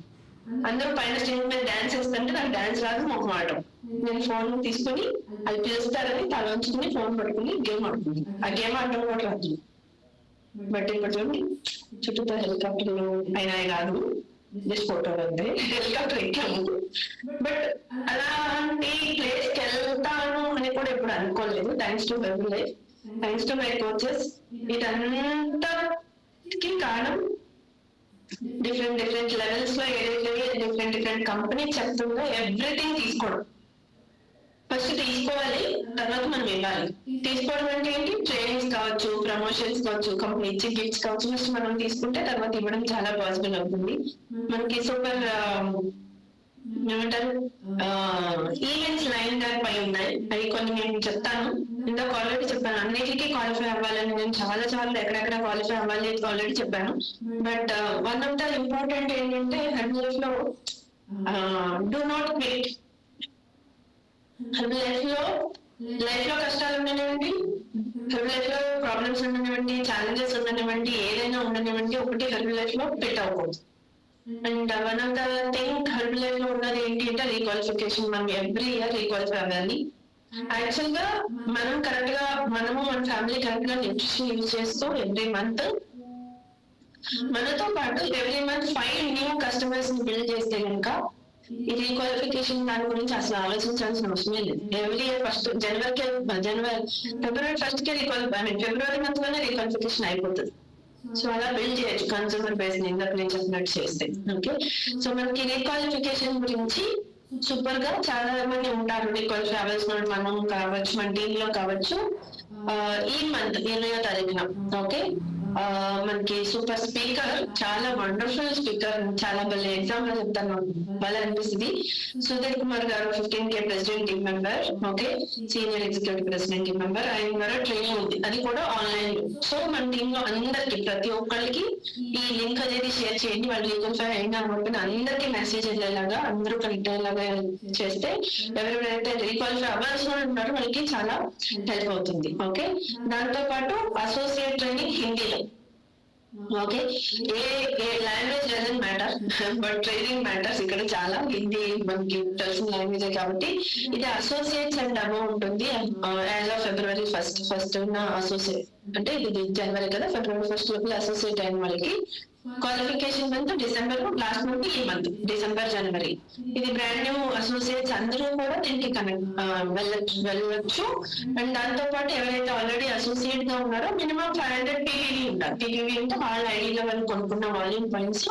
అందరూ పైన స్టేజ్ మీద డాన్స్ వేస్తుంటే నాకు డాన్స్ రాదు, మొహం ఆడటం. నేను ఫోన్ తీసుకుని అది పిలుస్తారని తల ఉంచుకుని ఫోన్ పట్టుకుని గేమ్ ఆడుతుంది. ఆ గేమ్ ఆడటం కూడా రాదు. బట్ ఇప్పుడు చూడండి చుట్టూ హెలికాప్టర్లు అయినా కాదు, జస్ట్ ఫోటోలు అంతే, హెలికాప్టర్ ఎక్కాము. బట్ అలాంటి ప్లేస్ కి వెళ్తాను అని కూడా ఎప్పుడు అనుకోలేదు. Thanks to web life, thanks to my coaches. వీటంతకి కారణం డిఫరెంట్ లెవెల్స్ లో ఏదైతే డిఫరెంట్ కంపెనీ చెప్తుందో ఎవ్రీథింగ్ తీసుకోవడం. ఫస్ట్ తీసుకోవాలి, తర్వాత మనం ఇవ్వాలి. తీసుకోవడం అంటే ఏంటి? ట్రైనింగ్స్ కావచ్చు, ప్రమోషన్స్ కావచ్చు, కంపెనీ ఇచ్చే గిఫ్ట్స్ కావచ్చు. ఫస్ట్ మనం తీసుకుంటే తర్వాత ఇవ్వడం చాలా పాసిబుల్ అవుతుంది. మనకి సూపర్ ఏమంటారు ఈవెంట్స్ లైన్ గా పై ఉన్నాయి. అవి కొన్ని నేను చెప్తాను. ఇందాక ఆల్రెడీ చెప్పాను, అన్నిటికీ క్వాలిఫై అవ్వాలని. నేను చాలా ఎక్కడెక్కడ క్వాలిఫై అవ్వాలి ఆల్రెడీ చెప్పాను. But one of the important ఏంటంటే హెల్త్ లైఫ్ లో డూ నాట్ క్విట్. లైఫ్ లో కష్టాలు ఉండనివ్వండి, లైఫ్ లో ప్రాబ్లమ్స్ ఉండనివ్వండి, ఛాలెంజెస్ ఉండనివ్వండి, ఏదైనా ఉండనివ్వండి, ఒకటి హెల్త్ లైఫ్ లో ఫిట్ అవ్వకూడదు. And one of the thing health life లో ఉన్నది ఏంటి అంటే రీక్వాలిఫికేషన్. మనం ఎవ్రీ ఇయర్ రీక్వాలిఫై అవ్వాలి. యాక్చువల్ గా మనం కరెక్ట్ గా, మనము మన ఫ్యామిలీ కరెక్ట్ గా న్యూట్రిషన్ యూజ్ చేస్తూ ఎవ్రీ మంత్ మనతో పాటు ఎవ్రీ మంత్ 5 న్యూ కస్టమర్స్ ని బిల్డ్ చేస్తే కనుక ఈ రీక్వాలిఫికేషన్ దాని గురించి అసలు ఆలోచించాల్సిన అవసరమే లేదు. ఎవ్రీ ఇయర్ ఫస్ట్ ఫిబ్రవరి 1st కే ఫిబ్రవరి మంత్ లోనే రీక్వాలిఫికేషన్ అయిపోతుంది. సో అలా బిల్డ్ చేయొచ్చు కన్సూమర్ బేస్ ని, ఇందాక నేను చెప్పినట్టు చేస్తే. ఓకే, సో మనకి రీక్వాలిఫికేషన్ గురించి సూపర్ గా చాలా మంది ఉంటారు. రీక్వాలిఫై అవ్వాల్సిన మనం కావచ్చు, మన టీమ్ లో కావచ్చు. ఈ మంత్ 20వ తారీఖున ఓకే మనకి సూపర్ స్పీకర్, చాలా వండర్ఫుల్ స్పీకర్, చాలా భలే ఎగ్జాంపుల్ చెప్తాను, భలే అనిపిస్తుంది. సుధీర్ కుమార్ గారు 15K president team member, okay, senior executive president team member. ఆయన ద్వారా ట్రైనింగ్ ఉంది, అది కూడా ఆన్లైన్. సో మన టీమ్ లో అందరికి, ప్రతి ఒక్కరికి ఈ లింక్ అనేది షేర్ చేయండి. వాళ్ళు రీక్వాలిఫై అయినా అనుకుంటున్న అందరికీ మెసేజ్ వెళ్ళేలాగా, అందరూ కనెక్ట్ అయ్యేలాగా చేస్తే ఎవరెవరైతే రీక్వాలిఫై అవ్వాల్సిన ఉంటారో వాళ్ళకి చాలా హెల్ప్ అవుతుంది. ఓకే, దాంతో పాటు అసోసియేట్ ట్రైనింగ్ హిందీలో. Okay, A language doesn't matter, but training matters. ఇక్కడ చాలా హిందీ మనకి తెలిసిన లాంగ్వేజ్ కాబట్టి ఇది అసోసియేట్స్ అండ్ అబౌవ్ ఉంటుంది. యాజ్ ఆఫ్ ఫిబ్రవరి ఫస్ట్ ఉన్న అసోసియేట్ అంటే ఇది జనవరి కదా, ఫిబ్రవరి 1st లోపల అసోసియేట్ అయిన వాళ్ళకి qualification month December, last month ఈ మంత్ డిసెంబర్ జనవరి. ఇది బ్రాండ్ న్యూ అసోసియేట్స్ అందరూ కూడా దీనికి వెళ్ళొచ్చు. అండ్ దాంతో పాటు ఎవరైతే ఆల్రెడీ అసోసియేట్ గా ఉన్నారో మినిమం 500 PPV ఉండాలి. PPV అంటే వాళ్ళ ఐడిలో వాళ్ళు కొనుక్కున్న వాల్యూమ్ పాయింట్స్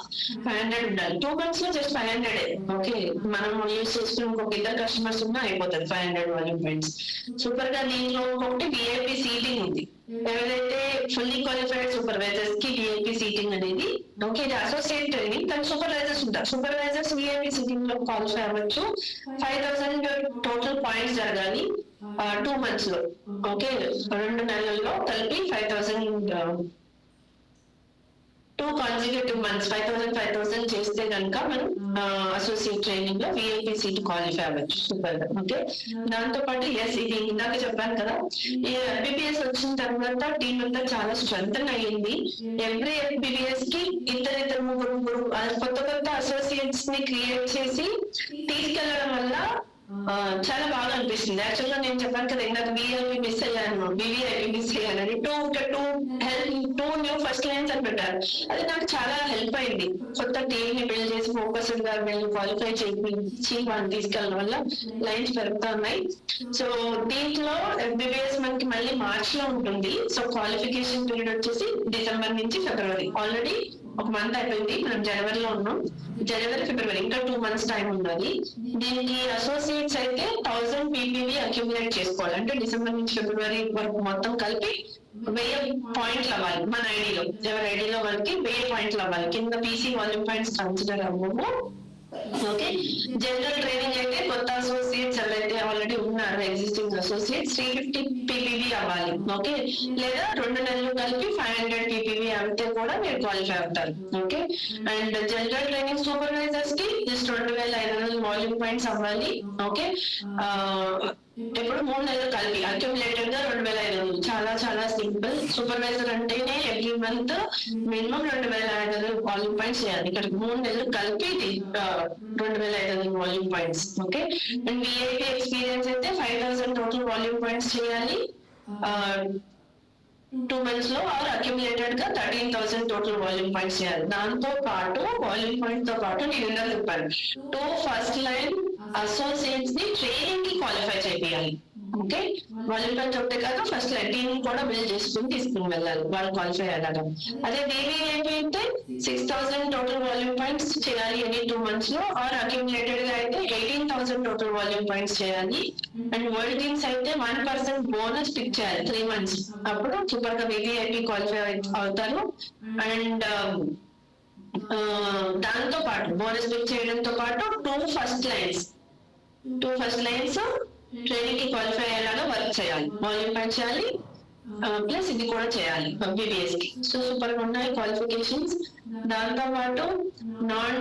500 ఉండాలి. 2 months లో జస్ట్ 500. ఓకే, మనం యూజ్ చేసుకుని ఇంకొక 2 customers ఉన్నా అయిపోతుంది 500 వాల్యూమ్ పాయింట్స్. సూపర్ గా దీంట్లో ఒకటి VIP సీటింగ్ ఉంది. ఎవరైతే ఫుల్లీ క్వాలిఫైడ్ సూపర్వైజర్స్ కి VIP సీటింగ్ అనేది. ఓకే, ఇది అసోసియేట్ ట్రైనింగ్, కానీ సూపర్వైజర్స్ ఉంటారు. సూపర్వైజర్స్ VIP సీటింగ్ లో క్వాలిఫై అవ్వచ్చు. 5000 టోటల్ పాయింట్స్ జరగాలి 2 months లో. ఓకే, 2 నెలల్లో కలిపి 5000 2 consecutive months 5000 చేస్తే కనుక మనం అసోసియేట్ ట్రైనింగ్ లో VIP సీట్ క్వాలిఫై అవ్వచ్చు. సూపర్ గా. ఓకే, దాంతో పాటు ఇది ఇందాక చెప్పాను కదా, ఈ FBPS వచ్చిన తర్వాత టీం అంతా చాలా స్ట్రెంథన్ అయ్యింది. ఎవ్రీ FBPS కి ఇద్దరు ముగ్గురు కొత్త అసోసియేట్స్ ని క్రియేట్ చేసి తీసుకెళ్లడం వల్ల చాలా బాగా అనిపిస్తుంది. యాక్చువల్ గా నేను చెప్పాను కదా ఇందాక VVIP మిస్ అయ్యాను అని, టూ న్యూ ఫస్ట్ లైన్స్ అని పెట్టారు. అది నాకు చాలా హెల్ప్ అయింది. కొత్త టీమ్ ని బిల్డ్ చేసి ఫోకస్డ్ గా వీళ్ళు క్వాలిఫై చేసి వాళ్ళని తీసుకెళ్ళడం వల్ల లైన్స్ పెరుగుతా ఉన్నాయి. సో దీంట్లో FBPS మనకి మళ్ళీ మార్చ్ లో ఉంటుంది. సో క్వాలిఫికేషన్ పీరియడ్ వచ్చేసి డిసెంబర్ నుంచి ఫిబ్రవరి. ఆల్రెడీ ఒక మంత్ అయిపోయింది, మనం జనవరిలో ఉన్నాం. జనవరి ఫిబ్రవరి ఇంకా 2 months టైం ఉన్నది. దీనికి అసోసియేట్స్ అయితే 1000 PPV అక్యుములేట్ చేసుకోవాలి. అంటే డిసెంబర్ నుంచి ఫిబ్రవరి వరకు మొత్తం కలిపి 1000 పాయింట్లు అవ్వాలి. మన ఐడిలో, ఎవరి ఐడిలో వాళ్ళకి 1000 పాయింట్లు అవ్వాలి. కింద PC వాల్యూమ్ పాయింట్స్ కన్సిడర్ అవ్వము. ఓకే, జనరల్ ట్రైనింగ్ అయితే కొత్త అసోసియేట్స్ ఎవరైతే ఆల్రెడీ ఉన్నారు, ఎగ్జిస్టింగ్ అసోసియేట్స్ 350 PPV అవ్వాలి. ఓకే, లేదా 2 నెలలు కలిపి 500 PPV అయితే కూడా మీరు క్వాలిఫై అవుతారు. Okay, and general training supervisors కి జస్ట్ 2500 వాల్యూమ్ పాయింట్స్ అవ్వాలి. ఓకే, ఇప్పుడు 3 నెలలు కలిపి అక్యుములేటెడ్ గా 2500. చాలా సింపుల్. సూపర్వైజర్ అంటేనే every month minimum 2500 volume points చేయాలి. ఇక్కడ 3 నెలలు కలిపి 2500 volume points. Okay, and VIP experience అయితే 5000 టోటల్ వాల్యూమ్ పాయింట్స్ చేయాలి. 2 months లో ఆర్ అక్యుములేటెడ్ గా 13,000 టోటల్ వాల్యూమ్ పాయింట్స్ చేయాలి. దాంతో పాటు వాల్యూమ్ పాయింట్ తో పాటు నేను ఇందాక చెప్పాను 2 ఫస్ట్ లైన్ అసోసియేట్స్ ని ట్రైనింగ్ కి క్వాలిఫై చేయాలి. ఓకే, వాల్యూమ్ పాయింట్ ఒకటే కాదు ఫస్ట్ లైన్ టీమ్ కూడా బిల్డ్ చేసుకుని తీసుకుని వెళ్ళాలి వాళ్ళు క్వాలిఫై అయ్యాక. అదే బీబీఏపీ అయితే 6,000 టోటల్ వాల్యూమ్ పాయింట్స్ చేయాలి ఎనీ 2 months లో, ఆర్ అక్యుములేటెడ్ గా అయితే 18,000 టోటల్ వాల్యూమ్ పాయింట్స్ చేయాలి. అండ్ వరల్డ్ టీమ్స్ అయితే 1% బోనస్ పిక్ చేయాలి 3 months, అప్పుడు సూపర్ గా బీబీఐపీ క్వాలిఫై అవుతారు. అండ్ దాంతో పాటు బోనస్ పిక్ చేయడంతో పాటు 2 ఫస్ట్ లైన్స్ ట్రైనింగ్ కి క్వాలిఫై అయ్యేలాగా వర్క్ చేయాలి, వాల్యూమ్ పాయింట్ చేయాలి ప్లస్ ఇది కూడా చేయాలి బీబీఎస్ కి. సో సూపర్ గా ఉన్నాయి క్వాలిఫికేషన్స్. దాంతో పాటు నాన్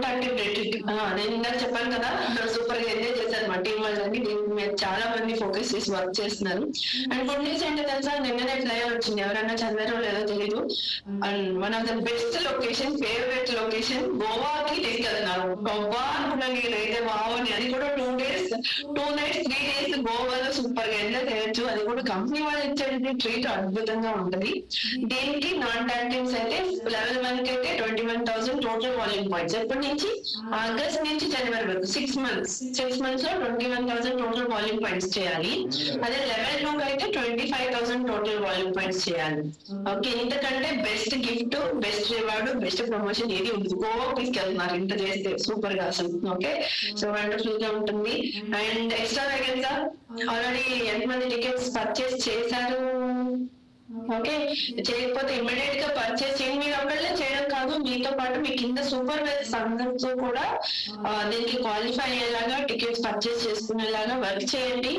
టాక్టివ్ రెట్రిక్ నేను ఇందాక చెప్పాను కదా సూపర్ గా ఎంజాయ్ చేశారు మా టీం వాళ్ళని, దీని మీద చాలా మంది ఫోకస్ చేసి వర్క్ చేస్తున్నారు. అండ్ కొన్ని న్యూస్ ఏంటో తెలుసా, నిన్ననే ఫ్లైఓవర్ వచ్చింది, ఎవరైనా చదివారో లేదో తెలీదు. And one of the best location, favourite location గోవాకి తీసుకెళ్తున్నారు. గోవా అనుకున్నాను నేనైతే బాగుంది, అది కూడా 2 days 2 nights 3 days గోవాలో సూపర్ గా ఎంజాయ్ చేయొచ్చు. అది కూడా కంపెనీ వాళ్ళు ఇచ్చే ట్రీట్ అద్భుతంగా ఉంటది. దీనికి నాన్ టాక్టివ్స్ అయితే level 1 కి అయితే 21,000 టోటల్ వాల్యూమ్ పాయింట్స్. ఎప్పటి నుంచి ఆగస్ట్ నుంచి జనవరి వరకు 6 months లో 21,000 టోటల్ వాల్యూమ్ పాయింట్స్ చేయాలి. అదే లెవెల్ 2 అయితే 25,000 టోటల్ వాల్యూమ్ పాయింట్స్ చేయాలి. ఓకే, ఇంతకంటే best gift, best reward, best promotion ఏది ఉంది. గోవా తీసుకెళ్తున్నారు ఇంత చేస్తే సూపర్ గా అసలు. ఓకే, సో వండర్ఫుల్ గా ఉంటుంది. అండ్ ఎక్స్ట్రా వేగన్ గా ఆల్రెడీ ఎంతమంది టికెట్స్ పర్చేస్ చేశారు? ఓకే, చేయకపోతే ఇమ్మీడియట్ గా పర్చేస్ చేయండి. మీరు ఒకళ్ళే చేయడం కాదు, మీతో పాటు మీ కింద సూపర్వైజర్స్ అందరితో కూడా దీనికి క్వాలిఫై అయ్యేలాగా టికెట్స్ పర్చేస్ చేసుకునేలాగా వర్క్ చేయండి.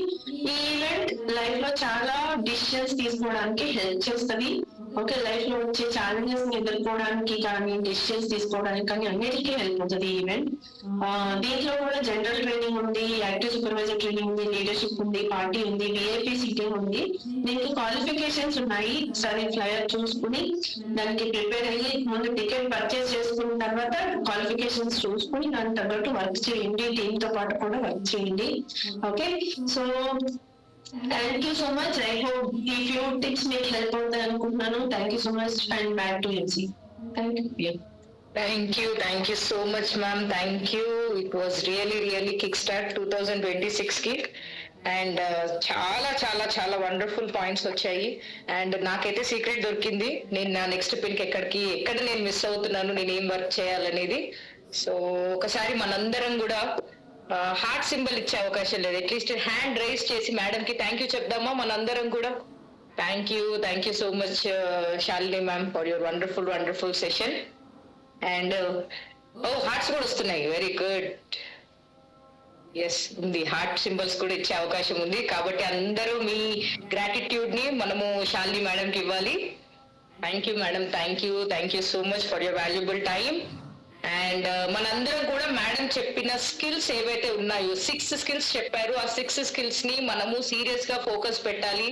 ఈ ఈవెంట్ లైఫ్ లో చాలా డిసిషన్స్ తీసుకోవడానికి హెల్ప్ చేస్తుంది. ఓకే, లైఫ్ లో వచ్చే ఛాలెంజెస్ ని ఎదుర్కోవడానికి కానీ, డిసిషన్స్ తీసుకోవడానికి కానీ అన్నిటికీ హెల్ప్ అవుతుంది ఈ ఈవెంట్. దీంట్లో కూడా జనరల్ ట్రైనింగ్ ఉంది, యాక్టివ్ సూపర్వైజర్ ట్రైనింగ్ ఉంది, లీడర్షిప్ ఉంది, పార్టీ ఉంది, విఐపీ సీటింగ్ ఉంది. దీనికి క్వాలిఫికేషన్స్ ఉన్నాయి. సరే ఫ్లైయర్ చూసుకుని దానికి ప్రిపేర్ అయ్యి ముందు టికెట్ పర్చేస్ చేసుకున్న తర్వాత క్వాలిఫికేషన్స్ చూసుకుని దానికి తగ్గట్టు వర్క్ చేయండి, టీమ్ తో పాటు కూడా వర్క్ చేయండి. Okay, so thank you so much. I hope ఈ ఫ్యూ టిప్స్ మీకు హెల్ప్ అవుతాయి అనుకుంటున్నాను. Thank you so much and back to MC. Thank you so much ma'am. Thank you. It was really kickstart 2026 కి అండ్ చాలా చాలా చాలా వండర్ఫుల్ పాయింట్స్ వచ్చాయి. అండ్ నాకైతే సీక్రెట్ దొరికింది, నేను నా నెక్స్ట్ పిన్ కి ఎక్కడ నేను మిస్ అవుతున్నాను, నేను ఏం వర్క్ చేయాలనేది. సో ఒకసారి మనందరం కూడా హార్ట్ సింబల్ ఇచ్చే అవకాశం లేదు, అట్లీస్ట్ హ్యాండ్ రైజ్ చేసి మేడం కి థ్యాంక్ యూ చెప్దామా మనందరం కూడా. Thank you so much Shalini ma'am for your wonderful session. And hearts కూడా వస్తున్నాయి, వెరీ గుడ్. ఎస్ ఉంది, హార్ట్ సింబల్స్ కూడా ఇచ్చే అవకాశం ఉంది. కాబట్టి అందరూ మీ గ్రాటిట్యూడ్ ని మనము శాలిని మేడం కి ఇవ్వాలి. Thank you madam, thank you so much for your valuable time. And మనందరం కూడా మేడం చెప్పిన స్కిల్స్ ఏవైతే ఉన్నాయో 6 skills చెప్పారు, ఆ 6 skills ని మనము సీరియస్ గా ఫోకస్ పెట్టాలి.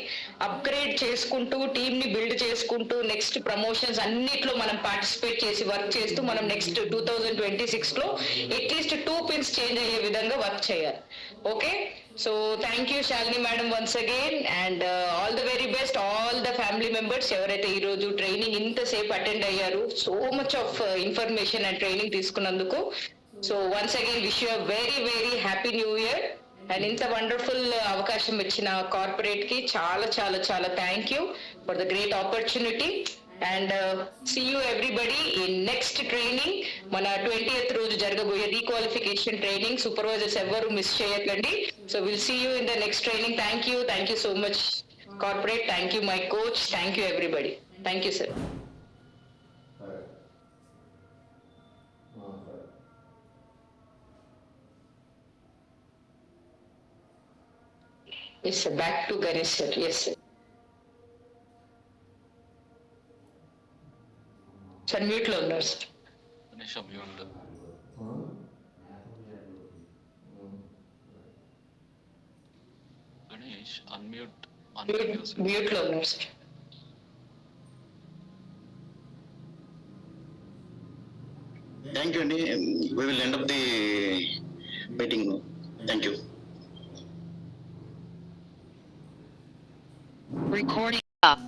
అప్గ్రేడ్ చేసుకుంటూ టీమ్ ని బిల్డ్ చేసుకుంటూ నెక్స్ట్ ప్రమోషన్స్ అన్నిట్లో మనం పార్టిసిపేట్ చేసి వర్క్ చేస్తూ మనం నెక్స్ట్ 2026 లో అట్లీస్ట్ 2 pins చేంజ్ అయ్యే విధంగా వర్క్ చేయాలి. Okay, so thank you Shalini madam once again. And all the very best all the family members ఎవరైతే ఈ రోజు ట్రైనింగ్ ఇంతసేపు అటెండ్ అయ్యారు, so much of information and training తీసుకున్నందుకు. So once again wish you very happy new year. And ఇంత వండర్ఫుల్ అవకాశం ఇచ్చిన కార్పొరేట్ కి చాలా చాలా చాలా thank you for the great opportunity. And see you everybody in next training. మన 20th రోజు జరగబోయే రీక్వాలిఫికేషన్ ట్రైనింగ్, సూపర్వైజర్స్ ఎవరు మిస్ చేయకండి. So will see you in the next training. Thank you so much corporate. Thank you my coach. Thank you everybody. Thank you sir. Yes sir, back to Ganesh sir. Yes sir. Sir mute లో ఉన్నారు సార్. గణేష్ అన్మ్యూట్ మ్యూట్ లో ఉన్నారు సార్. థ్యాంక్ యూ అండి. we will end up the meeting. Thank you. Recording up.